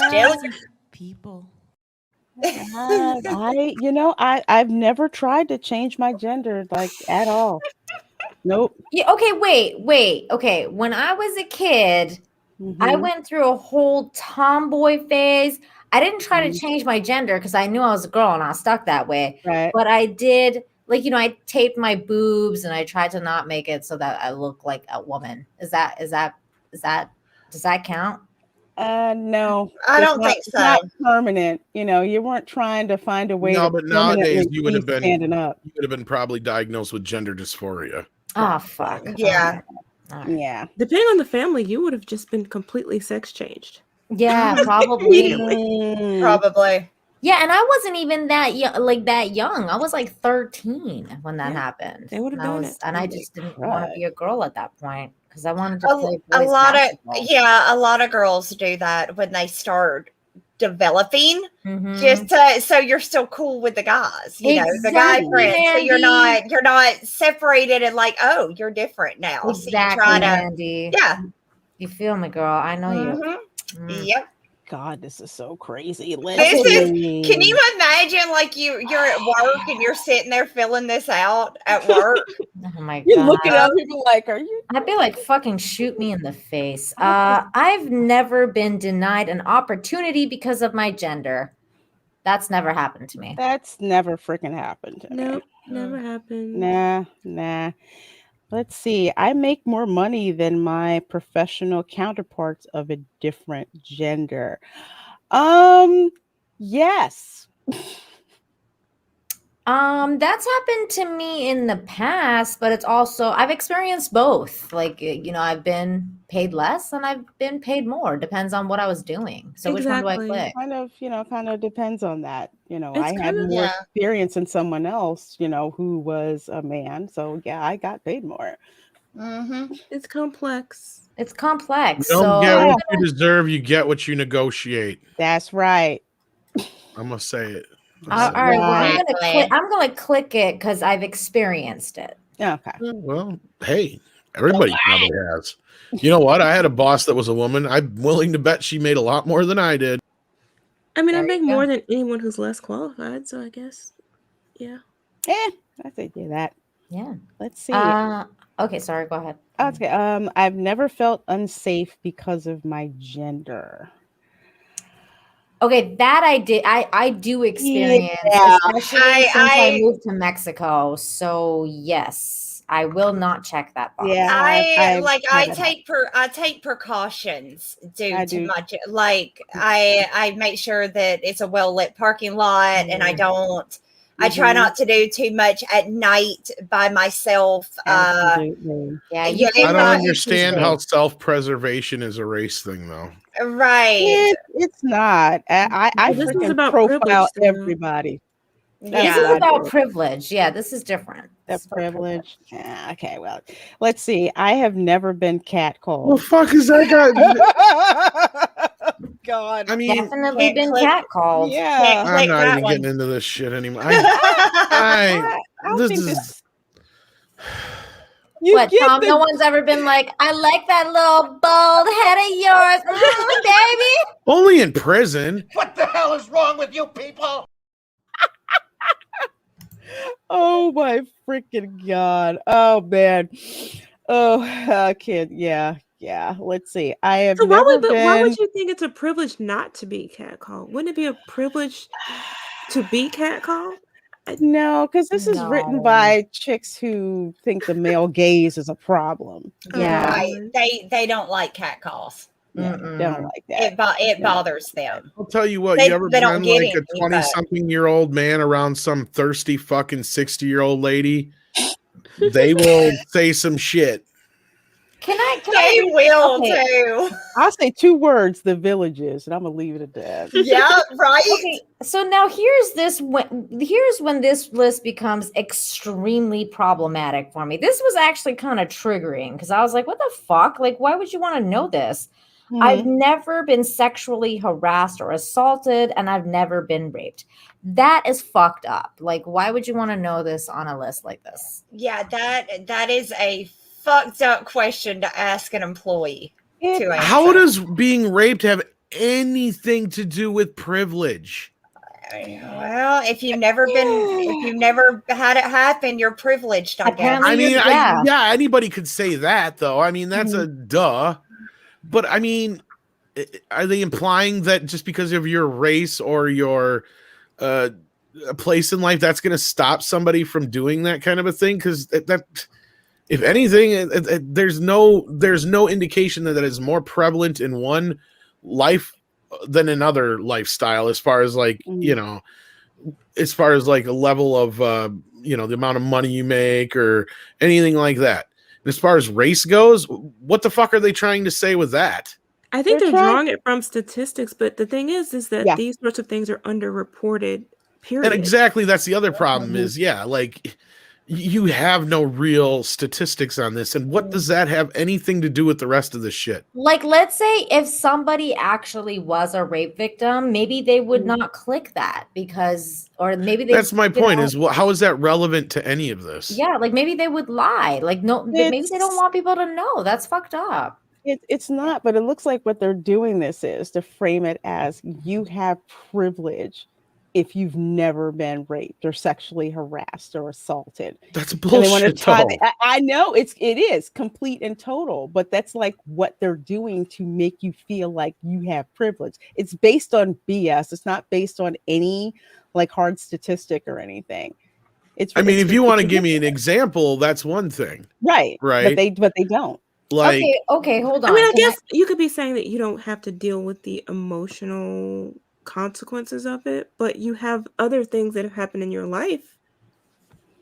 Still, People. I've never tried to change my gender like at all. Nope. Yeah, okay, wait. Okay, when I was a kid, I Mhm. went through a whole tomboy phase. I didn't try to Mhm. change my gender because I knew I was a girl and I was stuck that way. Right. But I did, I taped my boobs and I tried to not make it so that I look like a woman. Does that count? No, I it's don't think it's not so. permanent. You weren't trying to find a way No, to but nowadays permanently you would have cease been standing up. probably diagnosed with gender dysphoria. Oh, fuck. Yeah. All right. Yeah. Depending on the family, you would have just been completely sex changed. Yeah, probably. Mm, Probably. Yeah, and I wasn't even that young. I was like 13 when that Yeah, happened. they would have And I done was, it. and I Holy just didn't want to crud. be a girl at that point because I wanted to A, play a boys lot basketball. a lot of girls do that when they start developing. Mhm. Just so you're still cool with the guys, the guy Exactly, friends. So you're Mandy. not separated and like, oh, you're different now. So you Exactly, try to, Mandy. yeah. You feel me, girl? I know you. Mm-hmm. Mm. Yep. God, this is so crazy. This Let's is. see. Can you imagine, like you're at work and you're sitting there filling this out at work? Oh my You're god. looking at people like, are you? I'd be like, fucking shoot me in the face. I've never been denied an opportunity because of my gender. That's never happened to me. That's never freaking happened to me. Nope, never happened. Nah. Let's see. I make more money than my professional counterparts of a different gender. Yes. That's happened to me in the past, but it's also I've experienced both. Like, I've been paid less and I've been paid more. Depends on what I was doing. So which one do I Exactly. click? Kind of depends on that. It's I had kind of more Yeah. experience than someone else, who was a man. So yeah, I got paid more. Mm-hmm. it's complex. It's complex. You don't So get Yeah. what you deserve, you get what you negotiate. That's right. I'm gonna say it. all right, well, Exactly. I'm gonna click it because I've experienced it. Okay. Well, hey, everybody probably has. You know what? I had a boss that was a woman. I'm willing to bet she made a lot more than I did. I mean, I There make you go. more than anyone who's less qualified, so I guess, yeah. I think that. Yeah. Let's see. Okay, sorry, go ahead. Okay. I've never felt unsafe because of my gender. Okay, that I did. I do experience, Yeah. especially since I moved to Mexico. So yes, I will not check that box. Yeah. I take precautions due I to do. my like I make sure that it's a well lit parking lot and I don't. I try not to do too much at night by myself. Absolutely. Yeah, Yeah, you I cannot don't use understand these how days. self-preservation is a race thing, though. right. It's not. I Well, this is freaking about profile privilege, though. everybody. This That's Yeah. what is I about do. privilege. Yeah, this is different. This That is about privilege. Yeah, okay, well, let's see. I have never been Well, catcalled. fuck is that guy? God. I mean, Definitely Can't been click. catcalled. Yeah. Can't I'm click not that even one. getting into this shit anymore. I don't This think is this. You What, get Tom? the No one's ever been like, I like that little bald head of yours, baby. only in prison. What the hell is wrong with you people? Oh my freaking God. Oh man. Oh, kid. Yeah. Let's see. I have So why never why been. would you think it's a privilege not to be catcalled? Wouldn't it be a privilege to be catcalled? No, because this is written No. by chicks who think the male gaze is a problem. Yeah. Right. They don't like catcalls. Yeah, they don't like that. It Yeah. bothers them. I'll tell you what, They- you ever they don't been get like a any, but- 20-something-year-old man around some thirsty fucking 60-year-old lady? They will say some shit. Can I They will okay. too. I'll say 2 words, the villages, and I'm gonna leave it at that. Yeah, right. Okay, so now here's when this list becomes extremely problematic for me. This was actually kind of triggering because I was like, what the fuck? Like, why would you want to know this? I've never been sexually harassed or assaulted, and I've never been raped. That is fucked up. Like, why would you want to know this on a list like this? Yeah, that is a fucked up question to ask an employee to answer. How does being raped have anything to do with privilege? Well, if you've never had it happen, you're privileged, I guess. Apparently I mean, yeah. anybody could say that, though. I mean, that's a duh. But I mean, are they implying that just because of your race or your place in life, that's going to stop somebody from doing that kind of a thing? Because that, if anything, there's no indication that is more prevalent in one life than another lifestyle, as far as like, you know, as far as like a level of, you know, the amount of money you make or anything like that. And as far as race goes, what the fuck are they trying to say with that? I think They're they're trying- drawing it from statistics, but the thing is that Yeah. these sorts of things are underreported, period. And exactly, that's the other problem is, yeah, like you have no real statistics on this. And what does that have anything to do with the rest of the shit? Like, let's say if somebody actually was a rape victim, maybe they would not click that because, or maybe they. That's my point. Is how is that relevant to any of this? Yeah, like maybe they would lie. Like, no, maybe they don't want people to know. That's fucked up. It's not, but it looks like what they're doing this is to frame it as you have privilege if you've never been raped or sexually harassed or assaulted. That's And they want to bullshit. tie though. I know it is complete and total, but that's like what they're doing to make you feel like you have privilege. It's based on BS. It's not based on any like hard statistic or anything. I mean, if you want to give me an example, that's one thing. Right. Right. But they don't. Like, okay, hold on. I mean, I guess you could be saying that you don't have to deal with the emotional consequences of it, but you have other things that have happened in your life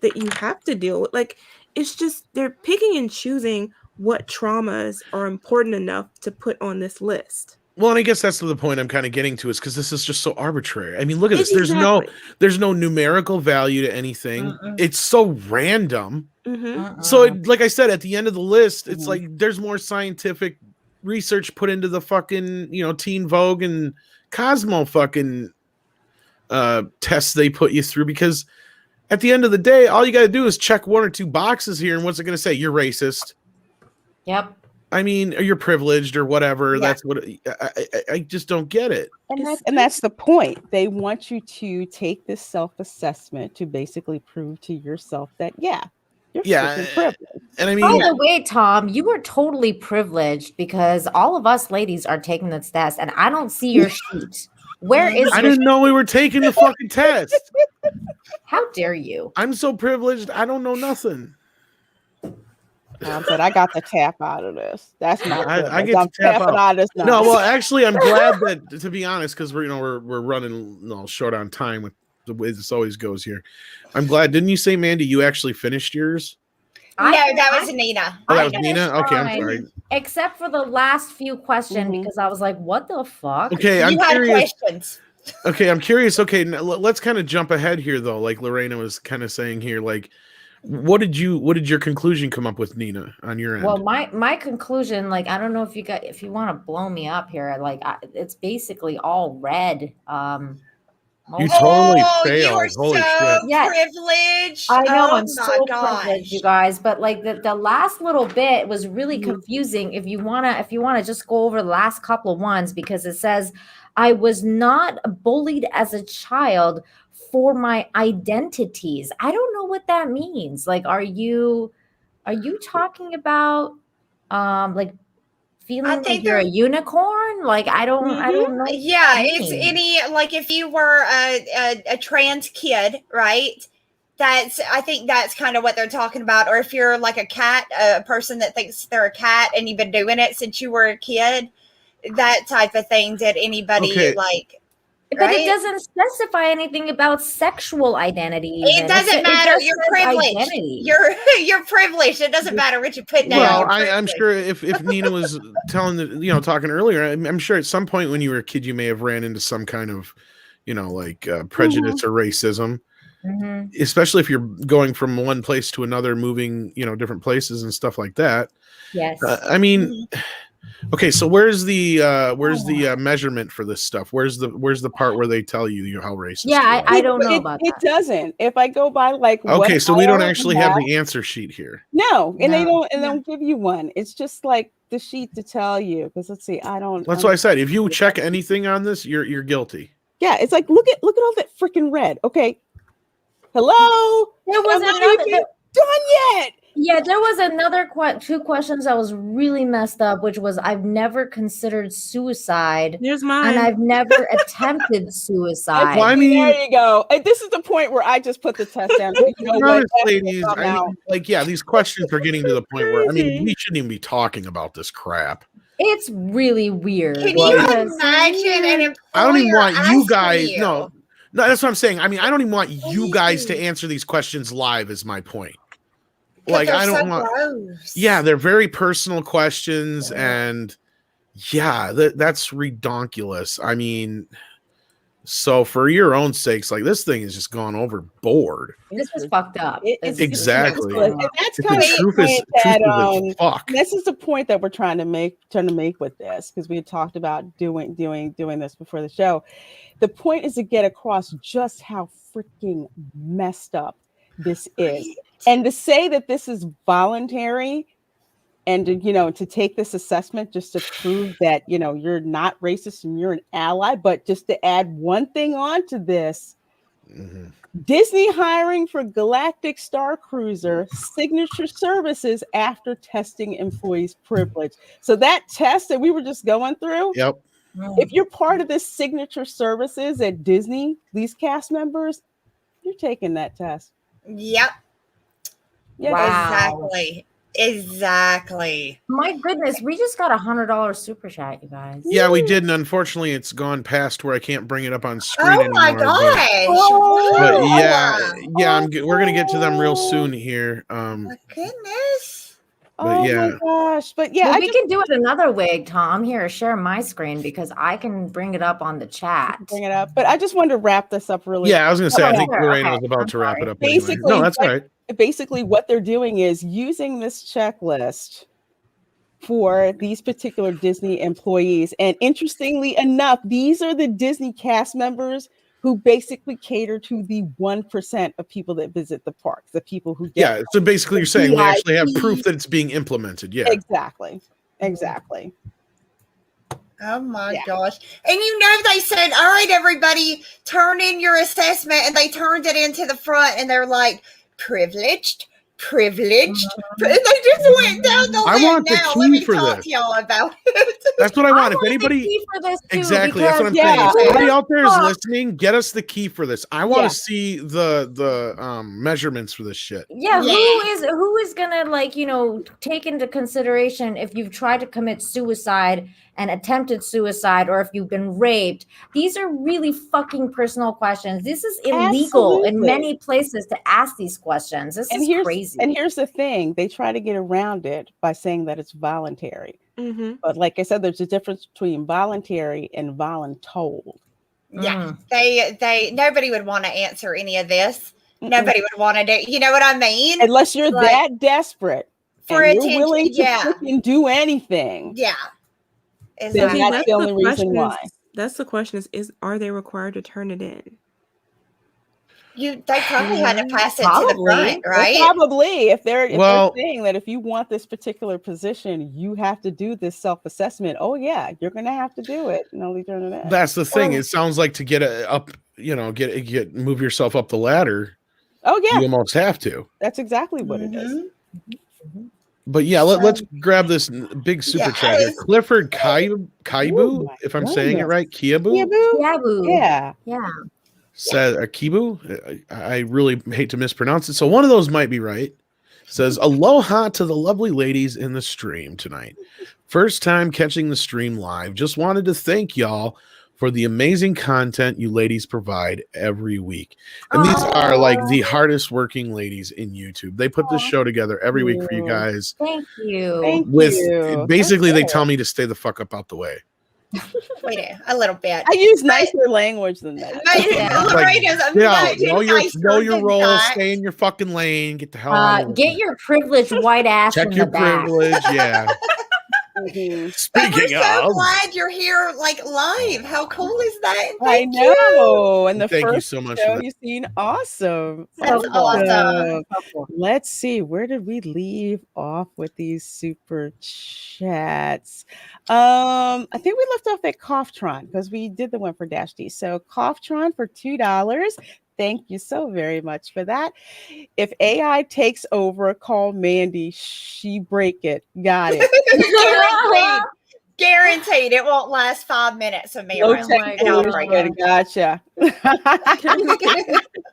that you have to deal with. Like, it's just they're picking and choosing what traumas are important enough to put on this list. well, and I guess that's the point I'm kind of getting to is because this is just so arbitrary. I mean, look at this. Exactly. There's no numerical value to anything. It's so random. Mm-hmm. So, like I said, at the end of the list, it's like there's more scientific research put into the fucking, you know, Teen Vogue and Cosmo fucking tests they put you through, because at the end of the day, all you got to do is check one or two boxes here, and what's it going to say? You're racist. Yep. I mean, or you're privileged or whatever. Yeah. That's what I just don't get it. And that's the point. They want you to take this self-assessment to basically prove to yourself that you're freaking privileged. And I By mean, the way, Tom, you were totally privileged because all of us ladies are taking this test, and I don't see your sheet. Where is I your didn't know we were taking the fucking test. How dare you? I'm so privileged. I don't know nothing. Said I got the tap out of this. That's my privilege. I get I'm to tap tapping out. of this No, now. well, actually, I'm glad that, to be honest, because we're running short on time with the way this always goes here. I'm glad. Didn't you say, Mandy, you actually finished yours? No, that was Nina. Oh, that was finished Nina? Okay, I'm mine, sorry. Except for the last few questions because I was like, what the fuck? Okay, I'm You had curious. questions. Okay, I'm curious. Okay, now, let's kind of jump ahead here, though. Like Lorena was kind of saying here, like, what did your conclusion come up with, Nina, on your end? Well, my conclusion, like, I don't know if you want to blow me up here, like, it's basically all red. You totally You failed. are Holy so shit. Yeah. privileged. I know, Oh I'm my so gosh. privileged, you guys. But like the last little bit was really confusing. If you wanna just go over the last couple of ones, because it says, I was not bullied as a child for my identities. I don't know what that means. Like, are you talking about like feeling I like think you're a unicorn? Like, I don't know. Yeah, what it's that means. any, like, if you were a trans kid, right? I think that's kind of what they're talking about. Or if you're like a cat, a person that thinks they're a cat and you've been doing it since you were a kid, that type of thing. Did anybody like? But right? it doesn't specify anything about sexual identity. It doesn't matter. just You're says privileged. identity. You're privileged. It doesn't matter what you put down. Well, You're I'm privileged. sure if Nina was talking earlier, I'm sure at some point when you were a kid, you may have ran into some kind of, like prejudice or racism, especially if you're going from one place to another, moving, different places and stuff like that. Yes. I mean, okay, so where's the measurement for this stuff? Where's the part where they tell you how racist? Yeah, you are? I don't know about It that. doesn't. If I go by like Okay, so we don't Ohio actually have the answer sheet here. No, and they No. don't give you one. It's just like the sheet to tell you. Because let's see, I don't. That's why I said if you check anything on this, you're guilty. Yeah, it's like look at all that freaking red. Okay, hello. There was I'm not another. even done yet. Yeah, there was another two questions that was really messed up, which was I've never considered suicide, Here's mine. and I've never attempted suicide. Well, I mean, There you go. And this is the point where I just put the test down. You know what? honest, That's ladies, what I'm I out. mean, like, yeah, these questions are getting to the point where, I mean, Crazy. we shouldn't even be talking about this crap. It's really weird. Can Well, you because- imagine an employer I don't even want you asking guys. you? No, that's what I'm saying. I mean, I don't even want you guys to answer these questions live. Is my point. 'Cause Like, they're I don't so want. gross. Yeah, they're very personal questions, and yeah, that's redonkulous. I mean, so for your own sakes, like this thing has just gone overboard. This is fucked up. It's Exactly. ridiculous. And that's If kind the of truth the is point that as fuck. this is the point that we're trying to make with this, because we had talked about doing this before the show. The point is to get across just how freaking messed up this is, and to say that this is voluntary, and to take this assessment just to prove that you're not racist and you're an ally. But just to add one thing onto this, Disney hiring for Galactic Star Cruiser signature services after testing employees' privilege. So that test that we were just going through, Yep. if you're part of this signature services at Disney, these cast members, you're taking that test. Yep. Yeah, Wow. Exactly. My goodness, we just got $100 super chat, you guys. Yeah, we did, and unfortunately, it's gone past where I can't bring it up on screen Oh anymore. my gosh. But Wow. yeah, we're gonna get to them real soon here. My goodness. But yeah. my gosh. But yeah, Well, I we just can do it another way, Tom. Here, share my screen because I can bring it up on the chat. bring it up. But I just wanted to wrap this up really. Yeah, I was gonna say, I Okay, think sure, Lorena okay. was about I'm to wrap sorry. it up. Anyway. Basically, No, that's all right. Basically, what they're doing is using this checklist for these particular Disney employees. And interestingly enough, these are the Disney cast members who basically cater to the 1% of people that visit the parks, the people who get. Yeah, so basically, you're saying we actually have proof VIPs. that it's being implemented. Yeah, Exactly. Oh my gosh. And they said, all right, everybody, turn in your assessment. And they turned it into the front and they're like, privileged. And they just went down the I list. want the Now, key let me for talk this. to y'all about it. That's what I want. If want the anybody, key for this too, exactly, that's what I'm because- saying. If Yeah. anybody out there is Fuck. listening, get us the key for this. I want Yeah. to see the measurements for this shit. Yeah, Yeah. who is gonna take into consideration if you've tried to commit suicide and attempted suicide, or if you've been raped? These are really fucking personal questions. This is illegal in Absolutely. many places to ask these questions. This is crazy. And here's the thing: they try to get around it by saying that it's voluntary. Mm-hmm. But like I said, there's a difference between voluntary and voluntold. Yeah. They nobody would want to answer any of this. Nobody would want to do, you know what I mean? Unless you're Like, that desperate for and attention. you're willing to Yeah. freaking do anything. Yeah. Then Exactly. that's the only reason why. That's the question is are they required to turn it in? They probably had to pass it to the Probably. front, Well, right? probably if they're Well- saying that if you want this particular position, you have to do this self-assessment. Oh yeah, you're gonna have to do it. And only turn it in. That's the thing. Well- It sounds like to get up, move yourself up the ladder. Oh yeah, You almost have to. that's exactly what it is. Mhm. But yeah, let's grab this big super chat here. Yes. Clifford Kaibu, Oh my if I'm saying it goodness. right, Kiabu. Yeah, boo. Yeah, boo. Yeah. Yeah. Said Kibu. I really hate to mispronounce it. So one of those might be right. Says aloha to the lovely ladies in the stream tonight. First time catching the stream live. Just wanted to thank y'all for the amazing content you ladies provide every week. And these are like the hardest working ladies in YouTube. They put this show together every week for you guys. Thank you. Thank With you. basically, they That's tell me to stay the fuck up out the way. We do a little bit. I use nicer language than that. Lorena's Like, a know nicer your than role, that. stay in your fucking lane, get the hell out of Get your privileged white ass check in your the back. privilege. Yeah. Mhm. But we're Speaking so of, glad you're here, like live. How cool is that? And I thank you. know. And the Thank you first so much show for that. you've seen, awesome. That's awesome. Let's see, where did we leave off with these super chats? I think we left off at Coughtron because we did the one for Dash D. So Coughtron for $2. Thank you so very much for that. If AI takes over, call Mandy. She break it. Got it. Guaranteed. It won't last 5 minutes of me No around. And I'll technical break issue. it. Gotcha.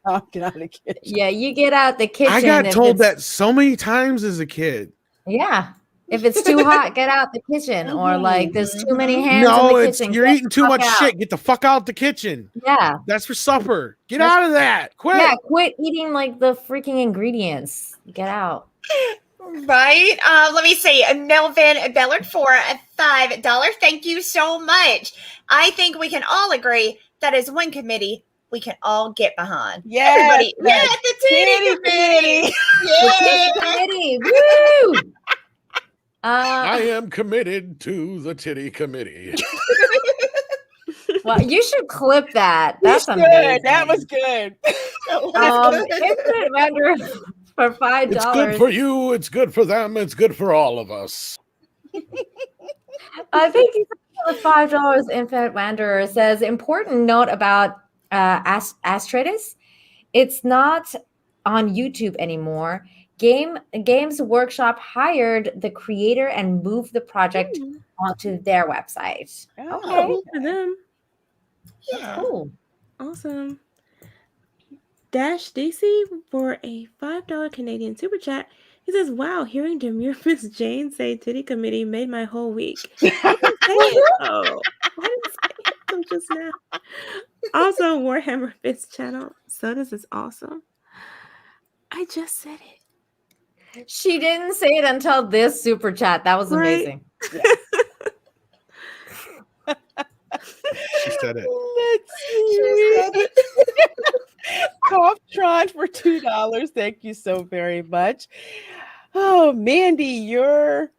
I'm gonna get you. Yeah, you get out the kitchen. I got if told it's- that so many times as a kid. Yeah. If it's too hot, get out the kitchen. Or like there's too many hands in No, the it's kitchen. you're get eating the too fuck much out. shit. Get the fuck out the kitchen. Yeah. That's for supper. Get out of that. Quit. Yeah, quit eating like the freaking ingredients. Get out. Right. Let me see. Melvin Bellard for $5. Thank you so much. I think we can all agree that as one committee, we can all get behind. Yes, Everybody. the Yeah, the titty committee. The titty committee. Woo! I am committed to the titty committee. Well, you should clip that. That's That's good. amazing. That was good. Infinite Vendor for $5. It's good for you. It's good for them. It's good for all of us. Thank you for the $5. Infinite Wanderer says, important note about Astratus. It's not on YouTube anymore. Games Workshop hired the creator and moved the project onto their website. Oh, Okay. Cool for them. Yeah. Cool. Awesome. Dash DC for a $5 Canadian super chat. He says, wow, hearing Demure Miss Jane say titty committee made my whole week. I didn't say it, though. I didn't say it until just now. Also, Warhammer Fist channel. Sodas is awesome. I just said it. She didn't say it until this super chat. That was Right. amazing. She said it. Let's see. Coughtron for $2. Thank you so very much. Oh, Mandy, you're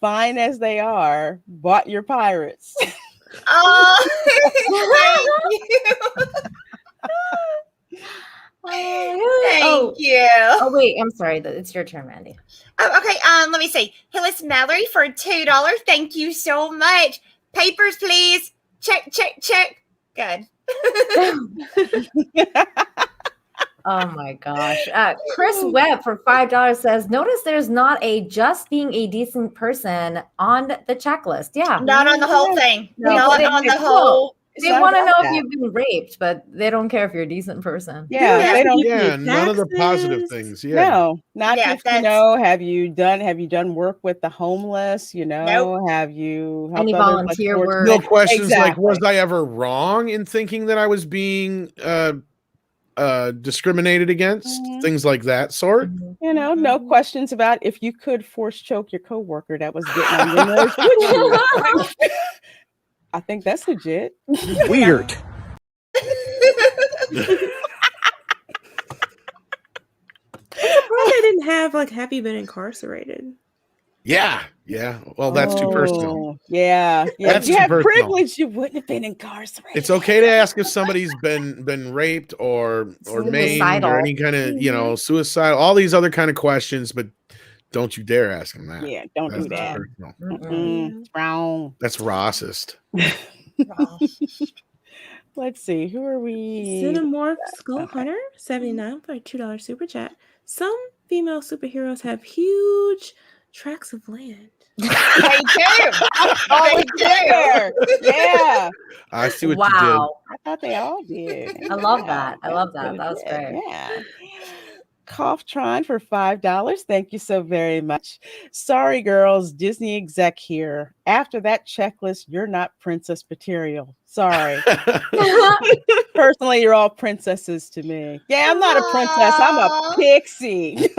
fine as they are. Bought your pirates. Oh, thank you. Thank you. Oh, wait. I'm sorry. It's your turn, Randy. Oh, okay. Let me see. Hillis Mallory for $2. Thank you so much. Papers, please. Check, check, check. Good. Oh my gosh. Chris Webb for $5 says, notice there's not a just being a decent person on the checklist. Yeah. Not on the whole thing. No, Not on the whole. They want to know if you've been raped, but they don't care if you're a decent person. Yeah, they don't. Yeah, none of the positive taxes. things. Yeah. No, not Yeah, if you know. Have you done work with the homeless? You know, Nope. have you helped Any others, volunteer like, work? No questions like, Exactly. was I ever wrong in thinking that I was being discriminated against? Mhm. Things like that sort. You know, no questions about if you could force choke your coworker that was getting on your nerves. Would you? I think that's legit. Weird. Surprised they didn't have like, have you been incarcerated? Yeah. Yeah. Well, that's too personal. Oh, yeah. That's If you too have personal. privilege, you wouldn't have been incarcerated. It's okay to ask if somebody's been raped or maimed Suicidal. or any kind of suicide, all these other kind of questions, but don't you dare ask them that. Yeah, don't do That's that. personal. It's wrong. That's racist. Let's see. Who are we? Xenomorph Skull Hunter 79 for a $2 super chat. Some female superheroes have huge tracts of land. They do. Oh, They do. Yeah. I see what Wow. I thought they all did. I love that. I love that. That was Yeah, great. Yeah. Coughtron for $5. Thank you so very much. Sorry, girls. Disney exec here. After that checklist, you're not princess material. Sorry. you Personally, you're all princesses to me. Yeah, I'm not a princess. I'm a Aw. pixie.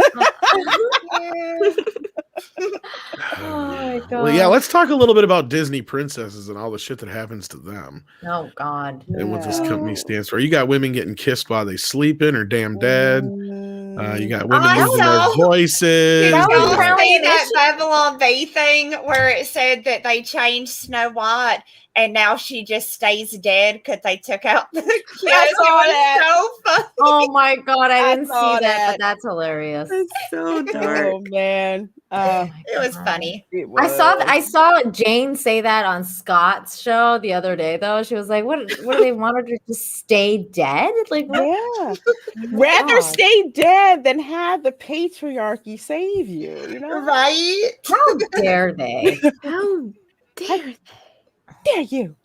Oh my god. Well, yeah, let's talk a little bit about Disney princesses and all the shit that happens to them Oh god. and what this Yeah. company stands for. You got women getting kissed while they sleeping or damn dead. You got women I losing their saw- voices. Did That was y'all apparently see an that issue. Babylon Bee thing where it said that they changed Snow White and now she just stays dead because they took out the kiss? It saw was that. so funny. Oh my god, I I didn't see saw that, that. but that's hilarious. It's so dark. Oh man. It was funny. It I saw Jane say that on Scott's show the other day though. She was like, what do they want her to just stay dead? Like what? Yeah. Rather God. stay dead than have the patriarchy save you, you know? Right? How dare they? How dare they? Dare you.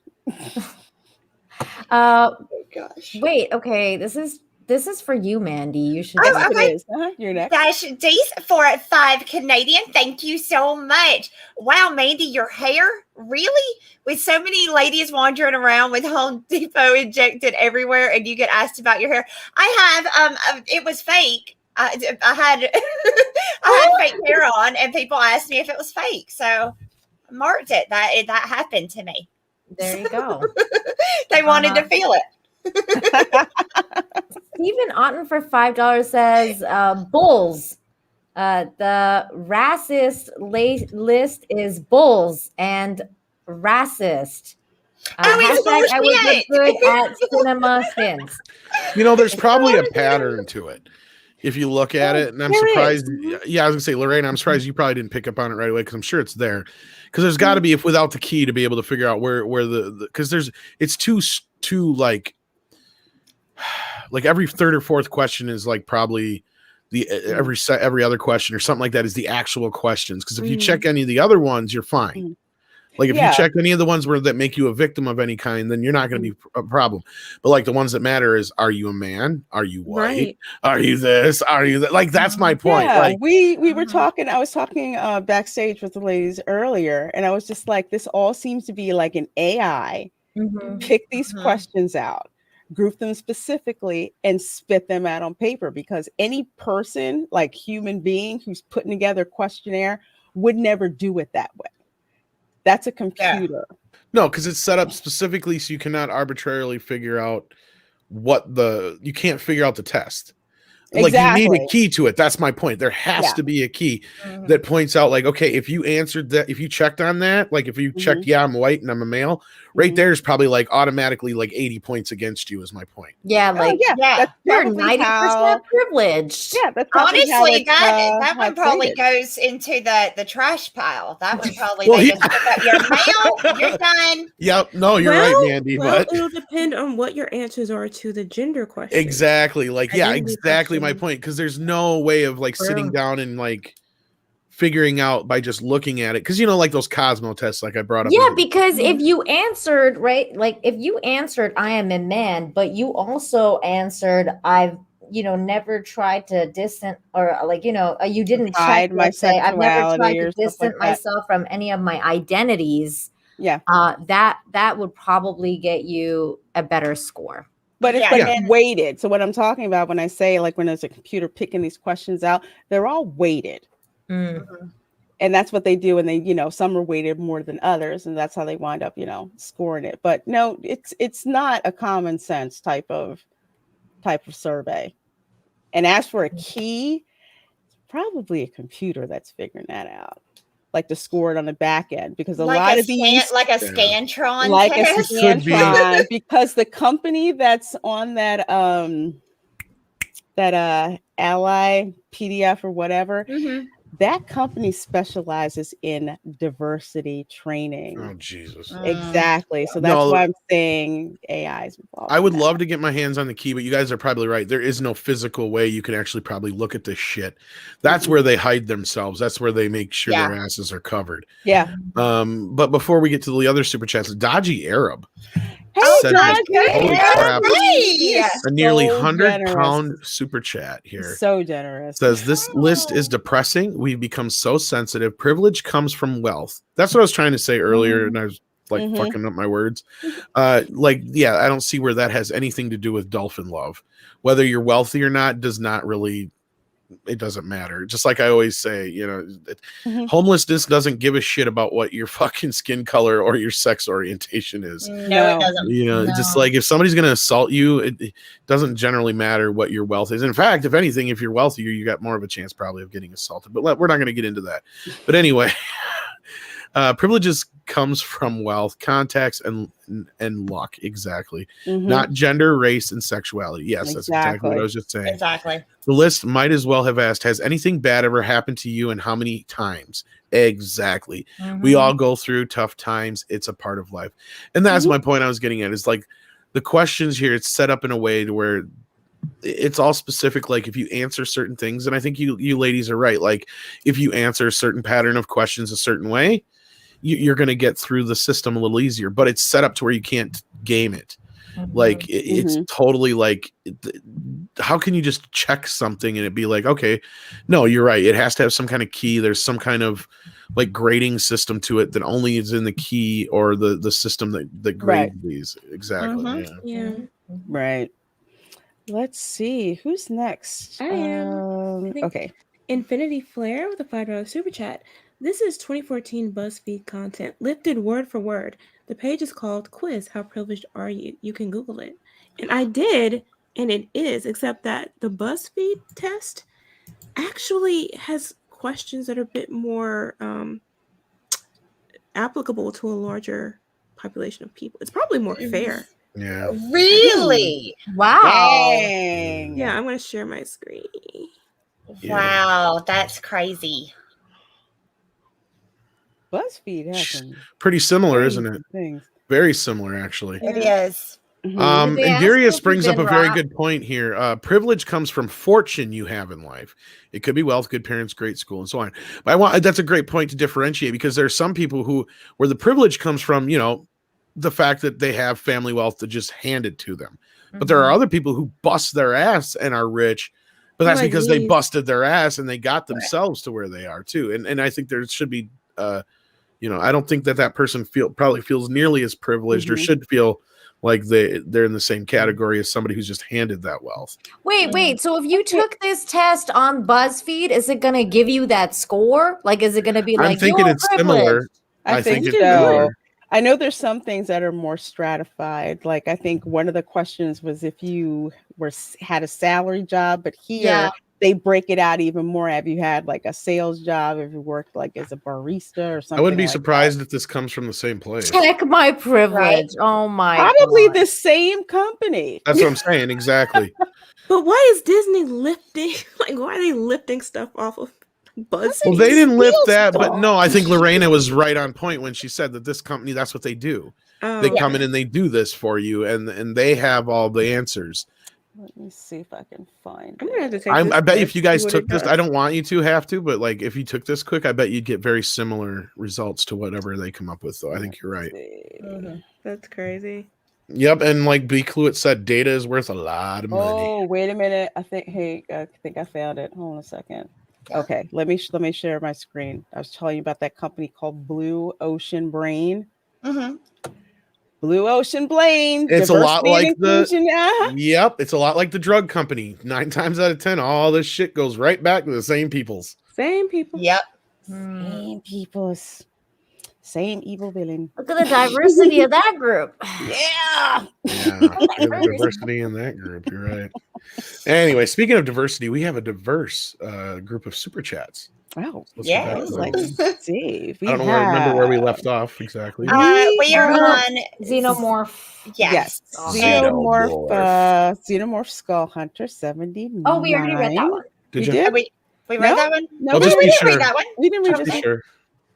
Uh Oh gosh. wait, okay. This is This is for you, Mandy. You should. Oh, Yes, okay. it is. You're next. Dash D's for 5 Canadian. Thank you so much. Wow, Mandy, your hair? Really? With so many ladies wandering around with Home Depot injected everywhere and you get asked about your hair. I have it was fake. I had I had fake hair on and people asked me if it was fake. So I marked it that happened to me. There you go. They wanted to feel it. Stephen Otten for $5 says, bulls. The racist list is bulls and racist. It's Hashtag I would get bullshit. good at cinema skins. You know, there's probably a pattern to it if you look at it, and I'm There surprised. is. Yeah, I was gonna say, Lorraine, I'm surprised you probably didn't pick up on it right away because I'm sure it's there. Because there's got to be, if without the key, to be able to figure out where the because it's too like every third or fourth question is like probably the every other question or something like that is the actual questions. Because if you check any of the other ones, you're fine. Like if you check any of the ones that make you a victim of any kind, then you're not going to be a problem. But like the ones that matter is, are you a man? Are you white? Right. Are you this? Are you that? Like that's my point. Yeah, Like we were talking. I was talking backstage with the ladies earlier, and I was just like, this all seems to be like an AI. Pick these questions out, group them specifically, and spit them out on paper. Because any person, like human being, who's putting together a questionnaire would never do it that way. That's a computer. no, because it's set up specifically so you cannot arbitrarily figure out you can't figure out the test. Like you need a key to it. That's my point. There has to be a key that points out, like, okay, if you answered that, if you checked on that, like if you checked, yeah, I'm white and I'm a male, right there is probably like automatically like 80 points against you, is my point. Yeah, like that's you're probably 90% privileged. Yeah, that's probably how Honestly, it's, that how one it's probably rated. goes into the trash pile. That one probably Well, they yeah. just pick up your mail, you're done. Yep. No, you're right, Mandy. Well, But it'll depend on what your answers are to the gender question. exactly. Like, yeah, Identity exactly my question. point. Because there's no way of like sitting down and like figuring out by just looking at it. Because you know, like those Cosmo tests, like I brought up. Yeah, because if you answered, right, like if you answered I am a man, but you also answered I've never tried to distance, or like you didn't Hide check, my let's say I've never tried sexuality to or stuff distance like that. myself from any of my identities. Yeah. That would probably get you a better score. But it's Yeah. weighted. So what I'm talking about when I say, like, when there's a computer picking these questions out, they're all weighted. And that's what they do. And they, some are weighted more than others. And that's how they wind up, scoring it. But no, it's not a common sense type of survey. And as for a key, it's probably a computer that's figuring that out. Like to score it on the back end, because a lot of these, like a Scantron like a test. Scantron, because the company that's on that Ally PDF or whatever, that company specializes in diversity training. Oh, Jesus. Exactly. So that's why I'm saying AI is involved. I would love to get my hands on the key, but you guys are probably right. There is no physical way you can actually probably look at this shit. That's where they hide themselves. That's where they make sure their asses are covered. Yeah. But before we get to the other super chats, Dodgy Arab. Hey, said Dodgy this, holy Arab. crap, Hey. a nearly So 100-pound super chat here. So generous. Says this list is depressing. We've become so sensitive. Privilege comes from wealth. That's what I was trying to say earlier, and I was like fucking up my words. I don't see where that has anything to do with dolphin love. Whether you're wealthy or not does not really. It doesn't matter. Just like I always say, homelessness doesn't give a shit about what your fucking skin color or your sex orientation is. No, it doesn't. Just like if somebody's going to assault you, it doesn't generally matter what your wealth is. In fact, if anything, if you're wealthier, you got more of a chance probably of getting assaulted. But we're not going to get into that. But anyway, privileges comes from wealth, contacts, and luck. Exactly. Not gender, race, and sexuality. Yes, that's exactly what I was just saying. Exactly. The list might as well have asked, has anything bad ever happened to you and how many times? Exactly. We all go through tough times. It's a part of life. And that's my point I was getting at, is like the questions here, it's set up in a way to where it's all specific. Like if you answer certain things, and I think you ladies are right. Like if you answer a certain pattern of questions a certain way, you're going to get through the system a little easier, but it's set up to where you can't game it. Like it's totally like how can you just check something and it be like, okay, no, you're right. It has to have some kind of key. There's some kind of like grading system to it that only is in the key or the system that grades these. Exactly. Mhm. Yeah. Right. Let's see who's next. I am. I think Okay. Infinity Flare with a $5 super chat. This is 2014 BuzzFeed content, lifted word for word. The page is called Quiz, How Privileged Are You? You can Google it. And I did, and it is, except that the BuzzFeed test actually has questions that are a bit more applicable to a larger population of people. It's probably more fair. Yeah. Really? Wow. Dang. Yeah, I'm going to share my screen. Yeah. Wow, that's crazy. BuzzFeed has some Pretty similar, crazy isn't it? things. Very similar, actually. It is. Mhm. Did they And ask you Darius if you've brings up been a very robbed? good point here. Privilege comes from fortune you have in life. It could be wealth, good parents, great school, and so on. But that's a great point to differentiate, because there are some people where the privilege comes from, the fact that they have family wealth to just hand it to them. But there are other people who bust their ass and are rich, but that's Like because they me. busted their ass and they got themselves to where they are too. And I think there should be, I don't think that person probably feels nearly as privileged or should feel like they're in the same category as somebody who's just handed that wealth. Wait. So if you took this test on BuzzFeed, is it going to give you that score? Like, is it going to be I'm like, thinking you're it's privileged? similar. I think it's so. similar. I know there's some things that are more stratified. Like I think one of the questions was if you had a salary job, but here Yeah. they break it out even more. Have you had like a sales job? If you worked like as a barista or something? I wouldn't be like surprised if this comes from the same place. Check my privilege. Oh my Probably God. the same company. That's what I'm saying. Exactly. But why is Disney lifting? Like, why are they lifting stuff off of BuzzFeed? Well, they didn't lift steal that, but stuff. no, I think Lorena was right on point when she said that this company, that's what they do. They Oh, come in and they do this for you, and they have all the answers. Let me see if I can find I'm gonna have to it. take I this bet quiz, if you see guys what took it this, does. I don't want you to have to, but like if you took this quick, I bet you'd get very similar results to whatever they come up with. Though I think you're right. That's crazy. Yep, and like B. Cluett said, data is worth a lot of money. Oh, wait a minute. I think I found it. Hold on a second. Okay, let me share my screen. I was telling you about that company called Blue Ocean Brain. Mhm. Blue Ocean Brain. It's a lot diversity and like inclusion. Yep, it's a lot like the drug company. 9 times out of 10, all this shit goes right back to the same peoples. Same people. Yep. Same people's same evil villain. Look at the diversity of that group. Yeah. Yeah, we have diversity in that group. You're right. Anyway, speaking of diversity, we have a diverse group of super chats. Oh, Let's Yeah. get back to let's those. see. I don't know remember where we left off exactly. We are on Xenomorph. Yes. Xenomorph Skull Hunter 79. Oh, we already read that one. Did You you? did? We read No? that one. No, Well, we just be didn't sure. read that one. We didn't read Just this be one. sure.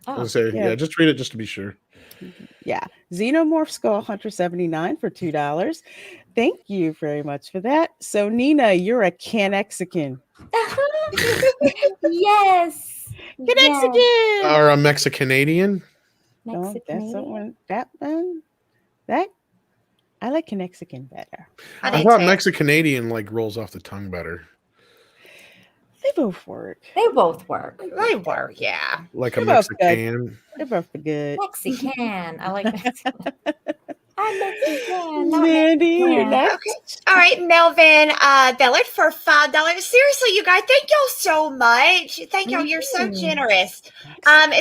I Oh, was gonna say, yeah. yeah, just read it just to be sure. Yeah. Xenomorph Skull Hunter 79 for $2. Thank you very much for that. So, Nina, you're a Canexican. yes. Canexican! Or a Mexicanadian? No, that's Mexican. someone that I like Canexican better. I thought Mexicanadian like rolls off the tongue better. They both work. They both work. They were, yeah. Like a They're both good. Mexican. They're both good. Mexican. I like Mexican. I'm Mexican. Not Mandy, you're Mexican. next. All right, Melvin Bellard for $5. Seriously, you guys, thank y'all so much. Thank y'all. You're so generous.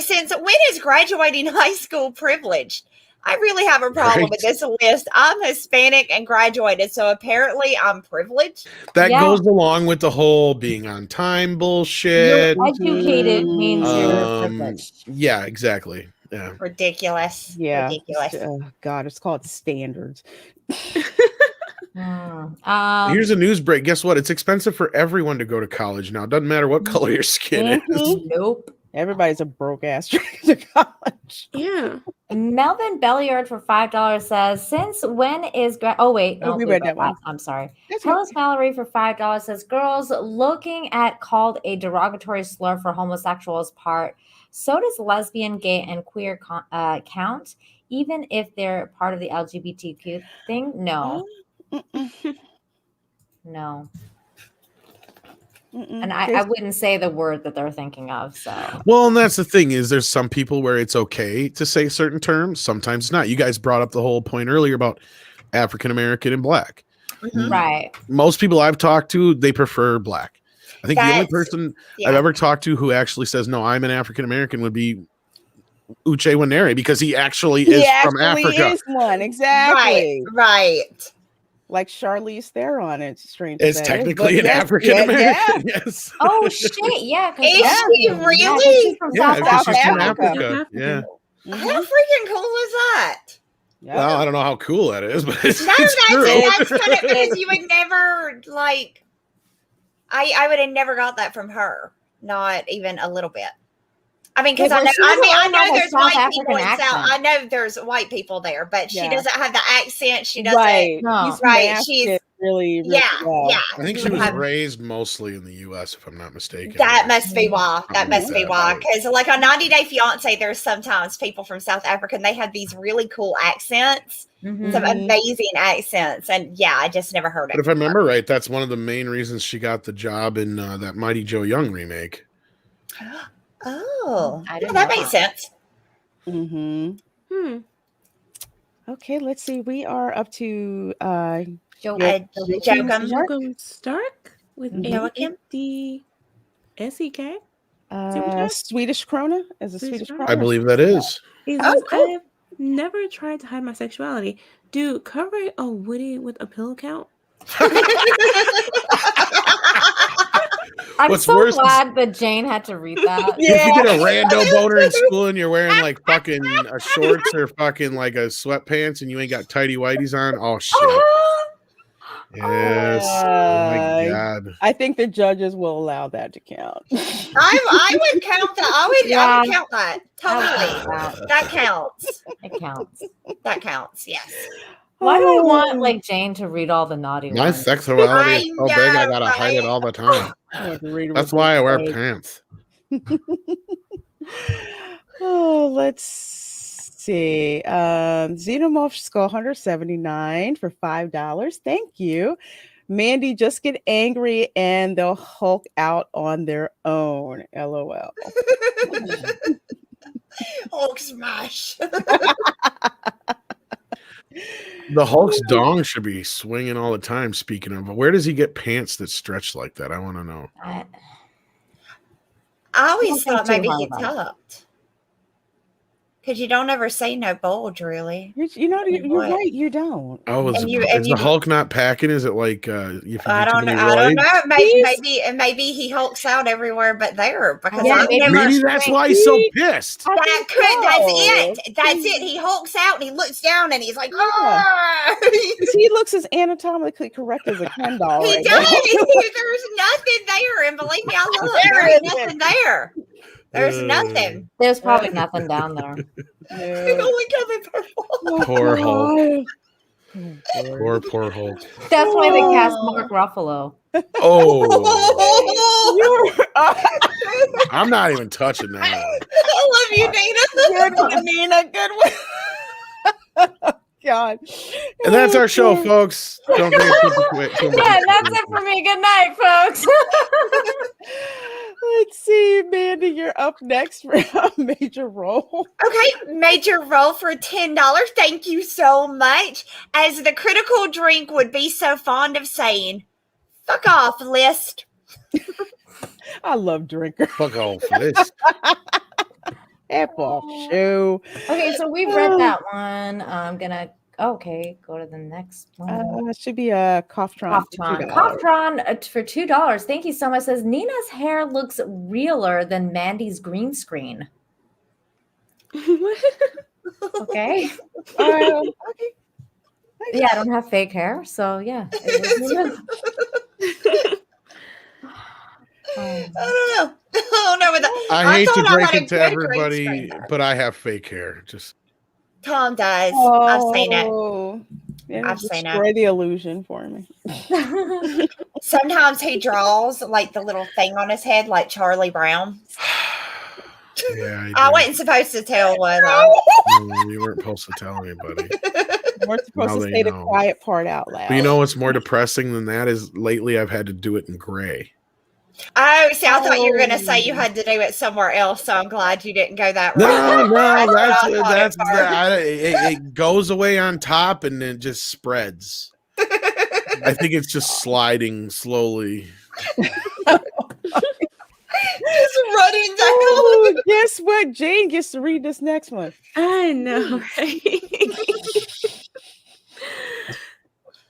Since when is graduating high school privileged? I really have a problem with this list. I'm Hispanic and graduated, so apparently I'm privileged. That Yeah. goes along with the whole being on time bullshit. You're educated means you're privileged. Yeah, exactly. Yeah. Ridiculous. Yeah. Ridiculous. Oh God, it's called standards. Here's a news break. Guess what? It's expensive for everyone to go to college now. It doesn't matter what color your skin is. Nope. Everybody's a broke ass trying to college. Yeah. Melvin Belliard for $5 says, since when is we read that one. I'm sorry. That's Hellas Mallory for $5 says, girls looking at called a derogatory slur for homosexuals part. So does lesbian, gay, and queer count, even if they're part of the LGBTQ thing? No. No. And I wouldn't say the word that they're thinking of. So Well, and that's the thing is there's some people where it's okay to say certain terms. Sometimes not. You guys brought up the whole point earlier about African American and black. right. Most people I've talked to, they prefer black. I think the only person I've ever talked to who actually says, no, I'm an African American would be Uche Wanere, because he actually is from Africa. Is one, exactly. Right. Like Charlize Theron, it's strange. It's technically an African American. Yes. Oh shit! Yeah. Is she really? She's from Yeah, South she's from Africa. Africa. Yeah. How freaking cool is that? Well, I don't know how cool that is, but it's, No, it's true. that's kind of because you would never like. I would have never got that from her, not even a little bit. I mean, because I know there's white people in South. I know there's white people there, but she doesn't have the accent. She doesn't. Right. No. She's really yeah. I think she was raised mostly in the U.S., if I'm not mistaken. That must be why. That must be why. Because like on 90 Day Fiance, there's sometimes people from South Africa, and they have these really cool accents, some amazing accents, and I just never heard it. But if I remember right, that's one of the main reasons she got the job in that Mighty Joe Young remake. Oh, that makes sense. Okay, let's see. We are up to Jokum Stark with A-D-S-E-K. Swedish krona is a Swedish krona. I believe that is. Oh, cool. I've never tried to hide my sexuality. Do covering a Woody with a pillow count? I'm so glad that Jane had to read that. If you get a rando boner in school and you're wearing like fucking shorts or fucking like a sweatpants and you ain't got tighty whities on, oh shit. Yes. Oh my God. I think the judges will allow that to count. I would count that. I would count that. Totally. That counts. It counts. That counts. Yes. Why do I want like Jane to read all the naughty My ones? sexuality is so big I gotta hide it all the time. That's why I wear pants. Let's see. Xenomorph Skull Hunter 79 for $5. Thank you. Mandy, just get angry and they'll Hulk out on their own. LOL. Hulk smash. The Hulk's dong should be swinging all the time. Speaking of, where does he get pants that stretch like that? I want to know. I always thought maybe he tucked. Because you don't ever see no bulge, really. You're right. You don't. Oh, is the Hulk not packing? Is it like I don't know. Maybe he hulks out everywhere but there. Because maybe that's why he's so pissed. That's it. He hulks out and he looks down and he's like, he looks as anatomically correct as a Ken doll. He does. There's nothing there. And believe me, I look. There's nothing there. There's nothing. There's probably nothing down there. Poor Hulk. Poor Hulk. That's why they cast Mark Ruffalo. Oh. I'm not even touching that. I love you, Nina. Good one, Nina. Good one. God. And that's our show, folks. Don't forget that's it for me. Good night, folks. Let's see, Mandy, you're up next for a major role. Okay, major role for $10. Thank you so much. As the critical drink would be so fond of saying, fuck off, list. I love drinker. Fuck off, list. Apple shoe. Okay, so we've read that one. I'm gonna go to the next one. It should be a Coughtron. Coughtron for $2. Thank you so much. Says Nina's hair looks realer than Mandy's green screen. Okay. Okay. Yeah, I don't have fake hair, so yeah. I don't know. I hate to break it to everybody, but I have fake hair. Just Tom does. I've seen it. I've seen it. Destroy the illusion for me. Sometimes he draws like the little thing on his head, like Charlie Brown. Yeah, I wasn't supposed to tell one. You weren't supposed to tell anybody. You weren't supposed to say the quiet part out loud. But you know what's more depressing than that is lately I've had to do it in gray. Oh, see, I thought you were going to say you had to do it somewhere else, so I'm glad you didn't go that route. No, That's what I thought at first. it goes away on top and then just spreads. I think it's just sliding slowly. Just running down. Oh, guess what? Jane gets to read this next one. I know, right?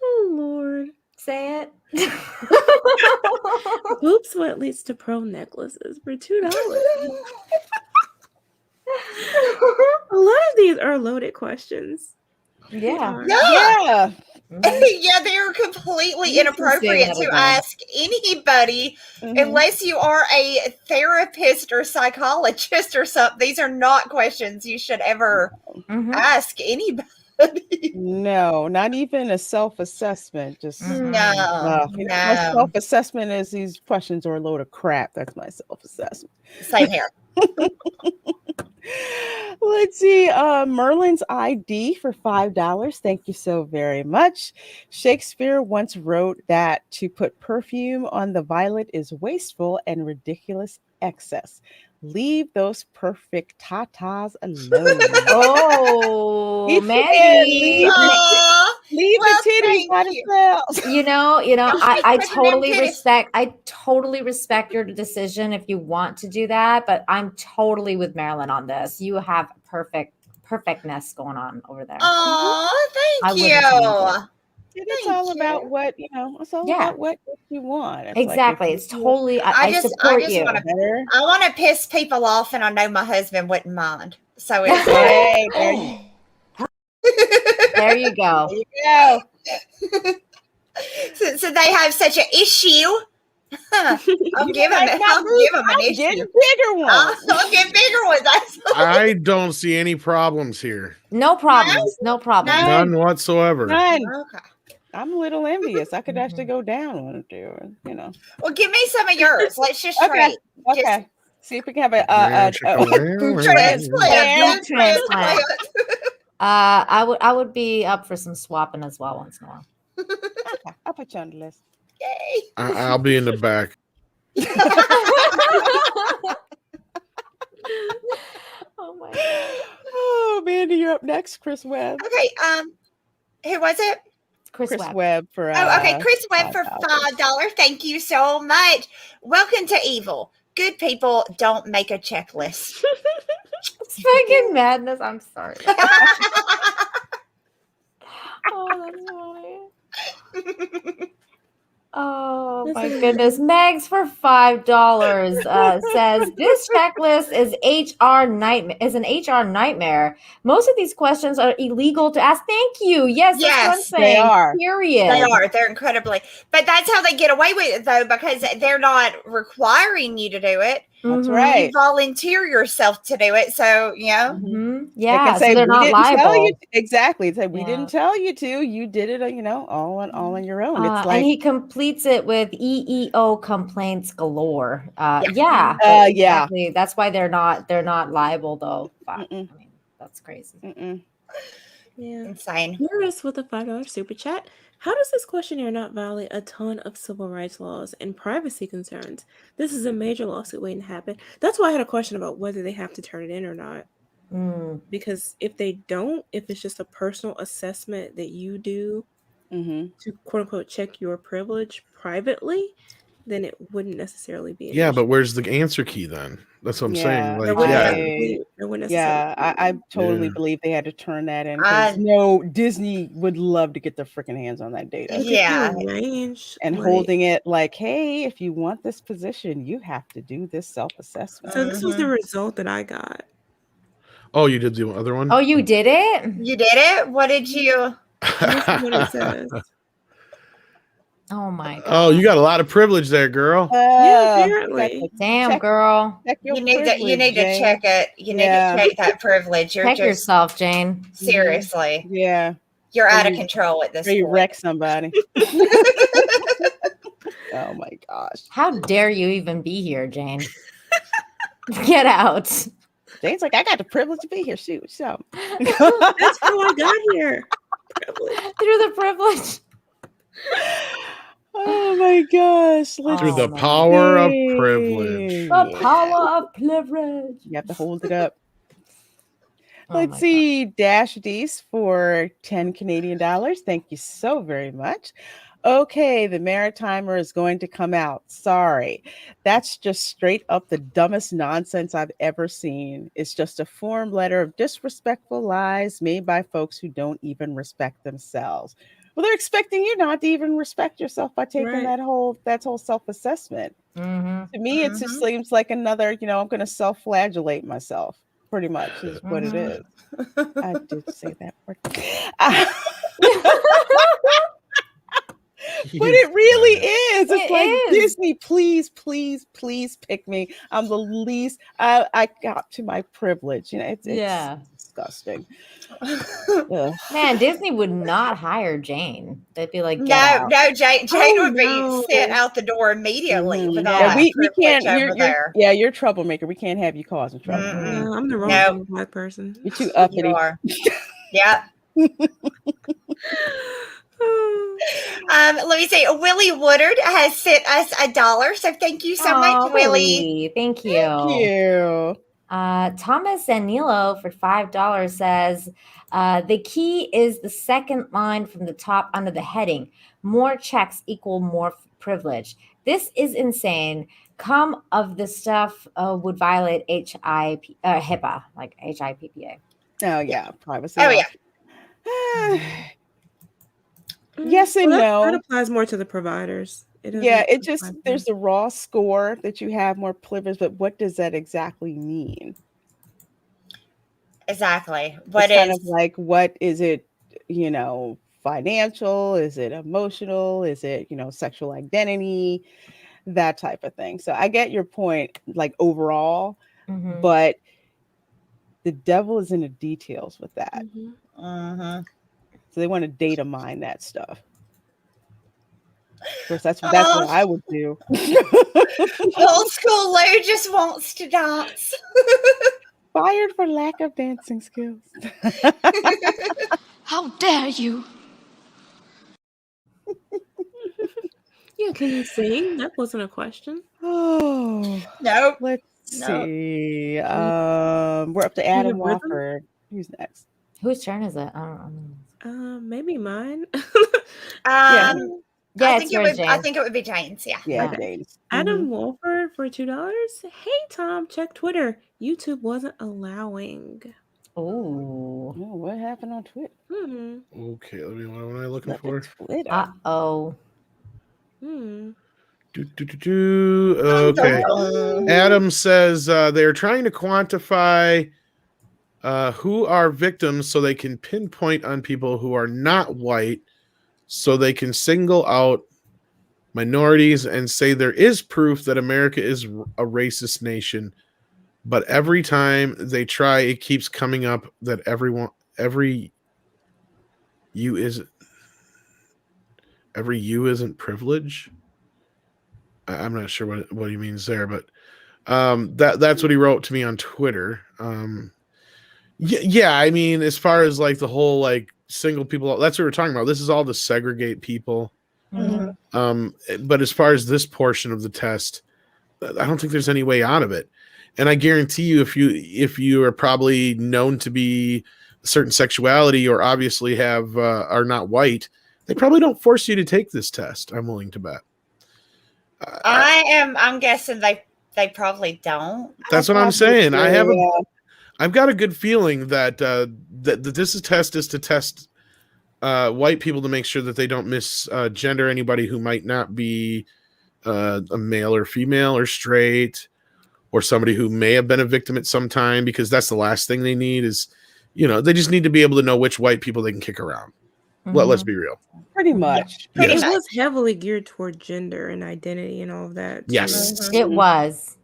Oh Lord. Say it. Boob sweat leads to pearl necklaces for $2. A lot of these are loaded questions. Yeah. Yeah. Mhm. Yeah, they're completely You can say inappropriate that to again. ask anybody unless you are a therapist or psychologist or something. These are not questions you should ever Mhm. ask anybody. No, not even a self-assessment. Just Mhm. No, my no. self-assessment is these questions are a load of crap. That's my self-assessment. Same here. Let's see. Merlin's ID for $5. Thank you so very much. Shakespeare once wrote that to put perfume on the violet is wasteful and ridiculous excess. Leave those perfect tatas alone. Oh, Leave Mandy. Aw, Leave well, the titties thank by you. themselves. I Put them totally titties. totally respect your decision if you want to do that, but I'm totally with Marilyn on this. You have perfectness going on over there. Aw, I thank wouldn't change it. you. It's Thank all about you. what it's all Yeah. about what you want. It's like if Exactly. you It's feel totally I I just support you. want to better. I want to piss people off, and I know my husband wouldn't mind. So it's Hey, there you There you go. go. so they have such an issue. I'll give them an Get issue. bigger ones. I'll get bigger ones. I don't see any problems here. No problems. No problems. None. None whatsoever. None. Okay. I'm a little envious. I could actually go down one or two. Well, give me some of yours. Let's just Okay. trade. Okay. See if we can have a Food transplant. Food transplant. I would be up for some swapping as well once in a while. Okay, I'll put you on the list. Yay. I'll be in the back. Oh my god. Oh, Mandy, you're up next. Chris Webb. Okay. Who was it? Chris Chris Webb. Webb for Oh, okay. Chris Webb for $5. $5. Thank you so much. Welcome to evil. Good people don't make a checklist. It's fucking madness. I'm sorry. Oh, that's funny. Oh my goodness. Megs for $5 says this checklist is an HR nightmare. Most of these questions are illegal to ask. Thank you. Yes, that's what I'm Yes, saying. they are. Period. They are. They're incredibly. But that's how they get away with it, though, because they're not requiring you to do it. That's Mhm. right. You volunteer yourself to do it. So, Mhm. They Yeah, can say so they're we not didn't tell liable. you exactly. Say we Yeah. didn't tell you to. You did it, all on your own. It's And like he completes it with EEO complaints galore. Yeah. Yeah, yeah. exactly. That's why they're not liable though. But, I Mm-mm. mean, that's crazy. Yeah. insane. Morris with a $5 super chat. How does this questionnaire not violate a ton of civil rights laws and privacy concerns? This is a major lawsuit waiting to happen. That's why I had a question about whether they have to turn it in or not. Because if they don't, if it's just a personal assessment that you do to quote unquote check your privilege privately, then it wouldn't necessarily be an Yeah, issue. but where's the answer key then? That's what I'm saying. There Like, wouldn't yeah, necessarily- there wouldn't necessarily be an I issue. totally Yeah. believe they had to turn that in because Disney would love to get their freaking hands on that data. But if Yeah. you arrange, And like- holding it like, hey, if you want this position, you have to do this self-assessment. So this was the result that I got. Oh, you did the other one? Oh, you did it? You did it? What did you? This is what it says. Oh my god. Oh, you got a lot of privilege there, girl. Yeah, apparently. Damn, check- girl. check your You need to privilege, Jane. check it. You need Yeah. to check that privilege. You're Check just yourself, Jane. seriously. Yeah. You're Or out of you- control at this Or you point. wreck somebody. Oh my gosh. How dare you even be here, Jane? Get out. Jane's like, I got the privilege to be here. Shoot, so. That's how I got here. Privilege. Through the privilege. Oh my gosh. let's Through the Oh, man. power of see. privilege. The Yeah. power of privilege. You have to hold it up. Oh Let's my see, Dash Dees for 10 Canadian dollars. Thank you so very much. Okay, the Maritimer is going to come out. Sorry. That's just straight up the dumbest nonsense I've ever seen. It's just a form letter of disrespectful lies made by folks who don't even respect themselves. Well, they're expecting you not to even respect yourself by taking Right. that whole self-assessment. God. To me, it just seems like another, I'm going to self-flagellate myself. Pretty much is what it is. I did say that word. But it really is. It's It like, is. Disney, please, please, please pick me. I'm the least. I got to my privilege. It's Yeah. disgusting. Ugh. Man, Disney would not hire Jane. They'd be like, get No, out. no, Jane Oh, would be no. sent out the door immediately with all Yeah. that we privilege can't. over there. You're a troublemaker. We can't have you causing trouble. Mm-mm. No, I'm the wrong Nope. kind of Black person. You're too You uppity. are. Yep. Let me see. Willie Woodard has sent us $1, so thank you so much, Aw, Willie. Thank you. Thank you. Thomas Zanilo for $5 says, the key is the second line from the top under the heading. More checks equal more privilege. This is insane. Come of the stuff would violate HIPAA, like HIPPA. Oh yeah, privacy. Oh, law. yeah. Yes and Well, that no. applies more to the providers. It doesn't Yeah, it apply just to there's the raw score that you have more privilege, but what does that exactly mean? Exactly. What It's kind is of like, what is it, financial? Is it emotional? Is it, sexual identity? That type of thing. So I get your point, like overall, Mhm. but the devil is in the details with that. Mhm. So they want to data mine that stuff. Of course, that's what Oh. I would do. old school Lou just wants to dance? Fired for lack of dancing skills. How dare you? Yeah, can you sing? That wasn't a question. Oh, Nope. let's Nope. see. We're up to Can you Adam have rhythm? Wofford. Who's next? Whose turn is it? I don't know. Maybe mine. Yeah. Yeah, I it's think yours, I Jane. think it would be Jane's. Yeah. Yeah, Okay. James. Adam Wolford for $2. Hey Tom, check Twitter. YouTube wasn't allowing. Ooh. Oh, what happened on Twitter? Okay, what am I looking Look for? at Twitter. Uh-oh. Okay. Adam says they're trying to quantify who are victims so they can pinpoint on people who are not white, so they can single out minorities and say there is proof that America is a racist nation. But every time they try, it keeps coming up that every you isn't privilege. I'm not sure what he means there, but that's what he wrote to me on Twitter. Yeah, I mean, as far as like the whole like single people, that's what we're talking about. This is all to segregate people. But as far as this portion of the test, I don't think there's any way out of it. And I guarantee you, if you are probably known to be a certain sexuality or obviously are not white, they probably don't force you to take this test. I'm willing to bet. I'm guessing they probably don't. That's what I'm saying. I've got a good feeling that that this test is to test white people to make sure that they don't misgender anybody who might not be a male or female or straight, or somebody who may have been a victim at some time, because that's the last thing they need is, they just need to be able to know which white people they can kick around. Let's be real. Pretty much. Pretty It much. was heavily geared toward gender and identity and all of that. Yes. It was.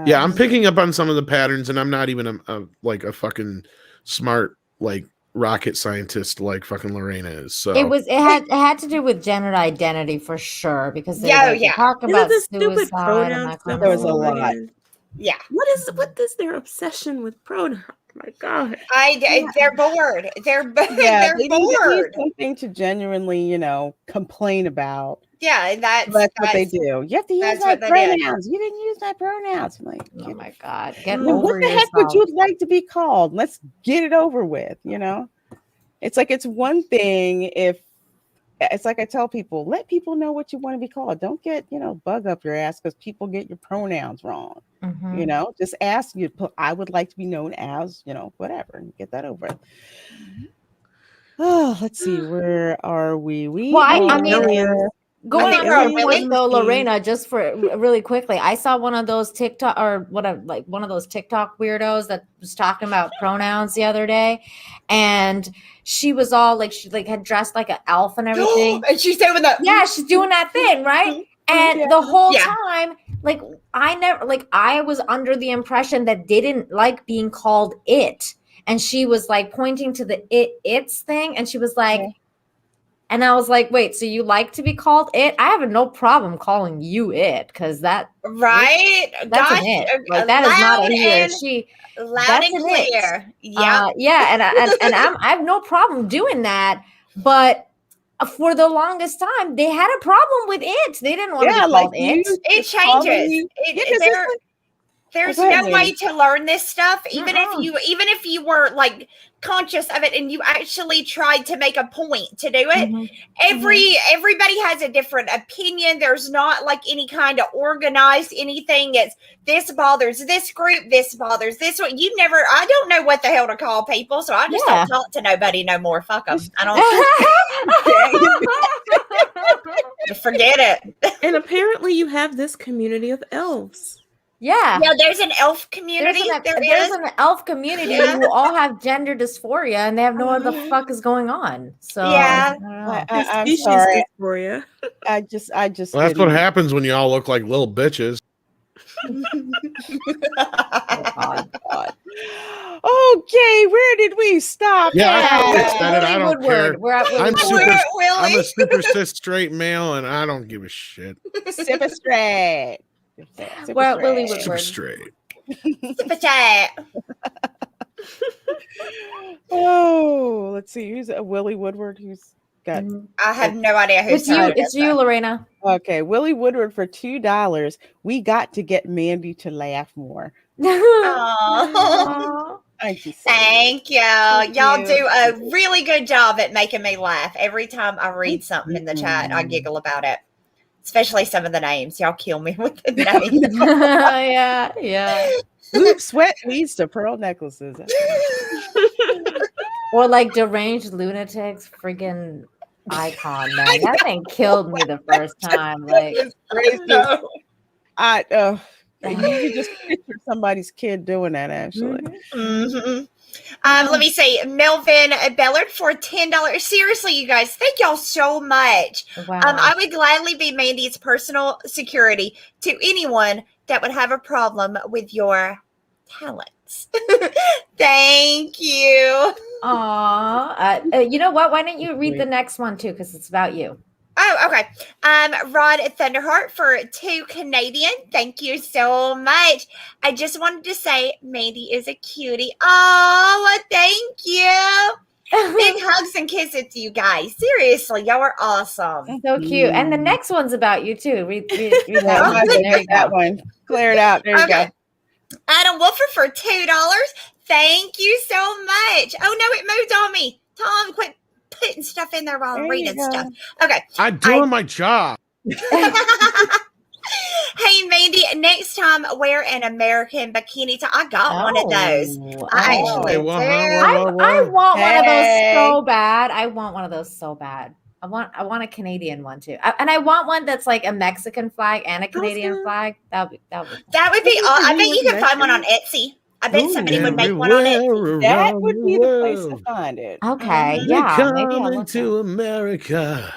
Yeah, I'm picking up on some of the patterns, and I'm not even a fucking smart like rocket scientist like fucking Lorena is. So It had to do with gender identity for sure, because they Yeah, like, yeah. talk Is it about the stupid suicide and pronoun that stuff? kind There of was a stuff. lot. Yeah. What is their obsession with pronouns? My God. They're bored. Yeah, They're they need bored. something to genuinely, complain about. Yeah, and So that's what they do. You have to use that's my what they did. pronouns. You didn't use my pronouns. I'm like, Oh my God. Get What what over the heck would yourself. you like to be called? Let's get it over with, It's like it's one thing if it's like I tell people, let people know what you want to be called. Don't get, bug up your ass because people get your pronouns wrong. Mhm. Just ask you, I would like to be known as, whatever, and get that over. Oh, let's see, where are we? We Well, are I mean, going think on we're on real quick Willie. though, Lorena, just for really quickly, I saw one of those TikTok or whatever, like one of those TikTok weirdos that was talking about pronouns the other day, and she was all like, she like had dressed like an elf and everything. And she's doing that. Yeah, she's doing that thing, right? And Yeah. the whole Yeah. time, like I was under the impression that they didn't like being called it. And she was like pointing to the it's thing, and she was like, Yeah. and I was like, wait, so you like to be called it? I have no problem calling you it, because that's Right? an it. Like that is not a he or she. Loud That's and an it. clear. Yeah. Yeah, and I have no problem doing that, but for the longest time, they had a problem with it. They didn't want to be called it. It changes. There's Go ahead, no way Mandy. to learn this stuff, even Mm-mm. if you were like conscious of it and you actually tried to make a point to do it. Mhm. Everybody has a different opinion. There's not like any kind of organized anything. It's this bothers this group, this bothers this one. I don't know what the hell to call people, so I just Yeah. don't talk to nobody no more. Fuck them. I don't forget it. And apparently you have this community of elves. Yeah. Yeah, there's an elf community. There's an elf community Yeah. who all have gender dysphoria and they have no what the fuck is going on. So Yeah. I don't know. I'm Species sorry. dysphoria. I just Well, that's didn't. what happens when you all look like little bitches. Oh, God. Okay, where did we stop? Yeah, I at? thought said it. I Willie don't care. Woodward. We're at Willie I'm Woodward. I'm a super cis straight male, and I don't give a shit. Super straight. Super We're at Willie straight. Super Woodward. straight. Super chat. Oh, let's see. Who's Willie Woodward? Who's got? I have no idea who's It's you. talking It's about you, Lorena. Okay, Willie Woodward for $2. We got to get Mandy to laugh more. Aw. Thank you. Thank you. Thank Y'all you. do a really good job at making me laugh. Every time I read something in the chat, I Mhm. giggle about it. Especially some of the names. Y'all kill me with the names. Yeah. Oops, sweat leads to pearl necklaces. Or like deranged lunatics, friggin' icon, man. That thing killed me the first time. Like, No. You could just picture somebody's kid doing that, actually. Mhm. Let me say, Melvin Bellard for $10. Seriously, you guys, thank y'all so much. wow. I would gladly be Mandy's personal security to anyone that would have a problem with your talents. Thank you. Aw. You know what? Why don't you read the next one too? Because it's about you. Oh, okay. Rod Thunderheart for $2 Canadian. Thank you so much. I just wanted to say Mandy is a cutie. Oh, thank you. Big hugs and kisses to you guys. Seriously, y'all are awesome. So cute. And the next one's about you too. Read that That one. There you that go. one. Clear it out. There you go. Adam Wolfer for $2. Thank you so much. Oh no, it moved on me. Tom, quit putting stuff in there while I'm There you reading go. stuff. Okay. I'm doing my job. Hey Mandy, next time wear an American bikini top. I got one of those. I actually Hey, do. whoa. I want one of those Hey. so bad. I want one of those so bad. I want a Canadian one too. And I want one that's like a Mexican flag and a Canadian flag. That would be That would be all. I bet you can find one on Etsy. I bet somebody would make one on Etsy. That would be the place to find it. okay. Mhm. Yeah. We're Maybe I'll coming look to America.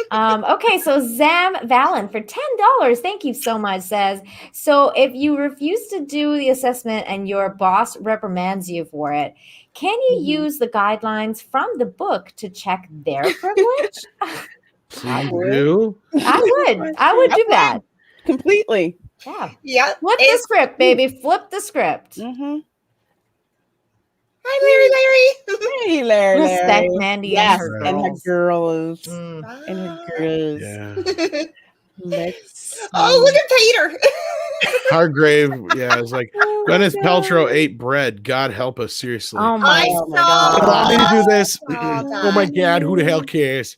Okay, so Zam Valen for $10. Thank you so much. Says, so if you refuse to do the assessment and your boss reprimands you for it, can you use the guidelines from the book to check their privilege? Please do. I would do that. completely. Yeah. Yep. Flip the script, baby. Flip the script. Mm-hmm. Hi, Larry. Hey, Larry. Respect Mandy Yes, and her and her girls. girls. Mm. And her girls. Yeah. Let's Oh, look at Peter. Hargrave, yeah, it's like Oh my Gwyneth Paltrow God. ait bread. God help us, seriously. Oh my I Oh my saw. They want me to do this. saw Oh my that. God, who the hell cares?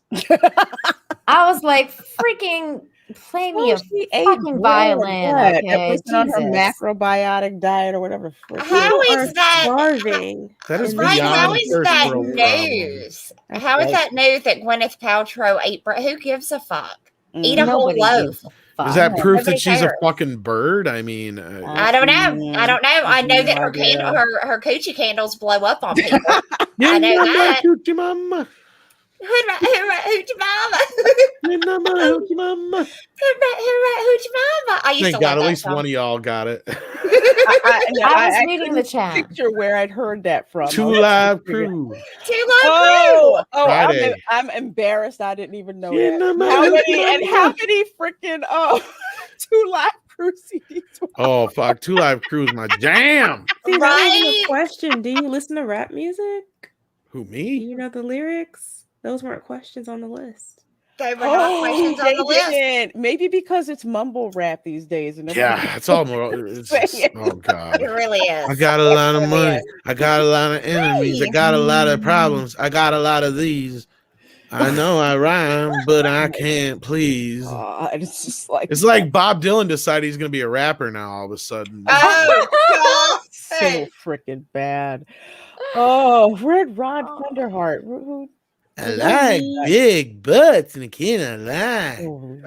I was like, freaking play me Oh, a she ate fucking bread. violin, What? That okay? person on her Jesus. macrobiotic diet or whatever. How People are is that? starving. That is in this Right? How beyond world. is first that world problem. news? That's How is right. that news that Gwyneth Paltrow ate bread? Who gives a fuck? Eat a whole Nobody loaf. gives a fuck. Is that proof Nobody that she's a cares. fucking bird? I mean, I don't know. I don't know. I know no that her idea. candle, her coochie candles blow up on people. yeah, I know mama, that. hoochie mama. Hoorah, hoochie mama. Yeah, mama, hoochie mama. Hoorah, hoochie mama. I used Thank to God, love at that least song. one of y'all got it. I was reading the couldn't chat. picture where I'd heard that from. Two I was Live figuring- Crew. Too low Oh, Friday. I'm embarrassed. I didn't even know Yeah, that. mama, How hoochie many mama. freaking 2 live crew CDs? Oh fuck, Two Live Crew is my jam. See, that wasn't Right? a question. Do you listen to rap music? Who, Do me? you know the lyrics? Those weren't questions on the list. They were not questions on the list. didn't. Maybe because it's mumble rap these days. And Yeah, it's all more. It's just, oh God. It really is. I got a lot of really money. is. I got a lot of enemies. I Hey. got a lot of problems. I got a lot of these. I know I rhyme, but I can't please. It's just like It's like Bob Dylan decided he's going to be a rapper now all of a sudden. Oh, God. so freaking bad. Oh, Red Rod Thunderheart. Who I like big butts and I can't lie.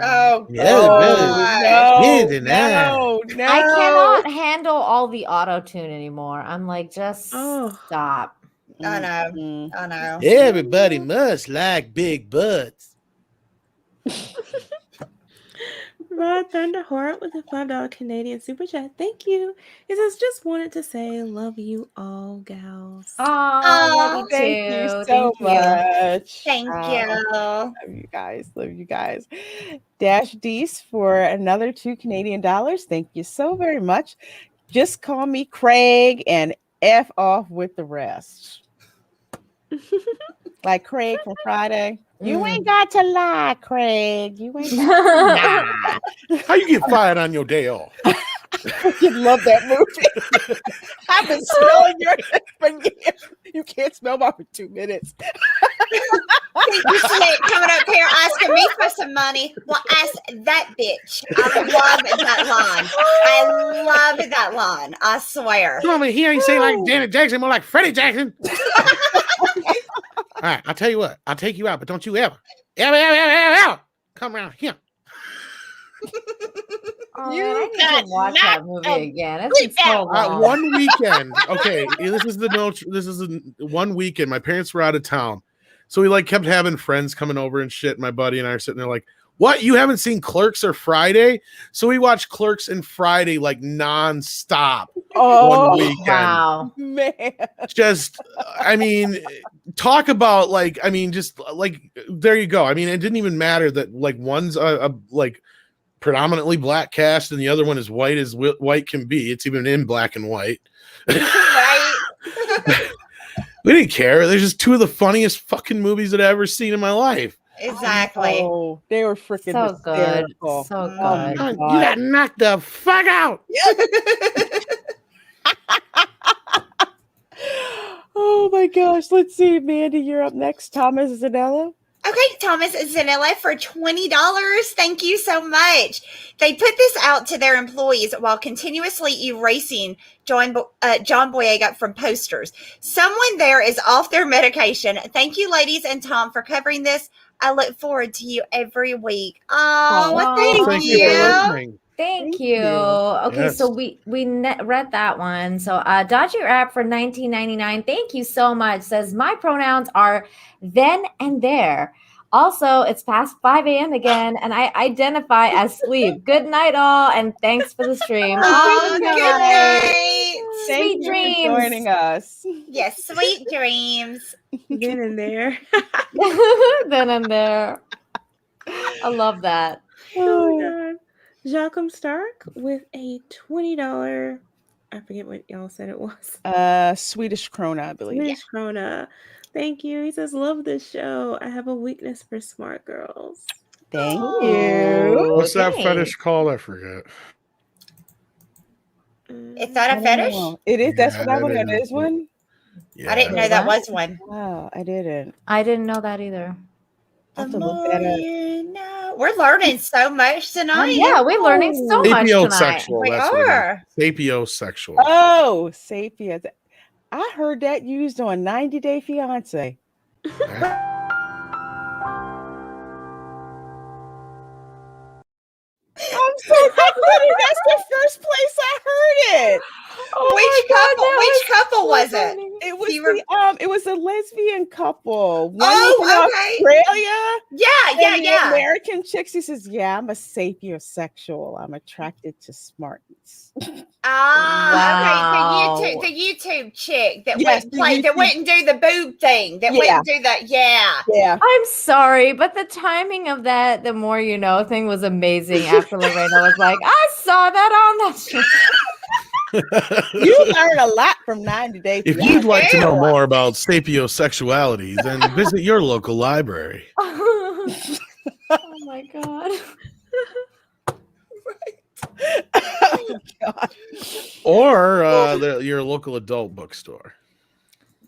Oh, Yeah, God. no. I cannot handle all the auto tune anymore. I'm like, just stop. I know. I know. Everybody must like big butts. Rod Thunderheart with a $5 Canadian super chat. Thank you. It says, just wanted to say, love you all, gals. Oh, thank you so much. Thank you. Love you guys. Love you guys. Dash Dees for another $2 Canadian. Thank you so very much. Just call me Craig and F off with the rest. Like Craig from Friday. You ain't got to lie, Craig. You ain't got to lie. How you get fired on your day off? You love that movie. I've been smelling your for years. You can't smell mine for 2 minutes. You Slick coming up here asking me for some money. Well, ask that bitch. I love that line. I love that line. I swear. Come over here and say like Janet Jackson, more like Freddie Jackson. All right, I'll tell you what. I'll take you out, but don't you ever come around here. Oh, You man, I need got to watch that movie again. It's been so long. One weekend. Okay, this is the one weekend. My parents were out of town, so we like kept having friends coming over and shit. My buddy and I are sitting there like, "What? You haven't seen Clerks or Friday?" So we watched Clerks and Friday like nonstop. One weekend. Wow, man. Just, I mean, talk about like, I mean, just like there you go. I mean, it didn't even matter that like one's a like predominantly black cast and the other one is white as white can be. It's even in black and white. Right? We didn't care. They're just two of the funniest fucking movies that I've ever seen in my life. Exactly. Oh, they were freaking so good, hysterical. so good. Oh, my You God. got knocked the fuck out. Oh my gosh. Let's see, Mandy, you're up next. Thomas Zanella. Okay, Thomas Zanella for $20. Thank you so much. They put this out to their employees while continuously erasing John Boyega from posters. Someone there is off their medication. Thank you, ladies and Tom, for covering this. I look forward to you every week. Oh, well, thank you. for listening. Thank you. Okay, Yes. so we read that one. So Dodge Your App for $19.99. Thank you so much. Says my pronouns are then and there. Also, it's past 5 a.m. again, and I identify as sleep. Good night, all, and thanks for the stream. Oh, good night. Thank Sweet you dreams. for joining us. Yes, sweet dreams. Then and there. Then and there. I love that. Oh my God. Jacqueline Stark with a $20. I forget what y'all said it was. Swedish krona, I believe. Swedish krona. Thank you. He says, "Love this show. I have a weakness for smart girls." Thank you. Oh, What's that thanks. fetish called? I forget. Is that a fetish? It is. That's Yeah, what I that would have. is. There's one. I didn't know Wait, that what? was one. Wow, I didn't. I didn't know that either. I'll The have to look more that up. you know. We're learning so much tonight. Yeah, we're learning so much tonight. Sapiosexual. We That's what it are. is. Sapiosexual. Oh, sapiens. I heard that used on 90 Day Fiance. I'm so excited. That's the first place I heard it. Which couple was it? It was You were- it was a lesbian couple. One Oh, was in okay. Australia. Yeah, And the American chick, she says, "Yeah, I'm a sapiosexual. I'm attracted to smartness." Ah, okay. Wow. The YouTube chick that Yes, went the play that YouTube- went and do the boob thing. That went Yeah. and do that. Yeah. Yeah. I'm sorry, but the timing of that "the more you know" thing was amazing. After Lorena was like, "I saw that on that show." You learn a lot from 90 Day If Fiance. you'd like to know more about sapiosexuality, then visit your local library. Oh my god. Oh, God. Or your local adult bookstore.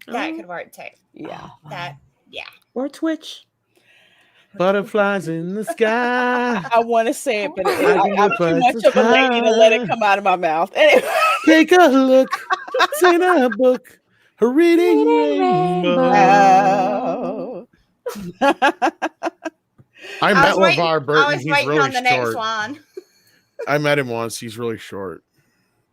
That could work too. Yeah. That Or Twitch. Butterflies in the sky. I want to say it, but I can I'm go too twice much as of a lady to let it high. come out of my mouth. Anyway. Take a look. It's in a book. A reading rainbow. I met LeVar Burton. I was He's waiting really on the next short. line. I met him once. He's really short.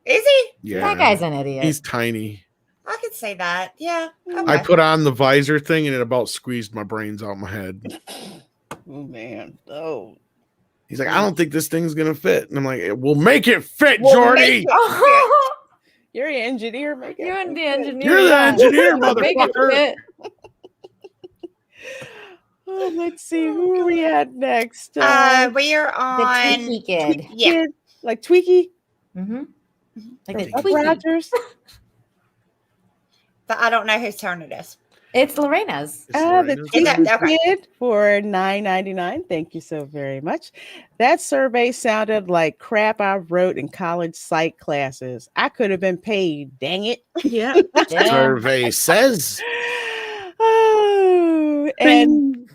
Is he? Yeah. That guy's an idiot. He's tiny. I could say that. Yeah. I Okay. put on the visor thing and it about squeezed my brains out my head. Oh, man. Oh. He's like, I don't think this thing's gonna fit. And I'm like, we'll make it fit, We'll Jordy. make it. You're an engineer. Make it You're the fit. engineer. You're the yeah. engineer, Make it motherfucker. fit. Oh, let's see. Who are we at next? We are The on. Tweaky Kid. Yeah. Kid? Like Tweaky? Mm-hmm. Like the Buck Tweaky. Rogers? But I don't know whose turn it is. It's Lorena's. It's The Lorena's Is that- turn. Tweaky okay. Kid for $9.99. Thank you so very much. That survey sounded like crap I wrote in college psych classes. I could have been paid. Dang it. Yeah. Yeah. Survey says. Oh, and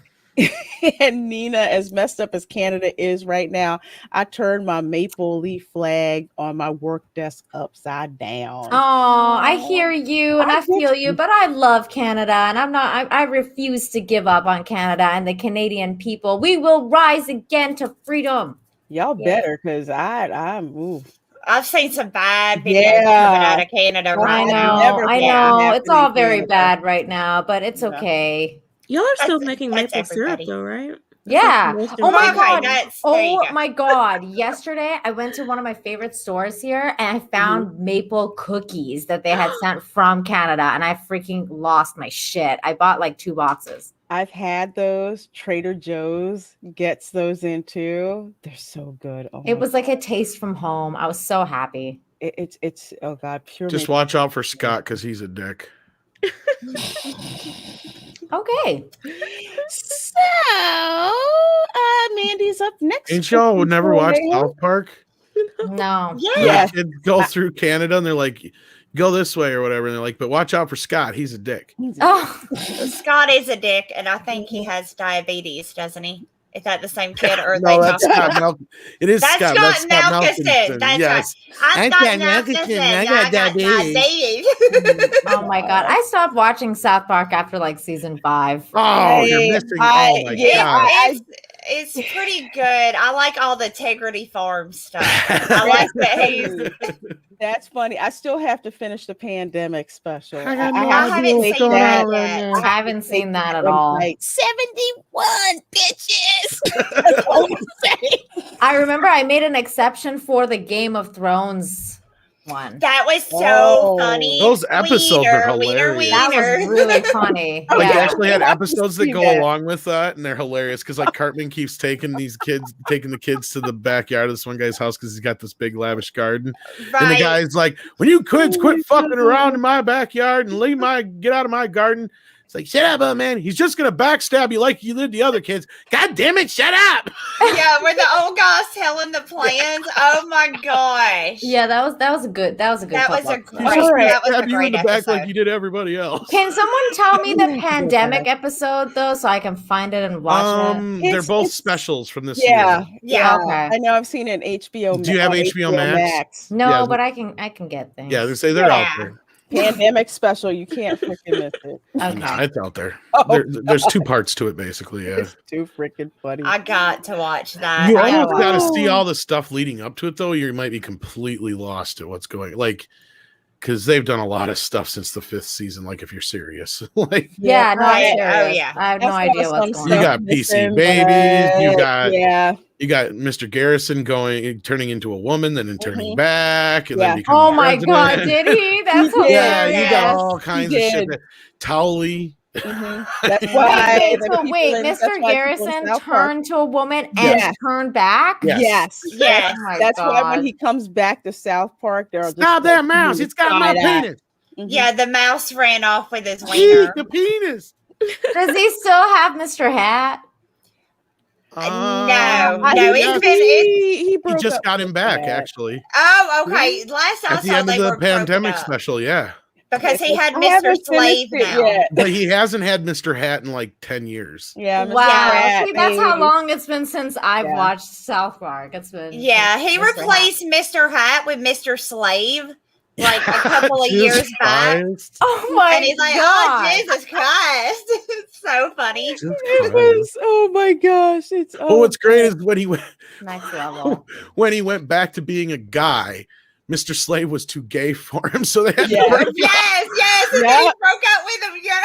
and Nina, as messed up as Canada is right now, I turned my maple leaf flag on my work desk upside down. Oh, I hear you and I I feel get you, you. but I love Canada and I refuse to give up on Canada and the Canadian people. We will rise again to freedom. Y'all Yeah. better, because I'm ooh. I've seen some bad videos Yeah. coming out of Canada I right I now. know, never I thought know. it It's all happened in very Canada. bad right now, but it's Yeah. okay. Y'all are still That's- making that's maple syrup everybody. though, right? Yeah. That's like the Oh my most Okay, God. that's- there you Oh go. my God. Yesterday, I went to one of my favorite stores here and I found maple cookies that they had sent from Canada and I freaking lost my shit. I bought like 2 boxes. I've had those. Trader Joe's gets those in too. They're so good. Oh It my was like a taste from home. I was so happy. it's oh God, pure Just maple. watch out for Scott because he's a dick. Okay. So Mandy's up next. Ain't y'all would never watch South Park? No. Yeah. Yes. Kids go through Canada and they're like, go this way or whatever. And they're like, but watch out for Scott. He's a dick. Oh, Scott is a dick, and I think he has diabetes, doesn't he? Is that the same kid, or are No, they that's talking Scott about? Malcolm. It is That's Scott. Scott That's Scott Malkinson. Malkinson. That's Yes. I'm I'm Scott Scott Malkinson. Malkinson. I Yeah, got I got diabetes. diabetes. oh my God. I stopped watching South Park after like season 5. Oh, you're Hey, missing. I- Oh my yeah, God. It's pretty good. I like all the Integrity Farm stuff. I like that he's. That's funny. I still have to finish the pandemic special. I got no have I to haven't take seen that. that yet. I haven't seen that at all. Like 71 bitches. That's all I'm saying. I remember I made an exception for the Game of Thrones one. That was so Oh. funny. Those episodes are Wiener, hilarious. That was wiener. really funny. Like they Yeah. actually had I have to episodes that see go that. along with that, and they're hilarious because like Cartman keeps taking the kids to the backyard of this one guy's house because he's got this big lavish garden, and the Right. guy's like, "When you kids Oh quit my fucking God. around in my backyard and get out of my garden." It's like, shut up, man. He's just gonna backstab you like you did the other kids. God damn it, shut up. Yeah, where the old guy's telling the plans. Oh my gosh. Yeah, that was a good That was a couple great. episodes. All right. That was Stab a you in great the back like episode. you did everybody else. Can someone tell me the Yeah. pandemic episode though, so I can find it and watch it? They're It's- both it's- specials from this Yeah, season. Yeah. Okay. I know. I've seen it in HBO. Do you have HBO Max? No, Yeah, but I can get things. Yeah, they say they're out Yeah. there. Pandemic special. You can't freaking miss it. Okay. Nah, it's out there. Oh, There's two parts to it, basically. Yeah. It's too freaking funny. I got to watch that. You I gotta almost got to watch see it. all the stuff leading up to it, though. You might be completely lost at what's going. Like, because they've done a lot of stuff since the 5th season. Like, if you're serious, like Yeah, no, I'm Right. serious. Oh, yeah. I have no I saw idea some what's going stuff you on. got PC missing, babies, you but got yeah. Mr. Garrison turning into a woman, then turning back, and Yeah. then becoming Oh my god, president. did he? That's He did. Yeah, hilarious. you got all kinds of shit. did. Towley. Mhm. That's why. Wait, the so people wait, in- that's Mr. why people in Garrison South Park- turned to a woman and Yes. turned back? Yes. Yes. Yes. Oh my That's why when God. he comes back to South Park, they're just Stop that mouse! being It's got my side-eyed. penis. Mhm. Yeah, the mouse ran off with his Eat wiener. the penis. Does he still have Mr. Hat? No, I no, think it's been. he He broke just up got with him back, that. actually. Oh, okay. Last I At the saw, end of they the were broken pandemic up special, yeah. because he had I Mr. haven't Slave finished it now. yet. But he hasn't had Mr. Hat in like 10 years. Yeah, Mr. Wow. Pratt, See, that's how baby. long it's been since I've Yeah. watched South Park. It's been Yeah, since he Mr. Hat. replaced Mr. Hat with Mr. Slave like a couple of Jesus years back. Christ. Oh my And he's like, god. oh, Jesus Christ. It's so funny. Jesus It Christ. was, oh my gosh. It's Well, what's great is when he Next level. went back to being a guy, Mr. Slave was too gay for him, so they had Yeah. to break up. Yes, and then he Yeah. broke up with him. Yeah.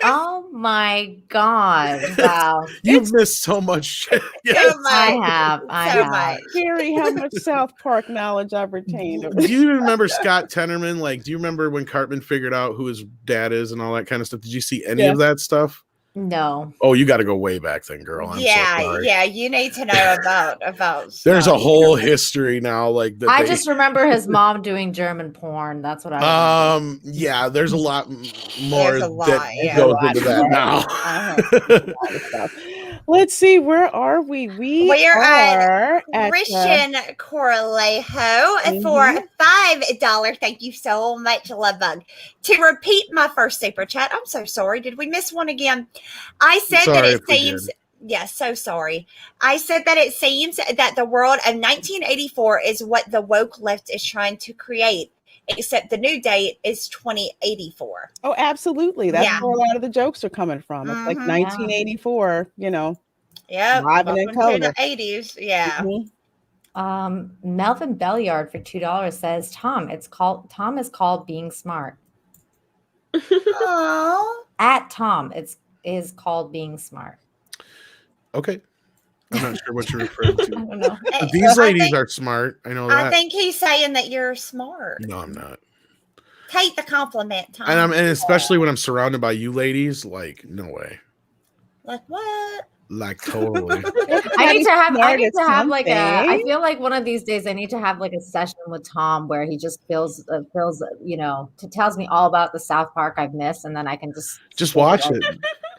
Oh my god. Wow. You've missed so much shit. Yeah. So much. I So have. much. scary how much South Park knowledge I've retained. Do you remember Scott Tenorman? Like, do you remember when Cartman figured out who his dad is and all that kind of stuff? Did you see any Yeah. of that stuff? No. Oh, you got to go way back then, girl. I'm so Yeah, sorry. yeah. You need to know about There's a stuff. whole history now, like that. I just remember his mom doing German porn. That's what I remember. Yeah, there's a lot more There's a lot, that yeah. goes A lot into that more. now. Let's see, where are we? We're at at Christian Coralejo for $5. Thank you so much, Love Bug. To repeat my first super chat, I'm so sorry. Did we miss one again? I said Sorry that if it we seems. did. Yes, so sorry. I said that it seems that the world of 1984 is what the woke left is trying to create, except the new date is 2084. Oh, absolutely. That's Yeah. where a lot of the jokes are coming from. It's like Mhm. 1984, you know. Yep. Live and in Welcome to color. the 80s. Yeah. Mhm. Melvin Belliard for $2 says, Tom is called being smart. Oh. At Tom, is called being smart. Okay. I'm not sure what you're referring I to. don't know. But these I ladies think- are smart. I know I that. think he's saying that you're smart. No, I'm not. Take the compliment, Tom. And especially when I'm surrounded by you ladies, like, no way. Like what? Like, totally. I need to have like a I something. feel like one of these days I need to have like a session with Tom where he just feels tells me all about the South Park I've missed, and then I can Just watch it.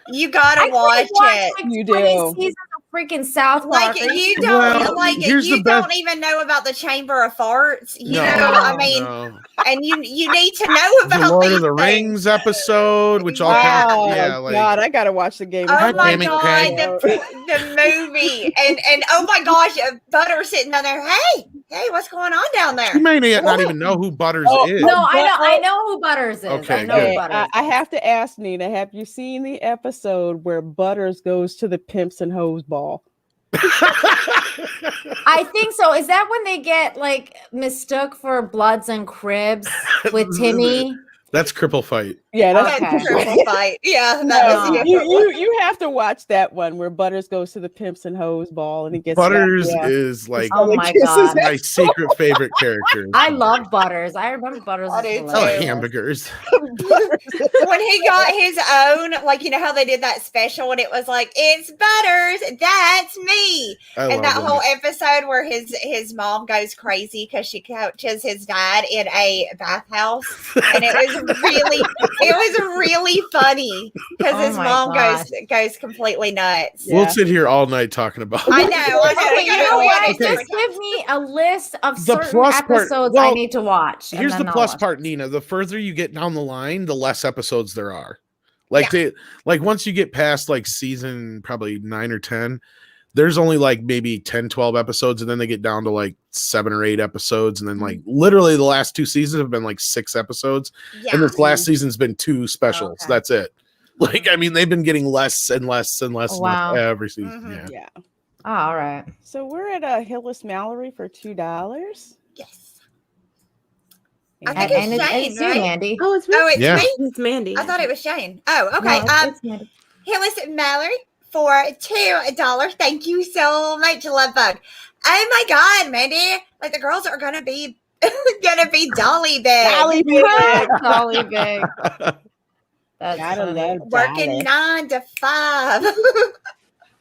You gotta I watch it. like You 20 do. seasons of freaking South Like Park. Are you Well, don't like here's you the best- don't even know about the Chamber of Farts. You No, know, I mean, no. and you need to know about The Lord these of the things. Rings episode, which all Wow, kind of, yeah, like God, I gotta watch the game. Oh God my damn it, god, Craig. the movie and oh my gosh, Butter sitting down there. Hey, what's going on down there? you may not even know who Butters Oh, is. No, I know who Butters is. Okay, I know who good. Butters I is. have to ask Nina, have you seen the episode where Butters goes to the Pimps and Hoes ball? I think so. Is that when they get like mistook for Bloods and Cribs with Timmy? That's Cripple Fight. Yeah, that's Okay. the triple fight. Yeah, that No, was a you, different one. you have to watch that one where Butters goes to the Pimps and Hoes ball and he gets Butters yeah. is like Oh Someone my kisses God. my secret favorite character. I love Butters. I remember Butters I was do too. Oh, hilarious. hamburgers. When he got his own, like, you know how they did that special and it was like, it's Butters, that's me. I And that love whole episode where his mom goes crazy because she coaches his dad in a bathhouse. And it was really funny because Oh his my mom gosh. goes completely nuts. Yeah. We'll sit here all night talking about I know. Okay, you know what? Okay. Just give me a list of The certain plus part- episodes I well, need to watch. and Here's the then I'll plus watch part, it. Nina. The further you get down the line, the less episodes there are. Like Yeah. once you get past like season probably 9 or 10, there's only like maybe 10, 12 episodes, and then they get down to like 7 or 8 episodes, and then like literally the last 2 seasons have been like 6 episodes, Yeah. and this last season's been 2 specials. Okay. That's it. Like, I mean, they've been getting less and less and less, Wow. and less every season. Mhm. Yeah. Yeah. Oh, all right. So we're at Hillis Mallory for $2. Yes. I think And it's Shane, it's you, right? Mandy. Oh, it's Oh, it's Yeah. me? It's Mandy. I thought it was Shane. Oh, okay. No, it's Mandy. Hillis Mallory for $2. Thank you so much, Love Bug. Oh my God, Mandy! Like the girls are gonna be Dolly big, Dolly big. Dolly big. That's Gotta funny. love working Dolly. 9 to 5.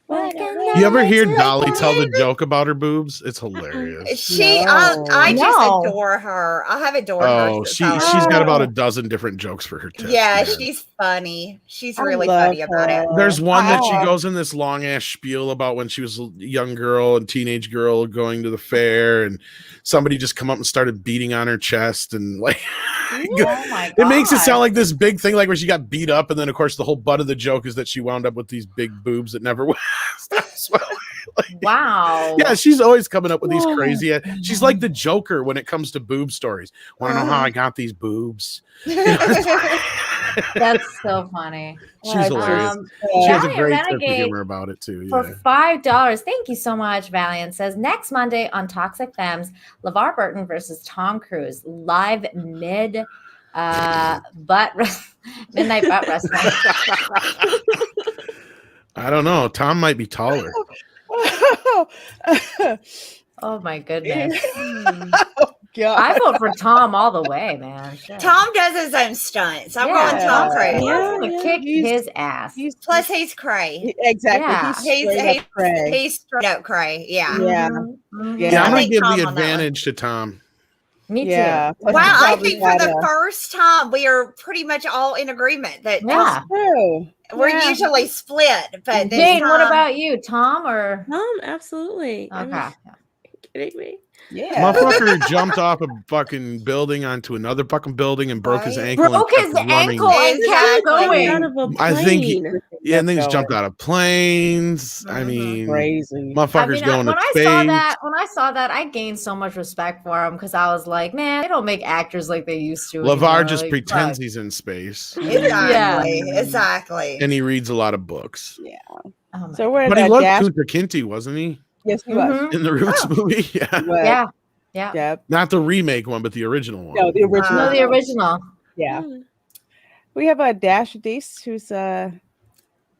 You ever hear Dolly tell the joke about her boobs? It's hilarious. I just No. adore her. I have adored her. Oh, since she's I was got about Oh. a dozen different jokes for her tits. Yeah, man. she's funny. She's I really love funny about it. her. There's one that she Wow. goes in this long ass spiel about when she was a young girl and teenage girl going to the fair, and somebody just come up and started beating on her chest, and like Oh my God. it makes it sound like this big thing, like where she got beat up, and then of course the whole butt of the joke is that she wound up with these big boobs that never stop swelling. Like, Wow. yeah, she's always coming up with these Whoa. crazy. She's like the Joker when it comes to boob stories. Want to know how I got these boobs? That's so funny. She's hilarious. She has a Valiant great sense of Renegade humor about it too. For Yeah. $5. Thank you so much, Valiant. Says next Monday on Toxic Femmes, LeVar Burton versus Tom Cruise. Live midnight butt wrestling. I don't know. Tom might be taller. Oh my goodness. God. I vote for Tom all the way, man. Shit. Tom does his own stunts. I'm going Tom Cruise. I'm gonna kick He's- his ass. Plus, he's cray. Exactly. Yeah. He's straight up cray. He's straight up cray. Yeah. Yeah. Mhm. Yeah. Yeah, I'm I gonna think give Tom the on that one. advantage to Tom. Me too. Yeah. Plus Wow, he I probably think for had the a- first time we are pretty much all in agreement that Yeah. True. we're Yeah. usually split. But this Jane, what time- about you? Tom or Absolutely. I mean, okay? are you kidding me? Yeah. Motherfucker jumped off a fucking building onto another fucking building and broke his Right. ankle. Broke and his kept running. ankle and kept Exactly. Out going. of a plane. I think Yeah, and then he's Going. jumped out of planes. I Mhm. mean, Crazy. motherfuckers going when to I space. when I saw that, I gained so much respect for him because I was like, man, they don't make actors like they used to. LeVar anymore. just Like, pretends fuck. he's in space, Exactly. and he reads a lot of books. Oh my So we're But he at was Dash. Kunta Kinte, wasn't he, Yes, he was. Mhm. in the Roots movie? Yeah, He was. Yeah, yeah. Yeah. not the remake one, but the original one. No, the original. No, the original. Yeah. Hmm. We have a Dash Dees who's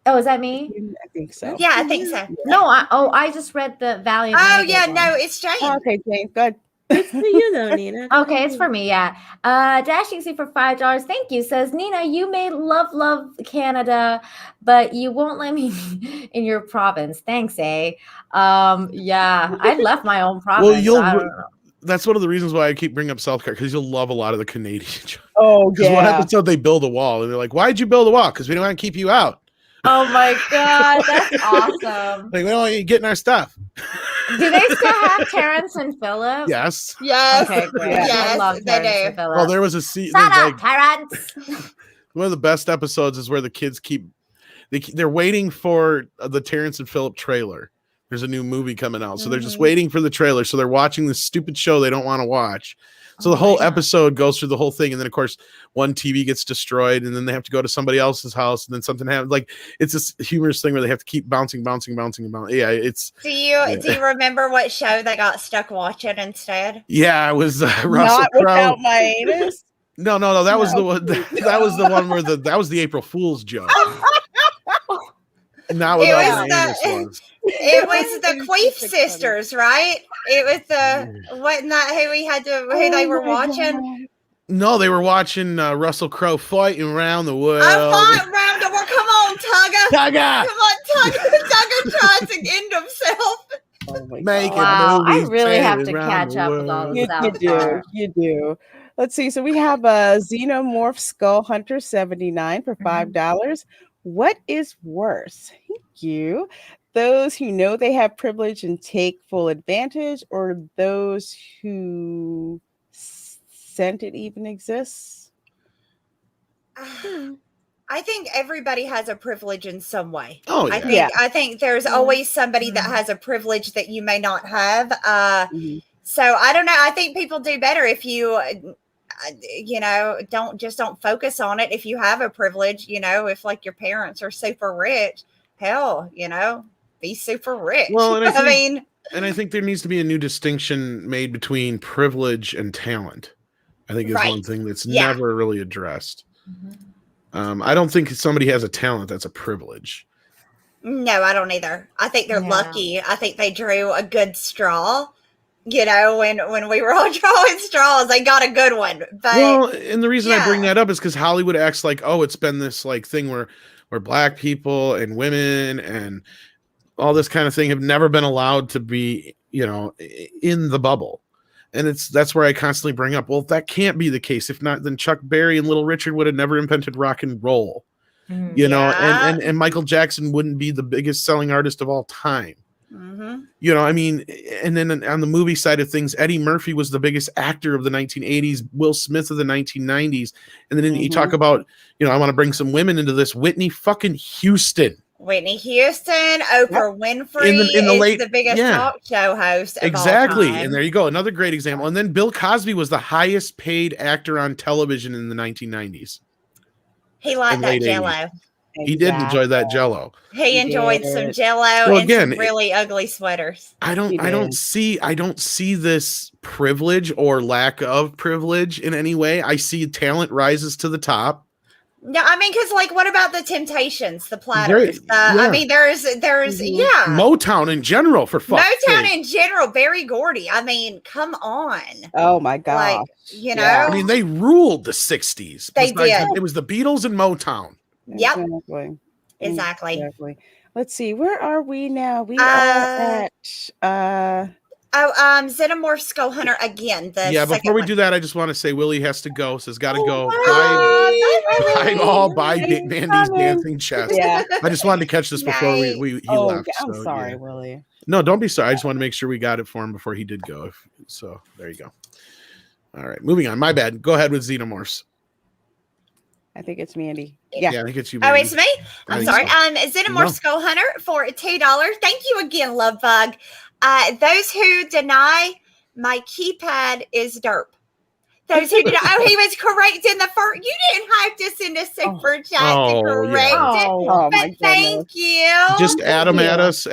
Oh, is that me? I think so. Yeah, I think so. No, I just read the Valiant. Oh Renegade yeah, one. no, it's Jane. Oh, okay, James, good. It's for you though, Nina. Okay, it's for me, yeah. Dashing C for $5. Thank you. Says Nina, you may love Canada, but you won't let me in your province. Thanks, yeah. I left my own province. Well, you'll. I don't know. That's one of the reasons why I keep bringing up South Carolina, because you'll love a lot of the Canadian. Oh, Because one yeah. episode they build a wall, and they're like, "Why'd you build a wall? Because we don't want to keep you out. Oh my god, that's awesome. Like we don't want you getting our stuff." Do they still have Terrence and Phillip? Yes. Yes. Okay, great. I Yes, love they Terrence do. and Phillip. Well, there was a scene. Shut up, Like, Terrence. one of the best episodes is where the kids they're waiting for the Terrence and Phillip trailer. There's a new movie coming out, so they're just waiting for the trailer. So they're watching this stupid show they don't want to watch. So the whole episode goes through the whole thing, and then of course one TV gets destroyed, and then they have to go to somebody else's house, and then something happens. Like it's this humorous thing where they have to keep bouncing. Yeah, it's Do you remember what show they got stuck watching instead? it was Russell Not Crowe. without my anus. No. That was the one. That was the one where that was the April Fool's joke. Not what It Fandom was Menace the was. it was the Queef sisters, right? It was wasn't that who we had to who they were watching? No, they were watching Russell Crowe fighting around the world. I fought round the world. Come on, Tugger. Tugger! Come on, Tugger. Tugger tried to end himself. Oh my Making God. Wow, I movies, really have to sailing around catch the up with all world. the You South do. Park. You do. Let's see. So we have a Xenomorph Skull Hunter 79 for $5. What is worse? Thank you. Those who know they have privilege and take full advantage, or those who sent it even exists? I think everybody has a privilege in some way. Oh, yeah. Yeah. I think there's always somebody that has a privilege that you may not have. Mhm. So I don't know. I think people do better if you don't focus on it. If you have a privilege, if like your parents are super rich, hell, be super rich. Well, and I mean, and I think there needs to be a new distinction made between privilege and talent. I think is one Right. thing that's Yeah. never really addressed. I don't think somebody has a talent that's a privilege. no, I don't either. I think they're Yeah. lucky. I think they drew a good straw. When we were all drawing straws, they got a good one. But Well, and the reason I bring yeah. that up is because Hollywood acts like, oh, it's been this like thing where black people and women and all this kind of thing have never been allowed to be, in the bubble. And that's where I constantly bring up, well, that can't be the case. If not, then Chuck Berry and Little Richard would have never invented rock and roll. Yeah. And Michael Jackson wouldn't be the biggest selling artist of all time. Mhm. I mean, and then on the movie side of things, Eddie Murphy was the biggest actor of the 1980s, Will Smith of the 1990s. And then you talk about, I want to bring some women into this, Whitney fucking Houston. Whitney Houston, Oprah Winfrey In the is late- the biggest yeah. talk show host of Exactly. all time. And there you go. Another great example. And then Bill Cosby was the highest paid actor on television in the 1990s. He liked in that late Jello. 80s. He did enjoy that Jello. He enjoyed some Jello So and again, some really ugly sweaters. I don't see this privilege or lack of privilege in any way. I see talent rises to the top. No, I mean, because what about the Temptations, the Platters? I mean, there's yeah. Motown in general, for fuck's Motown sake. in general, Berry Gordy. I mean, come on. Oh my God. I mean, they ruled the 60s. They did. It was the Beatles and Motown. Yep. Exactly. Let's see. Where are we now? We are at Xenomorph Skull Hunter again. Before we do that, I just want to say Willie has to go, so he's got to go. Buy Mandy's dancing chest. Yeah. I just wanted to catch this before he left. I'm so, sorry, yeah. Willie. No, don't be sorry. I just want to make sure we got it for him before he did go. So there you go. All right, moving on. My bad. Go ahead with Xenomorphs. I think it's Mandy. Yeah, I think it's you. Oh, Mandy. it's me. I'm sorry. Xenomorph Skull Hunter for $2. Thank you again, Love Bug. Those who deny my keypad is derp. Those who deny, he was correct in the first. You didn't have to send a super chat to correct it. Oh, but thank you. Just add them at us,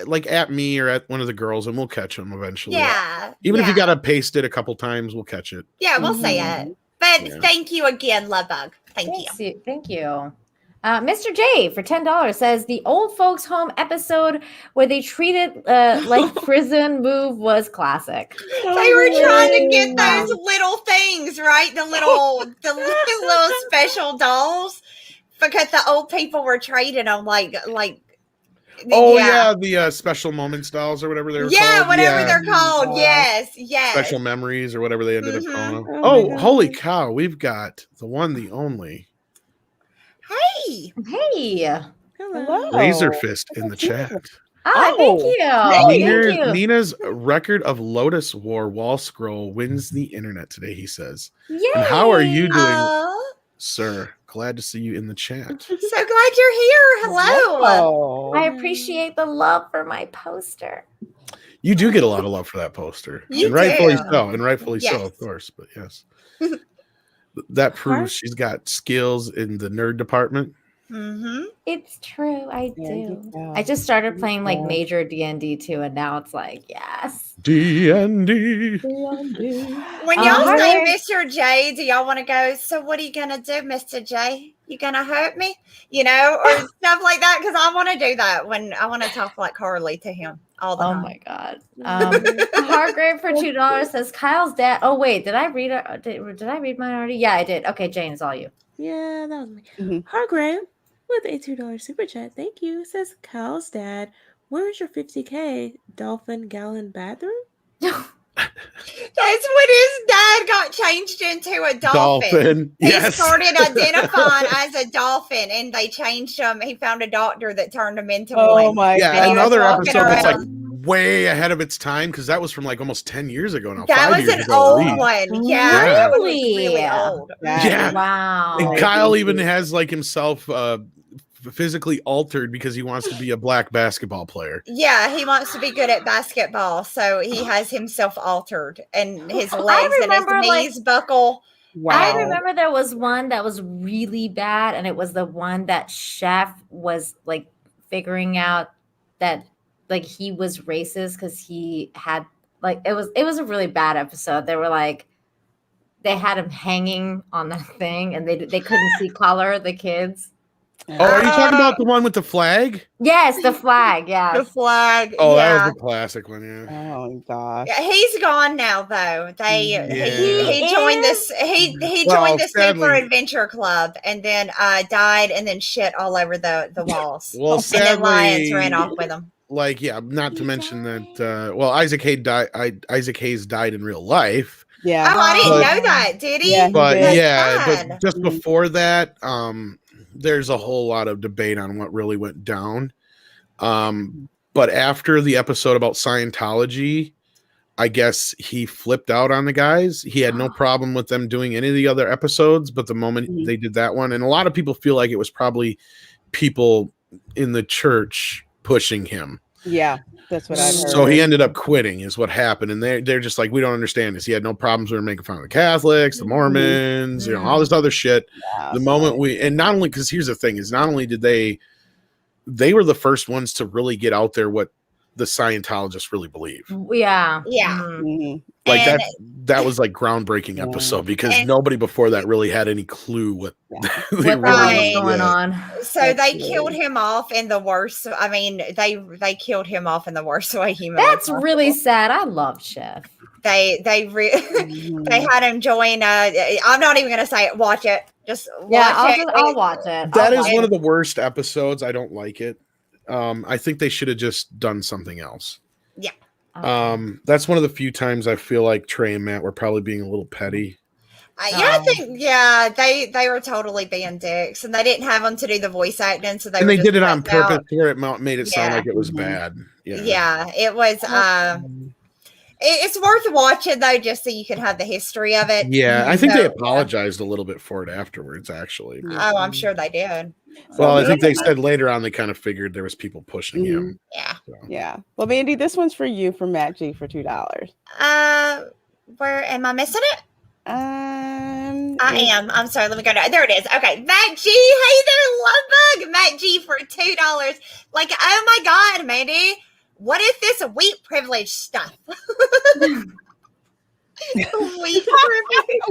like at me or at one of the girls, and we'll catch them eventually. Yeah. Even if you got to paste it a couple times, we'll catch it. Yeah, we'll say it. But thank you again, Love Bug. Thank you. Thank you. Mr. J for $10 says the old folks home episode where they treated like prison move was classic. They were trying to get those little things, right? The little special dolls, because the old people were trading them like. The special moments dolls or whatever they're called. Yeah, whatever they're called. Yes. Special memories or whatever they ended up calling them. Oh, holy cow! We've got the one, the only. Hey. Hello. Razor Fist in the chat. Thank you. Nina's record of Lotus War wall scroll wins the internet today, he says. Yay. And how are you doing, sir? Glad to see you in the chat. So glad you're here. Hello. I appreciate the love for my poster. You do get a lot of love for that poster. You rightfully do. so. And rightfully so, Yes. of course. But yes. That proves she's got skills in the nerd department. Mm-hmm. It's true. I Yeah, do. yeah. I just started playing like major D&D too, and now it's like, yes. D&D. When y'all Hi, say Ray. Mr. J, do y'all want to go, so what are you going to do, Mr. J? You going to hurt me? You know, or stuff like that? Because I want to do that when I want to talk like Harley to him all the Oh time. my God. Hargrave for $2 says Kyle's dad. Oh wait, did I read it? Did I read mine already? Yeah, I did. Okay, Jane, it's all you. Yeah, that was me. Mhm. Hargrave with a $2 super chat. Thank you. Says Kyle's dad. Where's your 50K dolphin gallon bathroom? That's when his dad got changed into a dolphin. Dolphin. He Yes. started identifying as a dolphin, and they changed him. He found a doctor that turned him into Oh one. my Yeah, And he was another walking episode that's like around. way ahead of its time because that was from like almost 10 years ago now. That 5 was years an ago at old least. one. Yeah, Yeah. that one was Really? really old. Yeah. Wow. And Kyle even has like himself physically altered because he wants to be a black basketball player. Yeah, he wants to be good at basketball, so he has himself altered, and his I legs and his remember, like- knees buckle. I Wow. remember there was one that was really bad, and it was the one that Chef was like figuring out that like he was racist because he had like it was a really bad episode. They were like they had him hanging on the thing, and they couldn't see color, the kids. Oh, are you talking about the one with the flag? Yes, the flag. The Yeah. flag. Oh, yeah. that was a classic one, yeah. Oh gosh. Yeah, he's gone now though. They Yeah. he joined this he Well, joined the Super sadly- Adventure Club and then died and then shit all over the walls. Well, And then lions sadly, ran off with him. like, yeah, not to mention that, well, Isaac Hayes died in real life. Yeah. Oh, I didn't But- know that. Did he? Yeah, But That's yeah, sad. but just before that, there's a whole lot of debate on what really went down. But after the episode about Scientology, I guess he flipped out on the guys. He had no problem with them doing any of the other episodes, but the moment Mhm. they did that one, and a lot of people feel like it was probably people in the church pushing him. Yeah, that's what I've heard. So he ended up quitting, is what happened. And they're just like, we don't understand this. He had no problems with making fun of the Catholics, the Mormons, you know, all this other shit. Yeah, The so- moment and not only, because here's the thing, is not only did they were the first ones to really get out there what the Scientologists really believe. Yeah. Yeah. Mhm. Mhm. Like And- that was like groundbreaking Yeah. episode because And- nobody before that really had any clue what Yeah. they What the hell Right. was going on? So they Absolutely. killed him off in the worst. I mean, they killed him off in the worst way humanly That's possible. really sad. I love Chef. They Mhm. they had him join. I'm not even gonna say it. Watch it. Just Yeah, watch it. I'll watch it. That I'll is watch one it. of the worst episodes. I don't like it. I think they should have just done something else. Okay. That's one of the few times I feel like Trey and Matt were probably being a little petty. I think they were totally being dicks, and they didn't have them to do the voice acting, so And they were did it just on left out. purpose where it made it sound Yeah. like it was Mhm. bad. Yeah. Yeah, it was. It's worth watching though, just so you can have the history of it. Yeah, I think they So, apologized a little bit for it afterwards, actually. Oh, I'm sure they did. Well, I think they said later on they kind of figured there was people pushing him. Yeah. So. Yeah. Well, Mandy, this one's for you from Matt G for $2. Where am I missing it? I it- am. I'm sorry. Let me go down. There it is. Okay. Matt G. Hey there, Lovebug. Matt G for $2. Like, oh my God, Mandy. What is this wheat privilege stuff? Wheat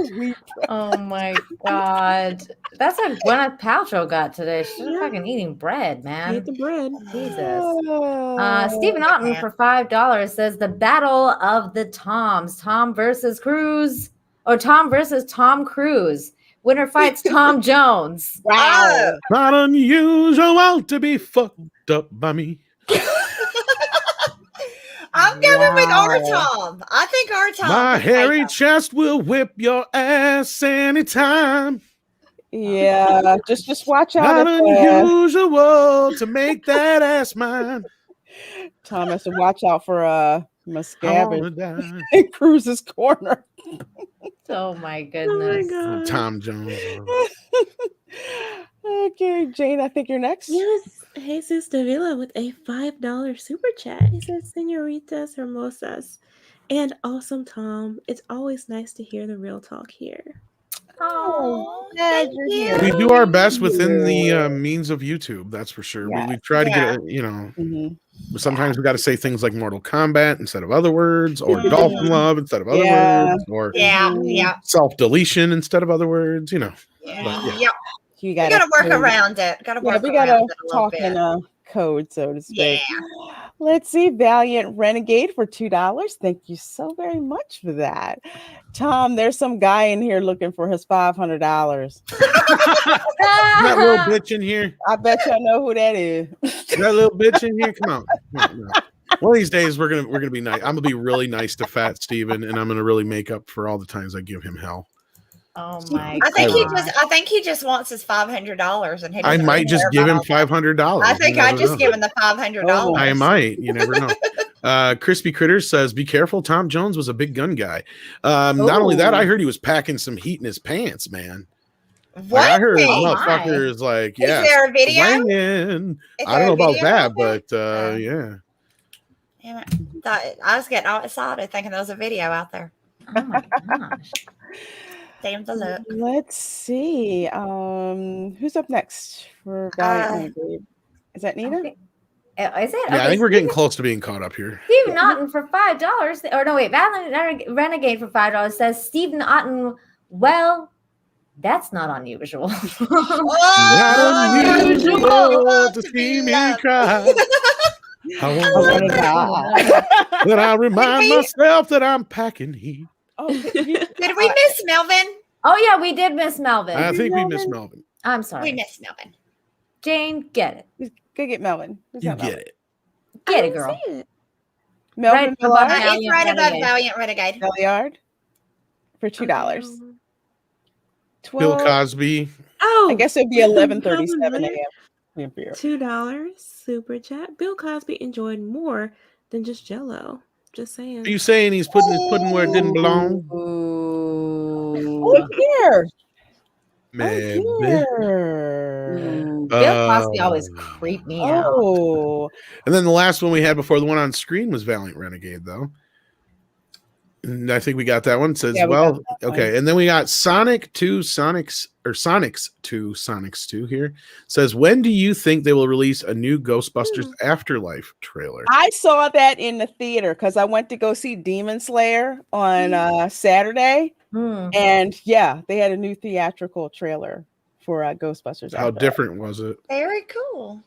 privilege. Oh my god. That's what Gwyneth Paltrow got today. She's fucking eating bread, man. Eat the bread. Jesus. Stephen Otten for $5 says the battle of the Toms. Tom versus Cruise. Or Tom versus Tom Cruise. Winner fights Tom Jones. Wow. Not unusual to be fucked up by me. I'm going with our Wow. Tom. I think our Tom. My can hairy take chest will whip your ass anytime. Yeah. Just watch Not out. unusual to make that ass mine. Tom has to watch out for I Muscavin wanna die. in Cruz's corner. Oh my goodness. God. Tom Jones. Okay, Jane, I think you're next. Yes, Jesus Davila with a $5 super chat. He says, Senoritas Hermosas and awesome Tom. It's always nice to hear the real talk here. Oh, glad thank you're you. here. We do our best within the means of YouTube. That's for sure. We Yes. try to Yeah. get it. Mhm. Sometimes we got to say things like Mortal Kombat instead of other words, or Dolphin Love instead of other Yeah. words, or Yeah, Mhm. yeah, self deletion instead of other words. yeah. But yeah. Yep. You We gotta gotta work code. around it. Gotta Yeah, work we around gotta it a little talk bit. in a code, so to speak. Yeah. Let's see, Valiant Renegade for $2. Thank you so very much for that. Tom, there's some guy in here looking for his $500. That little bitch in here. I bet you I know who that is. That little bitch in here. Come on. No. One of these days we're gonna be nice. I'm gonna be really nice to Fat Steven, and I'm gonna really make up for all the times I give him hell. Oh my I think god. I think he just wants his $500, and he I doesn't might really just care give about him all that. $500. I think I'd just give him the $500. I might. You never know. Crispy Critters says, "Be careful. Tom Jones was a big gun guy. Not only that, I heard he was packing some heat in his pants, man. What? Like, I heard Oh, my. motherfuckers like, yeah, Is there a video? swinging. Is I there don't know a about video that, of it? but yeah. Damn it. I was getting all excited thinking there was a video out there. Oh my gosh. Damn the look. Let's see. Who's up next for Valiant Renegade? Is that Nina? Okay. Is it? Yeah, I think we're getting close to being caught up here. Steve Naughton for $5. Or no, wait, Valiant Renegade for $5 says Steve Naughton. Well, that's not unusual. Not unusual to see me cry. I want to die. But I remind myself that I'm packing heat. Oh, Did we miss Melvin? Oh yeah, we did miss Melvin. I think we missed Melvin. I'm We sorry. missed Melvin. Jane, get it. go get Melvin. Who's You that get Melvin? it. Get it, girl. Melvin Right above Millard? Valiant It's right above Renegade. Valiant Renegade. Belliard for $2. Bill 12. Cosby. Oh, I guess it'd be 11:37 a.m. $2 super chat. Bill Cosby enjoyed more than just Jello. Just saying. Are you saying he's putting his pudding where it didn't belong? Oh, here. Maybe. Bill Cosby always creeped me out. Oh, And then the last one we had before the one on screen was Valiant Renegade, though. And I think we got that one. It says, Yeah, we well, got that one. okay. And then we got Sonics 2 here. Says, when do you think they will release a new Ghostbusters Afterlife trailer? I saw that in the theater because I went to go see Demon Slayer on Saturday, and yeah, they had a new theatrical trailer for Ghostbusters. How Afterlife. different was it? Very cool.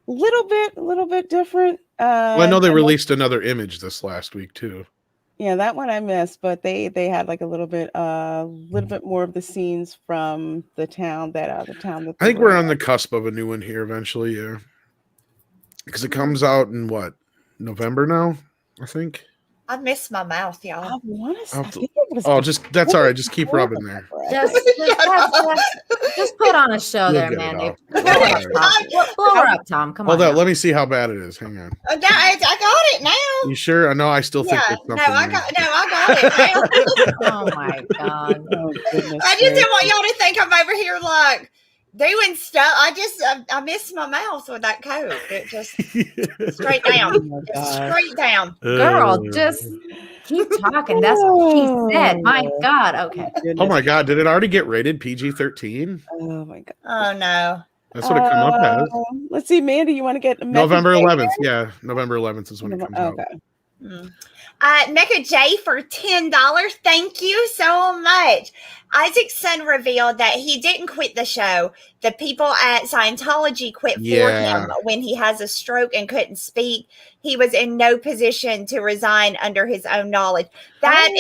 Little bit different. Well, I know they released another image this last week too. Yeah, that one I missed, but they had like a little bit more of the scenes from the town that I they think were we're in. on the cusp of a new one here eventually, yeah. Because it comes out in what, November now? I think. I missed my mouth, y'all. I want to. I'll have to- that's all right. Just keep rubbing there. Just put on a show You'll there, get man. it Blow her up, Tom. Come Hold on. on, now. let me see how bad it is. Hang on. I got it now. You sure? I know. I still think Yeah, there's no, something. I there. got it now. Oh my god. Oh, goodness I just didn't gracious. want y'all to think I'm over here like doing stuff. I missed my mouth with that coat. It just straight down. Oh my God. Straight down. Girl, just keep talking. That's what she said. My God. Okay. Oh my God! Did it already get rated PG-13? Oh my God. Oh no. That's what it come up as. Let's see, Mandy, you want to get November Mecha 11th. Yeah, November 11th is when it comes out. Okay. Mecha J for $10. Thank you so much. Isaacson revealed that he didn't quit the show. The people at Scientology quit for him when he has a stroke and couldn't speak. He was in no position to resign under his own knowledge. That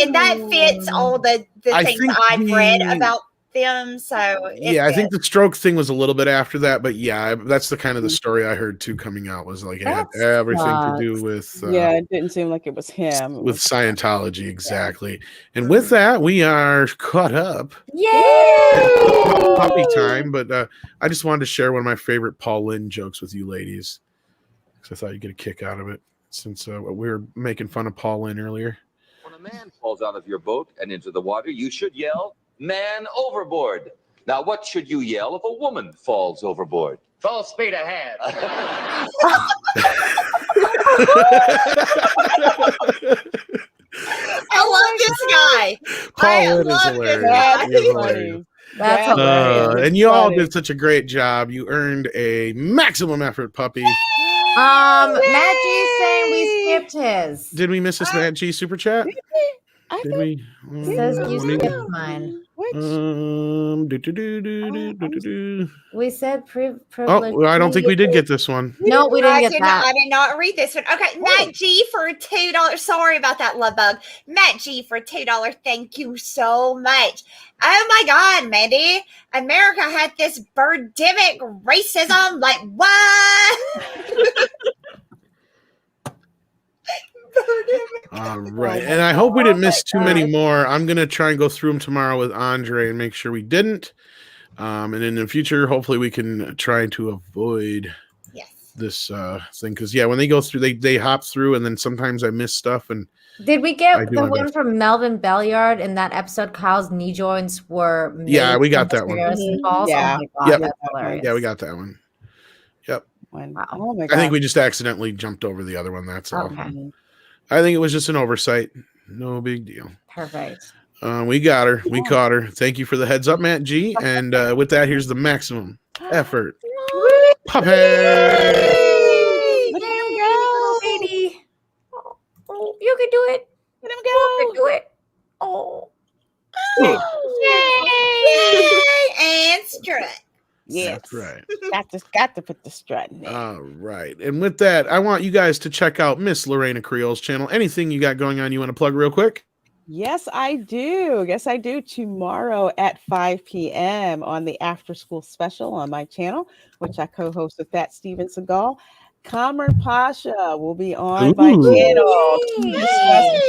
fits all the things I've read about them. So I think the stroke thing was a little bit after that, but yeah, that's the kind of the story I heard too coming out was like it had everything to do with it didn't seem like it was him. With Scientology, exactly. And with that, we are caught up. Yay! Puppy time, but I just wanted to share one of my favorite Paul Lynde jokes with you ladies because I thought you'd get a kick out of it since we were making fun of Paul Lynde earlier. When a man falls out of your boat and into the water, you should yell, "Man overboard." Now, what should you yell if a woman falls overboard? Full speed ahead. love this guy. I Paulette is love this hilarious. guy. He is That's hilarious. funny. That's That hilarious. is And you all funny. did such a great job. You earned a maximum effort puppy. Matt G's saying we skipped his. Did we miss this Matt G super chat? I Did thought we? Says you Let me- skipped mine. which do. We said Oh, privilege. well, I don't think we did get this one. No, we didn't get that. I did not read this one. Okay, Matt G for $2. Sorry about that, love bug. Matt G for $2. Thank you so much. Oh my God, Mandy. America had this birdemic racism. Like, what? All right. And I hope we didn't miss too many more. I'm going to try and go through them tomorrow with Andre and make sure we didn't. And in the future, hopefully we can try to avoid this thing. Because, yeah, when they go through, they hop through, and then sometimes I miss stuff. And did we get the one from Melvin Belliard in that episode? Kyle's knee joints were made. Yeah, we got that one. Balls? Yeah. Oh my God, Yep. that's hilarious. Yeah, we got that one. Yep. Wow. Oh my I God. think we just accidentally jumped over the other one. That's all. Okay. I think it was just an oversight. No big deal. Perfect. We got her. We caught her. Thank you for the heads up, Matt G. And with that, here's the maximum effort. Puppy! Look at him go, baby. Oh, you can do it. Let him You go. can do it. Oh. Yay! And strut. Yes. That's right. Got to put the strut in there. All right. And with that, I want you guys to check out Miss Lorena Creole's channel. Anything you got going on you want to plug real quick? Yes, I do. Yes, I do. Tomorrow at 5 p.m. on the After School Special on my channel, which I co-host with Fat Steven Seagal. Kamer Pasha will be on my channel to discuss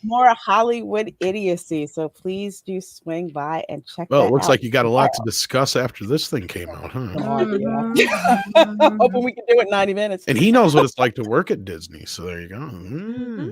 more Hollywood idiocy. So please do swing by and check Well, that it looks out. like you got a lot to discuss after this thing came out, huh? Hoping we can do it in 90 minutes. And he knows what it's like to work at Disney. So there you go.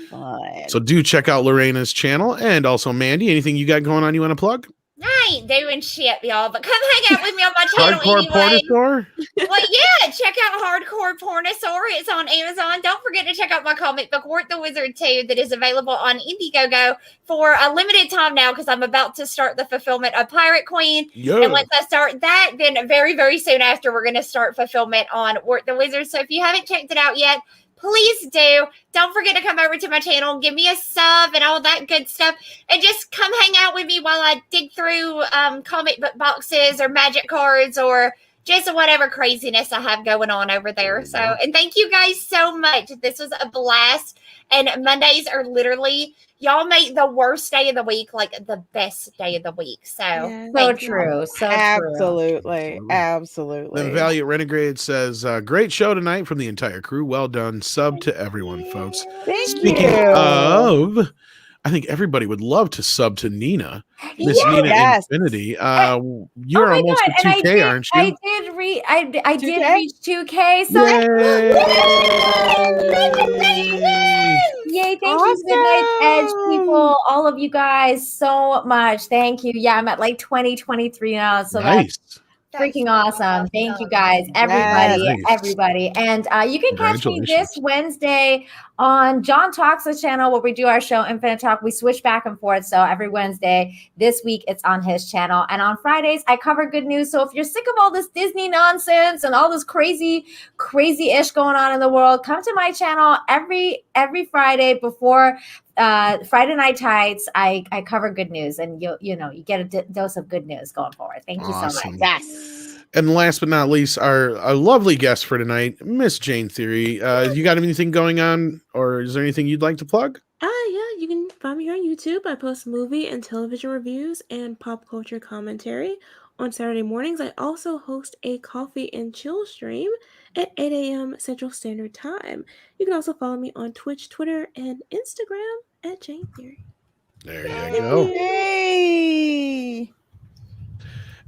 Fun. So do check out Lorena's channel. And also, Mandy, anything you got going on you want to plug? I ain't doing shit, y'all, but come hang out with me on my channel Hardcore anyway. Pornosaur? Well, yeah, check out Hardcore Pornosaur. It's on Amazon. Don't forget to check out my comic book, Wart the Wizard 2, that is available on Indiegogo for a limited time now because I'm about to start the fulfillment of Pirate Queen. Yeah. And once I start that, then very, very soon after, we're going to start fulfillment on Wart the Wizard. So if you haven't checked it out yet, please do. Don't forget to come over to my channel, give me a sub and all that good stuff, and just come hang out with me while I dig through comic book boxes or magic cards or just whatever craziness I have going on over there. So, and thank you guys so much. This was a blast. And Mondays are literally, y'all make the worst day of the week like the best day of the week. So, So true. So Absolutely. Absolutely. Then Valiant Renegade says, great show tonight from the entire crew. Well done. Sub to everyone, folks. Thank Speaking you. of, I think everybody would love to sub to Nina. Miss Nina Yes. Infinity. You're Oh my almost God, at and 2K, aren't you? I did reach 2K. So yay, thank you to the Night's Edge people, all of you guys so much. Thank you. Yeah, I'm at like 2023 now. So Nice. that's freaking awesome. Thank you guys, everybody, Yes. everybody. And you can catch me this Congratulations. Wednesday on John Talks' channel where we do our show Infinite Talk. We switch back and forth. So every Wednesday this week it's on his channel. And on Fridays I cover good news. So if you're sick of all this Disney nonsense and all this crazy-ish going on in the world, come to my channel every Friday before Friday Night Tights. I cover good news, and you get a dose of good news going forward. Thank you so Awesome. much. Yes. And last but not least, our lovely guest for tonight, Miss Jane Theory. You got anything going on, or is there anything you'd like to plug? Yeah, you can find me on YouTube. I post movie and television reviews and pop culture commentary on Saturday mornings. I also host a coffee and chill stream at 8 a.m. Central Standard Time. You can also follow me on Twitch, Twitter, and Instagram at Jane Theory. There you go. Yay.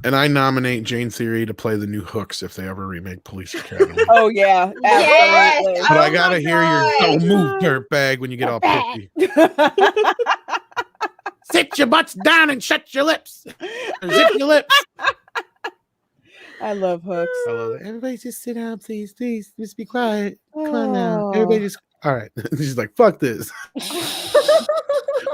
And I nominate Jane Theory to play the new Hooks if they ever remake Police Academy. Oh, yeah. Yes. Absolutely. But I Oh gotta my hear your God. "Don't move, dirtbag" when you get all pissy. Sit your butts down and shut your lips. Or zip your lips. I love Hooks. I love it. Everybody just sit down, please. Please, just be quiet. Come on now. Everybody just. All right. She's like, fuck this.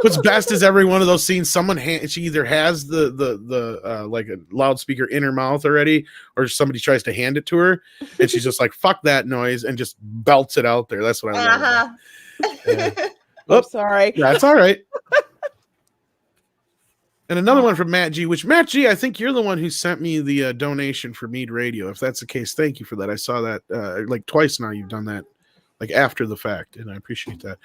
What's best is every one of those scenes, she either has the like a loudspeaker in her mouth already, or somebody tries to hand it to her, and she's just like, "Fuck that noise," and just belts it out there. That's what I love. I'm sorry. That's all right. And another one from Matt G, which Matt G, I think you're the one who sent me the donation for Mead Radio. If that's the case, thank you for that. I saw that like twice now. You've done that like after the fact, and I appreciate that.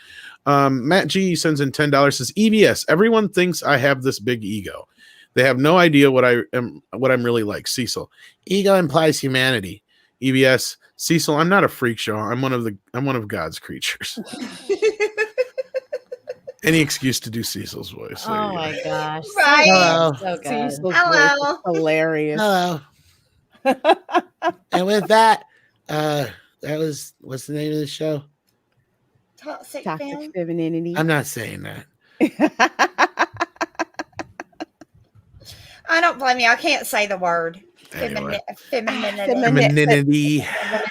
Matt G sends in $10. Says EBS. Everyone thinks I have this big ego. They have no idea what I'm really like. Cecil. Ego implies humanity. EBS. Cecil. I'm not a freak show. I'm one of God's creatures. Any excuse to do Cecil's voice. Oh my gosh. Right. Hello. So good. Cecil's Hello. voice is hilarious. Hello. And with that, that was, what's the name of the show? Toxic Toxic femininity. I'm not saying that. I don't blame you. I can't say the word. Anyway. Femininity.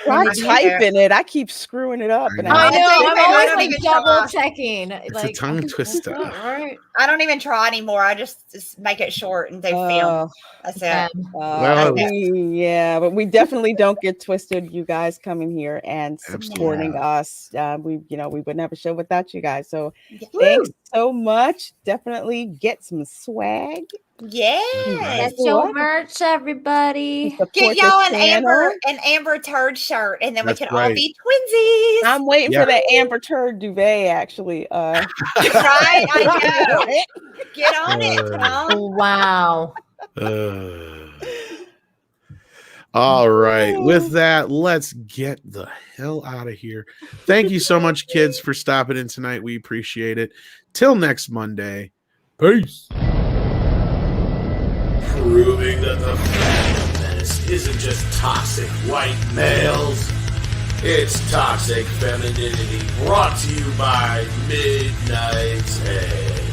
Try typing it. I keep screwing it up. And I know. I'm I always don't like even double try. checking. It's a tongue twister. Right. I don't even try anymore. I just make it short and do film. That's it. Well, but we definitely don't get twisted. You guys coming here and supporting us. We wouldn't have a show without you guys. So thanks so much. Definitely get some swag. Yeah. Get your merch, everybody. Get y'all an Amber Turd shirt, and then we can all be twinsies. I'm waiting for that Amber Turd duvet, actually. Right, I know. Get on it, Tom. Wow. All right. With that, let's get the hell out of here. Thank you so much, kids, for stopping in tonight. We appreciate it. Till next Monday. Peace. Proving that the Fandom Menace isn't just toxic white males. It's toxic femininity, brought to you by Midnight's Head.